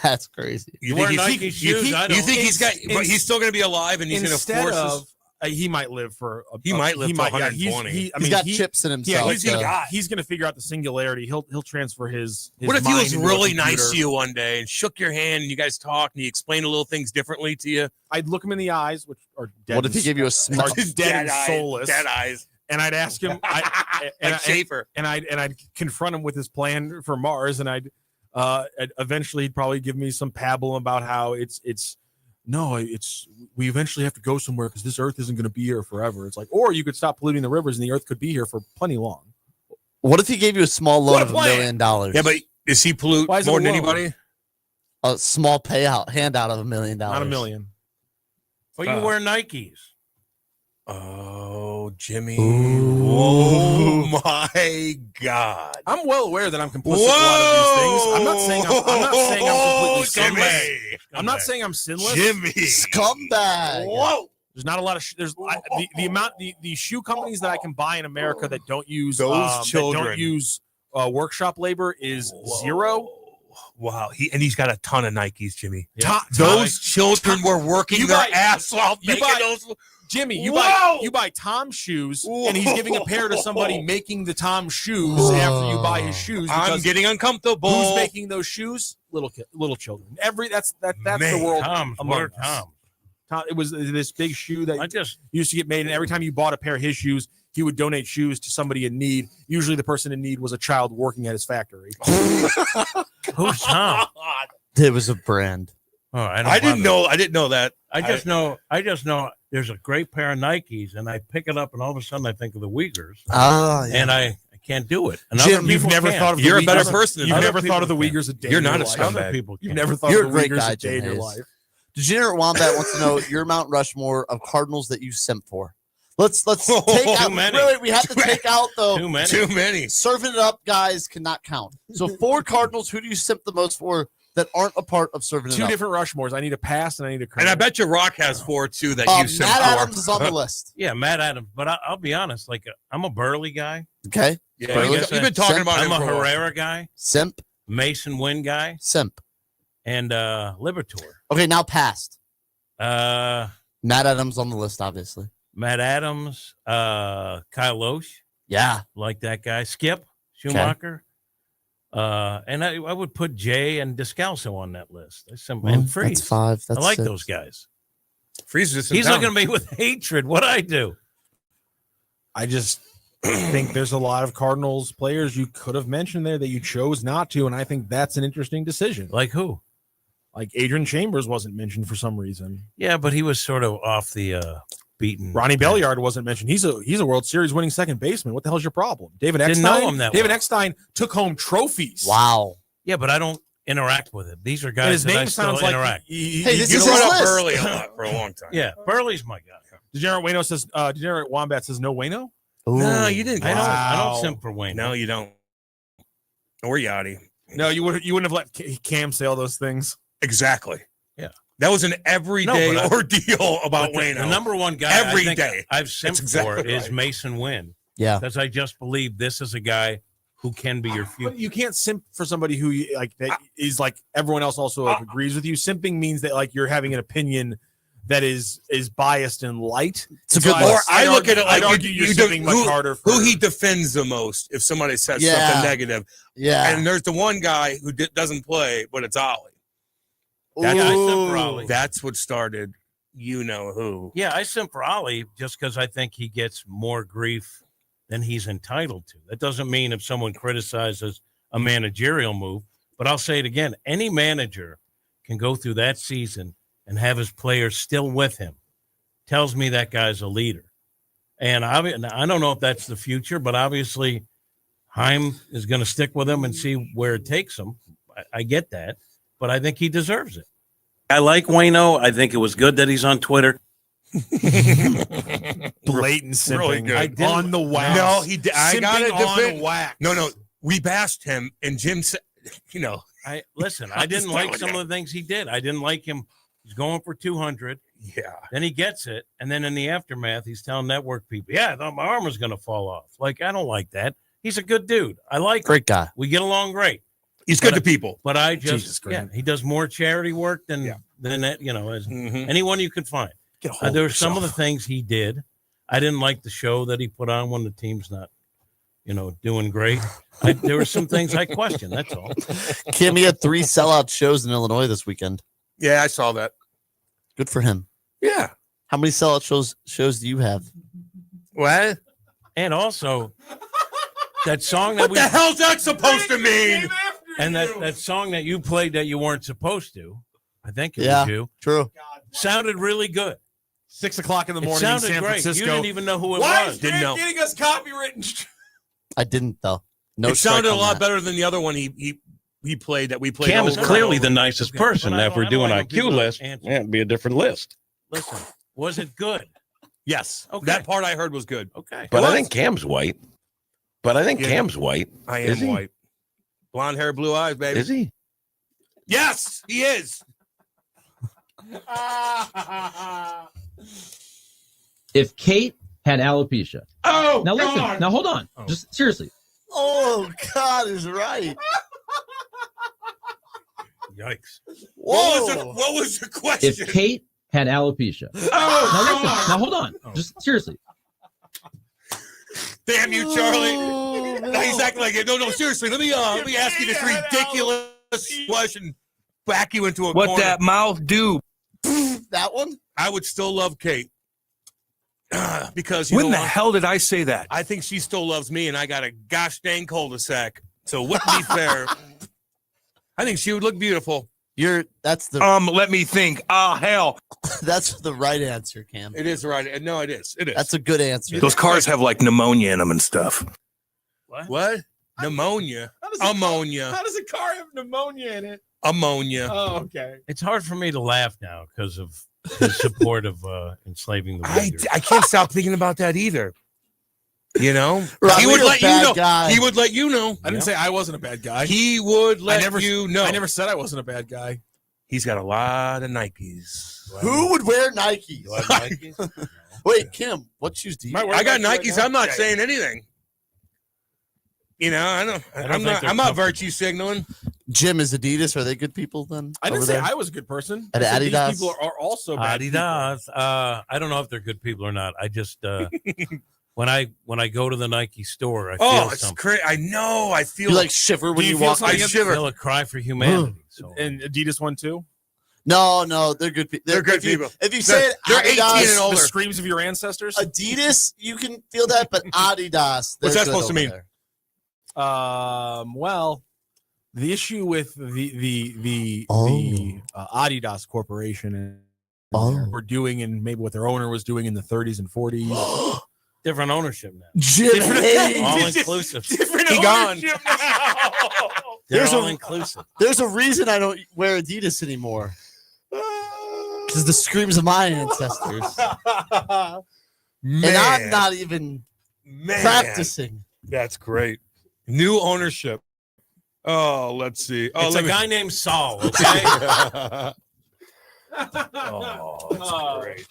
That's crazy. You wear think Nike shoes. you think he's got? But he's still going to be alive, and he's going to Instead force of us. he might live for. He might live to 120. He's got chips in himself. Yeah, he's going to figure out the singularity. He'll transfer his What if he mind was into a really computer. nice to you one day and shook your hand and you guys talked and he explained a little things differently to you? I'd look him in the eyes, which are dead. What if he gave you a smile? Dead and soulless. Dead eyes. And I'd ask him, Like Schaefer. and I'd confront him with his plan for Mars, and I'd eventually he'd probably give me some pabble about how we eventually have to go somewhere because this Earth isn't going to be here forever. It's like, or you could stop polluting the rivers and the Earth could be here for plenty long. What if he gave you a small loan of $1 million? Yeah, but is he pollute Why is it more a than loan? anybody? A small handout of $1 million. Not $1 million. But you wear Nikes. Oh, Jimmy. Oh, my God. I'm well aware that I'm complicit in a lot of these things. I'm not saying I'm completely sinless. I'm not saying I'm sinless. Jimmy. Scumbag. Whoa. There's not a lot of the shoe companies that I can buy in America that don't use Those children. that don't use workshop labor is zero. Wow. He's got a ton of Nikes, Jimmy. Yeah. Those children were working their ass off making those. Jimmy, you Whoa! buy Tom's shoes, and he's giving a pair to somebody making the Tom shoes after you buy his shoes. I'm getting uncomfortable. Who's making those shoes? Little children. That's the world. Tom's. among What are us. Tom's? Tom, it was this big shoe that I just used to get made, and every time you bought a pair of his shoes, he would donate shoes to somebody in need. Usually, the person in need was a child working at his factory. Who's Tom? It was a brand. Oh, I didn't know that. I just know there's a great pair of Nikes, and I pick it up, and all of a sudden I think of the Uyghurs, Yeah. and I can't do it. And Jim, other you've people never can. thought of You're the a better Uyghurs- person than You've other never thought of the people Uyghurs a day. You're in not your a life. scumbag. Other people You've can. never thought You're of a the great Uyghurs guy, a day in your Jim life. Hayes. Degenerate Wombat wants to know your Mount Rushmore of Cardinals that you simp for. Let's take out. many. Really, we have to take out though. Too many. Too many. Serving it up, guys, cannot count. So 4 Cardinals. Who do you simp the most for that aren't a part of serving it Two up? different Rushmores. I need a pass and I need a curve. And I bet you Rock has 4 too that you sent Matt for. Adams is on the list. Yeah, Matt Adams. But I'll be honest, like I'm a Burley guy. Okay. Yeah, But I you've guess been talking about I'm him a for a while. Herrera guy, Simp. Mason Wynn guy, Simp. and Libertor. Okay, now passed. Matt Matt Adams on the list, obviously. Adams, Kyle Loesch, Yeah. like that guy. Skip Schumacher. And I would put Jay and Descalso on that list. And Freeze. That's 5. That's I like 6. those guys. Freeze is He's looking at me with hatred. What'd I do? I just think there's a lot of Cardinals players you could have mentioned there that you chose not to, and I think that's an interesting decision. Like who? Like Adrian Chambers wasn't mentioned for some reason. Yeah, but he was sort of off the beaten. Ronnie Belliard wasn't mentioned. He's a World Series winning second baseman. What the hell's your problem? David Didn't Eckstein. know him that David well. Eckstein took home trophies. Wow. Yeah, but I don't interact with it. These are And guys his that I name still sounds like interact. Hey, this You is brought his up list. Burley a lot for a long time. Yeah, Burley's my guy. Degenerate Wayno says. Degenerate Wombat says no Wayno. No, you didn't. I don't simp for Wayne. No, you don't. Or Yachty. No, you wouldn't have let Cam say all those things. Exactly. Yeah. That was an everyday ordeal about Wayne. The number one guy every day I've simped for is Mason Wynn. Yeah. Because I just believe this is a guy who can be your future. But you can't simp for somebody who that is like everyone else also agrees with you. Simping means that like you're having an opinion that is biased and light. It's a good Or I look at it like you're simping much harder for who he defends the most if somebody says something negative. Yeah. And there's the one guy who doesn't play, but it's Ollie. I simp for Ollie. That's what started you know who. Yeah, I simp for Ollie just because I think he gets more grief than he's entitled to. That doesn't mean if someone criticizes a managerial move, but I'll say it again. Any manager can go through that season and have his players still with him. Tells me that guy's a leader. And I don't know if that's the future, but obviously Heim is going to stick with him and see where it takes him. I get that, but I think he deserves it. I like Wayno. I think it was good that he's on Twitter. Blatant simping. Really good. On the wax. No, he did. I got it. On wax. No. We bashed him, and Jim said, I didn't like some of the things he did. I didn't like him. He's going for 200. Yeah. Then he gets it. And then in the aftermath, he's telling network people, I thought my arm was going to fall off. Like, I don't like that. He's a good dude. I like Great him. guy. We get along great. He's good to people. But I Jesus just, Christ. he does more charity work than that, as anyone you can find. Get a hold There of were some of the yourself. things he did. I didn't like the show that he put on when the team's not, doing great. There were some things I questioned. That's all. Kim, he had 3 sellout shows in Illinois this weekend. Yeah, I saw that. Good for him. Yeah. How many sellout shows do you have? What? And also, that song that What the hell's that supposed to mean? And that song that you played that you weren't supposed to, I think it Yeah, was you. True. Sounded really good. 6 o'clock in the It morning in sounded San great. Francisco. You didn't even know who it Why was. is Didn't know. getting us copywritten? I didn't, though. No, it sounded strike a on lot that. better than the other one he played that we played. Cam is over and clearly over. the nicest person. Now, if we're doing IQ list, it'd be a different list. Listen, was it good? Yes. Okay. That part I heard was good. Okay. But I think Cam's white. Yeah. Cam's white. I Is am he? white. Blonde hair, blue eyes, baby. Is he? Yes, he is. If Kate had alopecia. Oh, Now listen. God. Now hold on. Just seriously. Oh, God is right. Yikes. What was the question? If Kate had alopecia. Oh, Now listen. God. Now hold on. Just seriously. Damn you, Charlie. No, he's acting like it. No, seriously. Let me ask you this ridiculous question. Back you into a What corner. that mouth do? That one? I would still love Kate. Because When the hell did I say that? I think she still loves me, and I got a gosh dang cul-de-sac. So it wouldn't be fair. I think she would look beautiful. That's the let me think. Hell. That's the right answer, Cam. It is right. No, it is. It is. That's a good answer. Those cars have like pneumonia in them and stuff. What? Pneumonia. Ammonia. How does a car have pneumonia in it? Ammonia. Oh, okay. It's hard for me to laugh now because of his support of enslaving the Uyghurs. I can't stop thinking about that either. You know? Rob, He would you're a let you bad know. guy. He would let you know. I didn't say I wasn't a bad guy. He would let you know. I never said I wasn't a bad guy. He's got a lot of Nikes. Who would wear Nikes? Do I have Nikes? Wait, Kim, what shoes do you wear? I got Nikes right Nikes. now? I'm not saying anything. You know, I'm not comfortable. virtue signaling. Jim, is Adidas, are they good people then? I didn't over say there? I was a good person. At I said Adidas? These people are also bad people. Adidas. I don't know if they're good people or not. I just when I go to the Nike store, I feel It's something. crazy. I know. I feel You like shiver when Do you you feel walk something in? I against- shiver. feel a cry for humanity. So And Adidas one too. No, they're good people. They're good people. If you say They're Adidas, 18 and older. The screams of your ancestors. Adidas, you can feel that, but Adidas. What's they're that good supposed to over mean? there. Well, the issue with the Adidas Corporation and were doing, and maybe what their owner was doing in the 30s and 40s. different ownership now. Jim Hayes. All inclusive. Different He gone. ownership now. They're There's all a- inclusive. There's a reason I don't wear Adidas anymore. Because the screams of my ancestors. And I'm not even Man, practicing. That's great. New ownership. Oh, let's see. Oh, It's a guy named Saul. Okay. Oh, that's great.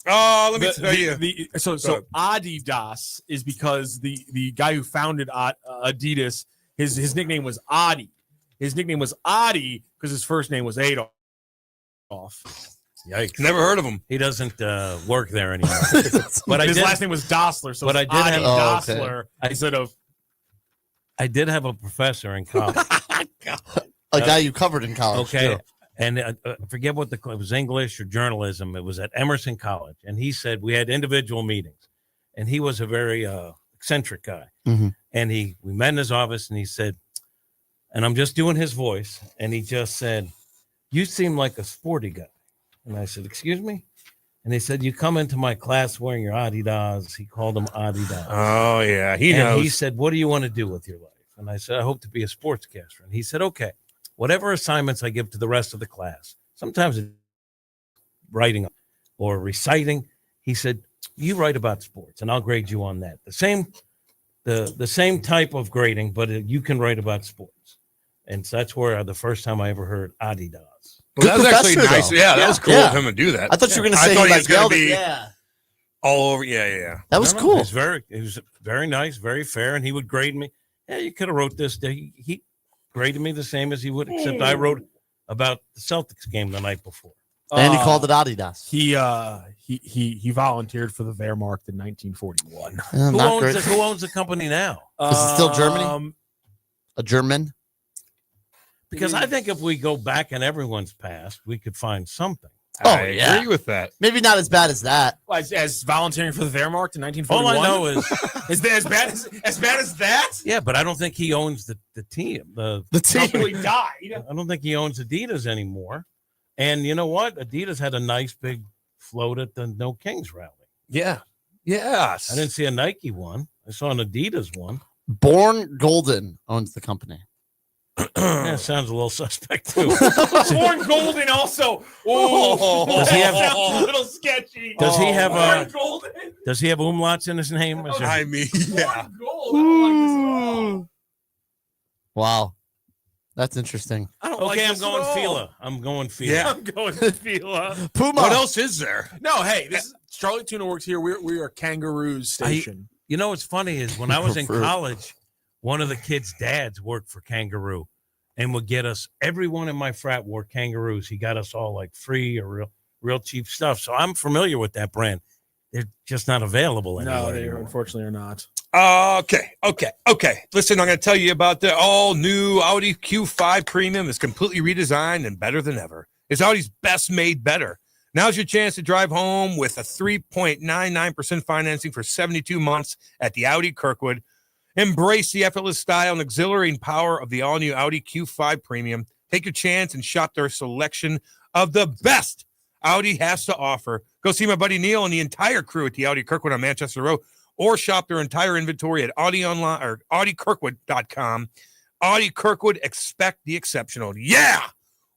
Oh, let me tell you. So Adidas is because the guy who founded Adidas, his nickname was Adi. His nickname was Adi because his first name was Adolf. Yikes! Never heard of him. He doesn't work there anymore. But his last name was Dossler, so but it's I did Adi have Dossler instead of. I did have a professor in college. A guy you covered in college. Okay. too. And I forget what it was, English or journalism. It was at Emerson College. And he said we had individual meetings. And he was a very eccentric guy. Mhm. And we met in his office and he said, and I'm just doing his voice. And he just said, you seem like a sporty guy. And I said, excuse me? And he said, you come into my class wearing your Adidas. He called them Adidas. Oh, yeah. He and knows. he said, what do you want to do with your life? And I said, I hope to be a sportscaster. And he said, okay, whatever assignments I give to the rest of the class, sometimes it's writing or reciting. He said, you write about sports and I'll grade you on that. The same type of grading, but you can write about sports. And so that's where the first time I ever heard Adidas. Well, that was actually nice. though. Yeah, that was cool Yeah. of him to do that. I thought you were gonna I say thought he was like gonna yelled be it. Yeah. all over. Yeah. That was No, cool. It was very nice, very fair. And he would grade me. Yeah, you could have wrote this. He graded me the same as he would, except I wrote about the Celtics game the night before. And he called it Adidas. He volunteered for the Wehrmacht in 1941. Who owns the company now? Is it still Germany? A German? Because I think if we go back in everyone's past, we could find something. I agree with that. Maybe not as bad as that. As volunteering for the Wehrmacht in 1941. All I know is that as bad as that? Yeah, but I don't think he owns the team. The team. He died. I don't think he owns Adidas anymore. And you know what? Adidas had a nice big float at the No Kings rally. Yeah. Yes. I didn't see a Nike one. I saw an Adidas one. Born Golden owns the company. Yeah, sounds a little suspect too. Born Golden also. Does he have sounds a little sketchy. Does he have Born Golden. Does he have umlauts in his name? Is there- I mean, yeah. Gold. I don't like this at all. Wow. That's interesting. I don't like Okay, I'm this going at all. Fila. I'm going Fila. Yeah. I'm going Fila. Puma. What else is there? No, hey, this is Charlie Tuna Works here. We are Kangaroos Station. You know what's funny is when I was in Fruit. college, one of the kids' dads worked for Kangaroo and would get us, everyone in my frat wore Kangaroos. He got us all like free or real cheap stuff. So I'm familiar with that brand. They're just not available anymore. No, they unfortunately are not. Okay. Listen, I'm going to tell you about the all-new Audi Q5 Premium. It's completely redesigned and better than ever. It's Audi's best made better. Now's your chance to drive home with a 3.99% financing for 72 months at the Audi Kirkwood. Embrace the effortless style and exhilarating power of the all-new Audi Q5 Premium. Take your chance and shop their selection of the best Audi has to offer. Go see my buddy Neil and the entire crew at the Audi Kirkwood on Manchester Road, or shop their entire inventory at Audi online or AudiKirkwood.com. Audi Kirkwood, expect the exceptional. Yeah!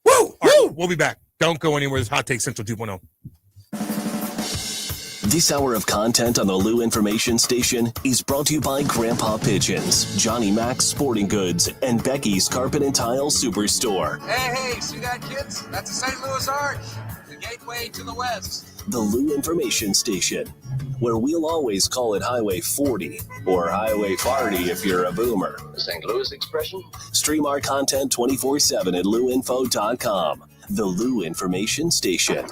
Woo! All right, we'll be back. Don't go anywhere. This is Hot Take Central 2.0. This hour of content on the Lou Information Station is brought to you by Grandpa Pigeons, Johnny Mac's Sporting Goods, and Becky's Carpet and Tile Superstore. Hey, see that, kids? That's the St. Louis Arch, the gateway to the west. The Lou Information Station, where we'll always call it Highway 40 or Highway 40 if you're a boomer. The St. Louis expression? Stream our content 24/7 at louinfo.com. The Lou Information Station.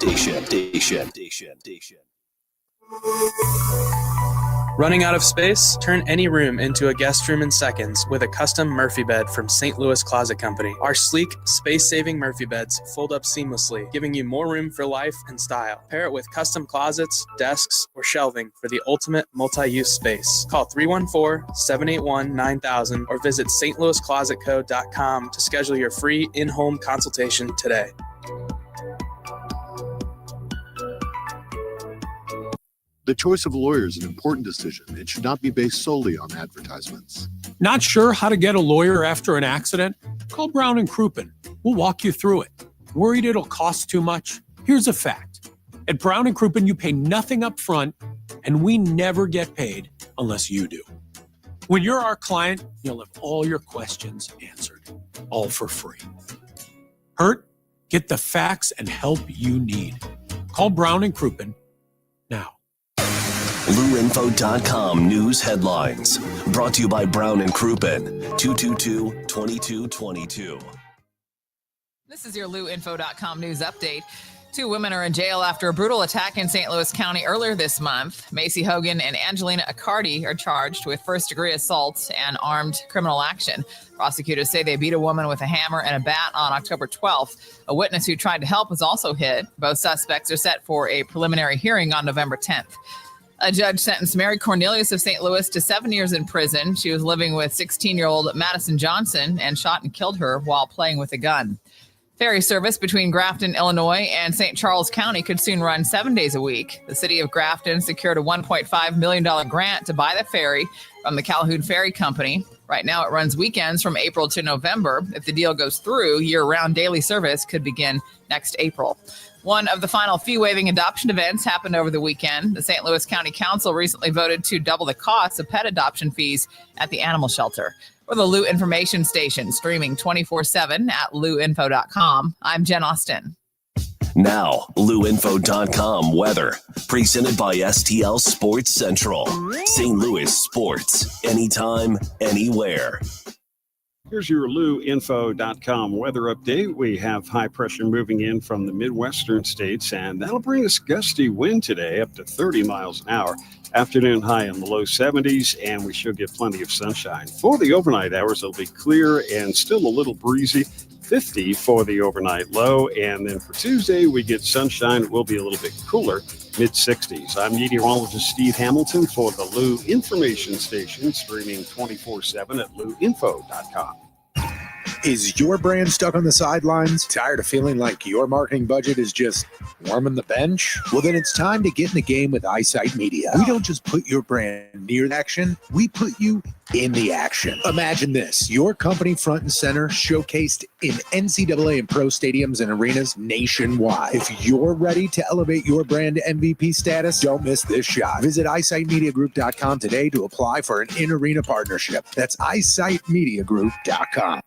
Running out of space? Turn any room into a guest room in seconds with a custom Murphy bed from St. Louis Closet Company. Our sleek, space-saving Murphy beds fold up seamlessly, giving you more room for life and style. Pair it with custom closets, desks, or shelving for the ultimate multi-use space. Call 314-781-9000 or visit stlouisclosetco.com to schedule your free in-home consultation today. The choice of a lawyer is an important decision. It should not be based solely on advertisements. Not sure how to get a lawyer after an accident? Call Brown & Crouppen. We'll walk you through it. Worried it'll cost too much? Here's a fact. At Brown & Crouppen, you pay nothing up front and we never get paid unless you do. When you're our client, you'll have all your questions answered, all for free. Hurt? Get the facts and help you need. Call Brown and Crouppen now. LouInfo.com news headlines. Brought to you by Brown and Crouppen, 222-2222. This is your LouInfo.com news update. 2 women are in jail after a brutal attack in St. Louis County earlier this month. Macy Hogan and Angelina Accardi are charged with first-degree assault and armed criminal action. Prosecutors say they beat a woman with a hammer and a bat on October 12th. A witness who tried to help was also hit. Both suspects are set for a preliminary hearing on November 10th. A judge sentenced Mary Cornelius of St. Louis to 7 years in prison. She was living with 16-year-old Madison Johnson and shot and killed her while playing with a gun. Ferry service between Grafton, Illinois and St. Charles County could soon run 7 days a week. The city of Grafton secured a $1.5 million grant to buy the ferry from the Calhoun Ferry Company. Right now, it runs weekends from April to November. If the deal goes through, year-round daily service could begin next April. One of the final fee-waiving adoption events happened over the weekend. The St. Louis County Council recently voted to double the cost of pet adoption fees at the animal shelter. We're the Lou Information Station, streaming 24/7 at louinfo.com. I'm Jen Austin. Now, LouInfo.com weather. Presented by STL Sports Central. St. Louis sports. Anytime, anywhere. Here's your LouInfo.com weather update. We have high pressure moving in from the Midwestern states, and that'll bring us gusty wind today up to 30 miles an hour. Afternoon high in the low 70s, and we should get plenty of sunshine. For the overnight hours, it'll be clear and still a little breezy. 50 for the overnight low, and then for Tuesday, we get sunshine. It will be a little bit cooler, mid-60s. I'm meteorologist Steve Hamilton for the Lou Information Station, streaming 24/7 at louinfo.com. Is your brand stuck on the sidelines? Tired of feeling like your marketing budget is just warming the bench? Well, then it's time to get in the game with Eyesight Media. We don't just put your brand near the action, we put you in the action. Imagine this, your company front and center, showcased in NCAA and pro stadiums and arenas nationwide. If you're ready to elevate your brand to MVP status, don't miss this shot. Visit eyesightmediagroup.com today to apply for an in-arena partnership. That's eyesightmediagroup.com.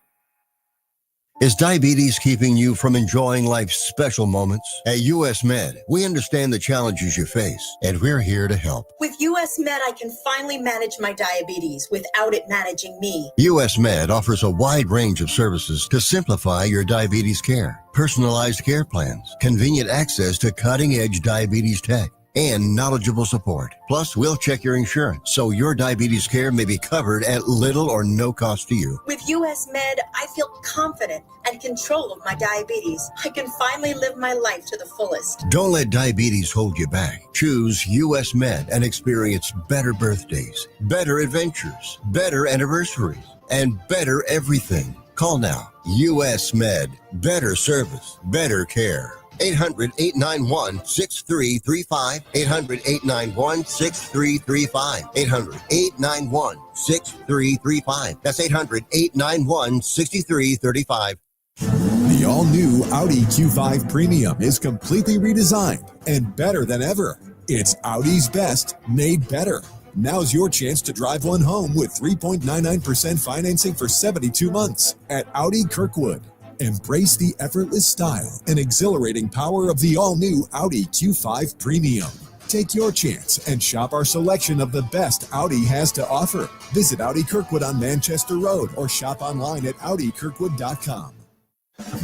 Is diabetes keeping you from enjoying life's special moments? At US Med, we understand the challenges you face, and we're here to help. With US Med, I can finally manage my diabetes without it managing me. US Med offers a wide range of services to simplify your diabetes care. Personalized care plans, convenient access to cutting-edge diabetes tech, and knowledgeable support. Plus, we'll check your insurance so your diabetes care may be covered at little or no cost to you. With US Med, I feel confident and control of my diabetes. I can finally live my life to the fullest. Don't let diabetes hold you back. Choose US Med and experience better birthdays, better adventures, better anniversaries, and better everything. Call now. US Med. Better service, better care. 800-891-6335. 800-891-6335. 800-891-6335. That's 800-891-6335. The all-new Audi Q5 Premium is completely redesigned and better than ever. It's Audi's best made better. Now's your chance to drive one home with 3.99% financing for 72 months at Audi Kirkwood. Embrace the effortless style and exhilarating power of the all-new Audi Q5 Premium. Take your chance and shop our selection of the best Audi has to offer. Visit Audi Kirkwood on Manchester Road or shop online at audikirkwood.com.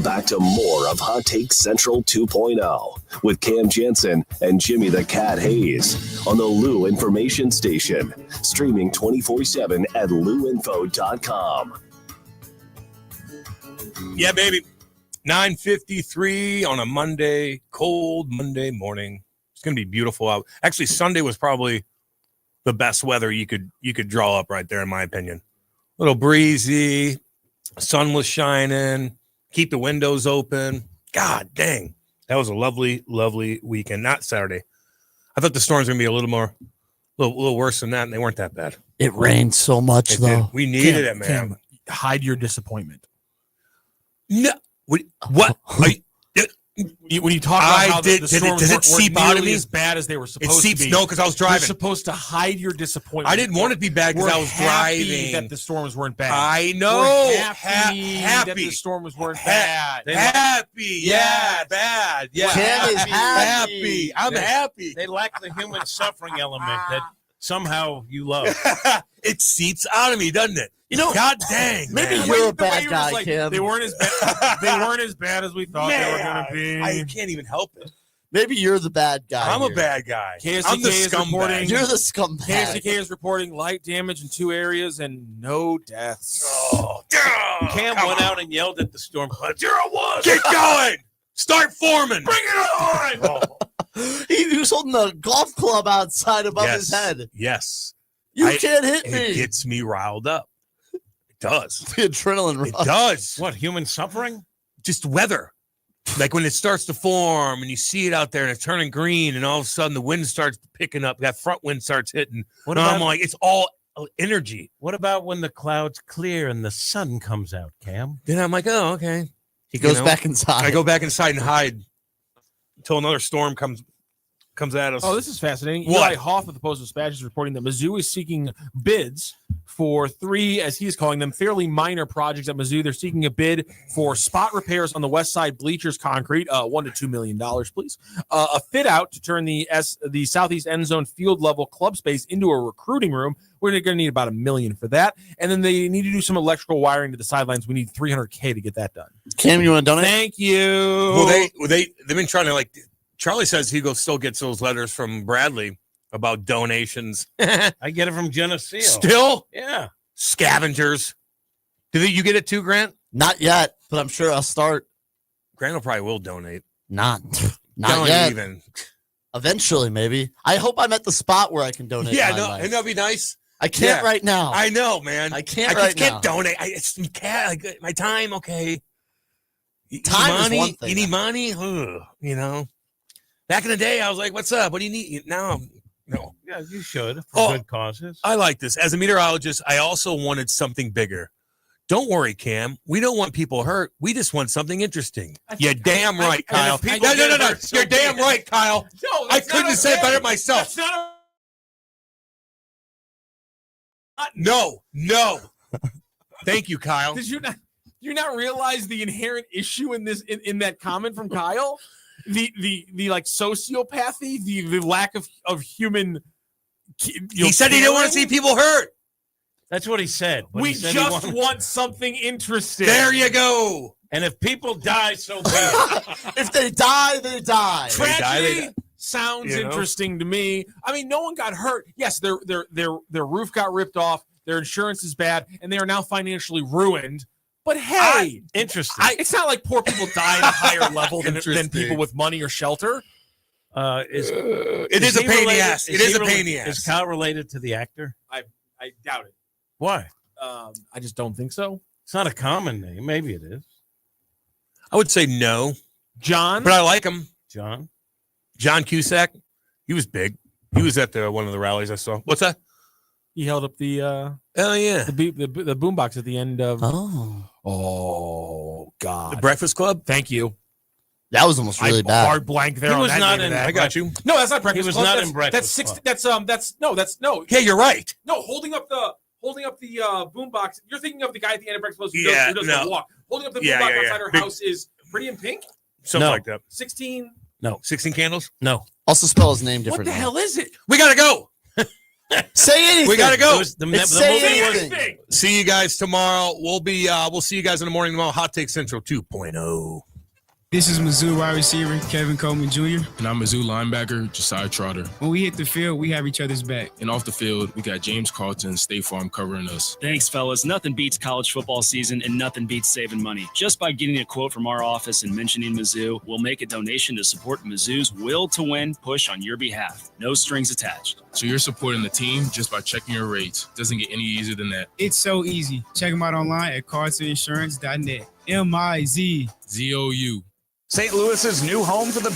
Back to more of Hot Take Central 2.0 with Cam Janssen and Jimmy the Cat Hayes on the Lou Information Station, streaming 24/7 at louinfo.com. Yeah, baby. 9:53 on a Monday, cold Monday morning. It's going to be beautiful out. Actually, Sunday was probably the best weather you could draw up right there, in my opinion. A little breezy, sun was shining, keep the windows open. God dang. That was a lovely, lovely weekend. Not Saturday. I thought the storms were going to be a little worse than that, and they weren't that bad. It rained so much, though. We needed it, man. Hide your disappointment. No. What? Are you, when you talk about how the storms does it weren't seep out of nearly me? as bad as they were supposed It seeps, to be. no, because I was driving. You're supposed to hide your disappointment. I didn't want it to be bad because I was driving. That the storms weren't bad. I know. We're happy happy that the storms weren't bad. Happy. Yeah, bad. Yeah. Cam is happy. I'm happy. They lack the human suffering element that somehow you love. It seeps out of me, doesn't it? You know, God dang. maybe man. you're a bad guy, Cam. They weren't as bad. They weren't as bad as we thought they were going to be. I can't even help it. Maybe you're the bad guy. I'm a bad guy. KSTK I'm the is reporting. scumbag. You're the scumbag. KSTK is reporting light damage in 2 areas and no deaths. Oh, Cam went out and yelled at the storm. Get going. Start forming. Bring it on. He was holding a golf club outside above his head. Yes. You can't hit It me. gets me riled up. It does. The adrenaline rush. It does. What, human suffering? Just weather. Like when it starts to form and you see it out there and it's turning green and all of a sudden the wind starts picking up, that front wind starts hitting. What And about- I'm like, it's all energy. What about when the clouds clear and the sun comes out, Cam? Then I'm like, oh, okay. He goes back inside. I go back inside and hide until another storm comes at us. Oh, this is fascinating. What? Eli Hoff of the Post-Dispatch is reporting that Mizzou is seeking bids for 3, as he's calling them, fairly minor projects at Mizzou. They're seeking a bid for spot repairs on the west side bleachers concrete, $1 to $2 million, please. A fit out to turn the southeast end zone field level club space into a recruiting room. We're going to need about $1 million for that, and then they need to do some electrical wiring to the sidelines. We need $300K to get that done. Cam, you want to donate? Thank you. Well, they've been trying to, like, Charlie says he still gets those letters from Bradley about donations. I get it from Geneseo. Still? Yeah. Scavengers. Did you get it too, Grant? Not yet, but I'm sure I'll start. Grant will donate. Not Don't yet. even. Eventually, maybe. I hope I'm at the spot where I can donate. Yeah, my no, life. and that'd be nice. I can't right now. I know, man. I can't I right just can't now. donate. You can't. Like, my time, okay. Time is money? one thing. You need money? Ugh, you know. Back in the day, I was like, "What's up? What do you need?" Now, no. Yeah, you should for good causes. I like this. As a meteorologist, I also wanted something bigger. Don't worry, Cam. We don't want people hurt. We just want something interesting. You're damn right, Kyle. No. You're damn right, Kyle. No, I couldn't have said it better myself. That's not No. Thank you, Kyle. Did you not realize the inherent issue in this in that comment from Kyle? The like sociopathy, the lack of human. He said he didn't want to see people hurt. That's what he said. We just want something interesting. There you go. And if people die, so be it. If they die, they die. Tragedy sounds You know? interesting to me. I mean, no one got hurt. Yes, their roof got ripped off. Their insurance is bad, and they are now financially ruined. But hey, interesting. It's not like poor people die at a higher level than people with money or shelter. It is a pain in the ass. It is a pain in the ass. Is Kyle related to the actor? I doubt it. Why? I just don't think so. It's not a common name. Maybe it is. I would say no. John? But I like him. John Cusack. He was big. He was at one of the rallies I saw. What's that? He held up the the boombox at the end of oh god, The Breakfast Club. Thank you. That was almost really bad. Hard blank there. He on was that not name of in- that. I got you. No, that's not Breakfast He was Club. not That's- in Breakfast That's Club. that's no. Yeah, you're right. No, holding up the boombox. You're thinking of the guy at the end of Breakfast Club who does the walk. Holding up the boombox outside her Big- house is Pretty in Pink. Something No. like that. 16. No. 16 Candles. No. Also spell his name What differently. the hell is it? We gotta go. Say anything. We gotta go. It was the Say movie was anything. See you guys tomorrow. We'll see you guys in the morning tomorrow. Hot Take Central 2.0. This is Mizzou wide receiver Kevin Coleman Jr. And I'm Mizzou linebacker Josiah Trotter. When we hit the field, we have each other's back. And off the field, we got James Carlton, State Farm covering us. Thanks, fellas. Nothing beats college football season and nothing beats saving money. Just by getting a quote from our office and mentioning Mizzou, we'll make a donation to support Mizzou's will to win push on your behalf. No strings attached. So you're supporting the team just by checking your rates. Doesn't get any easier than that. It's so easy. Check them out online at carltoninsurance.net. MIZ. ZOU. St. Louis's new home to the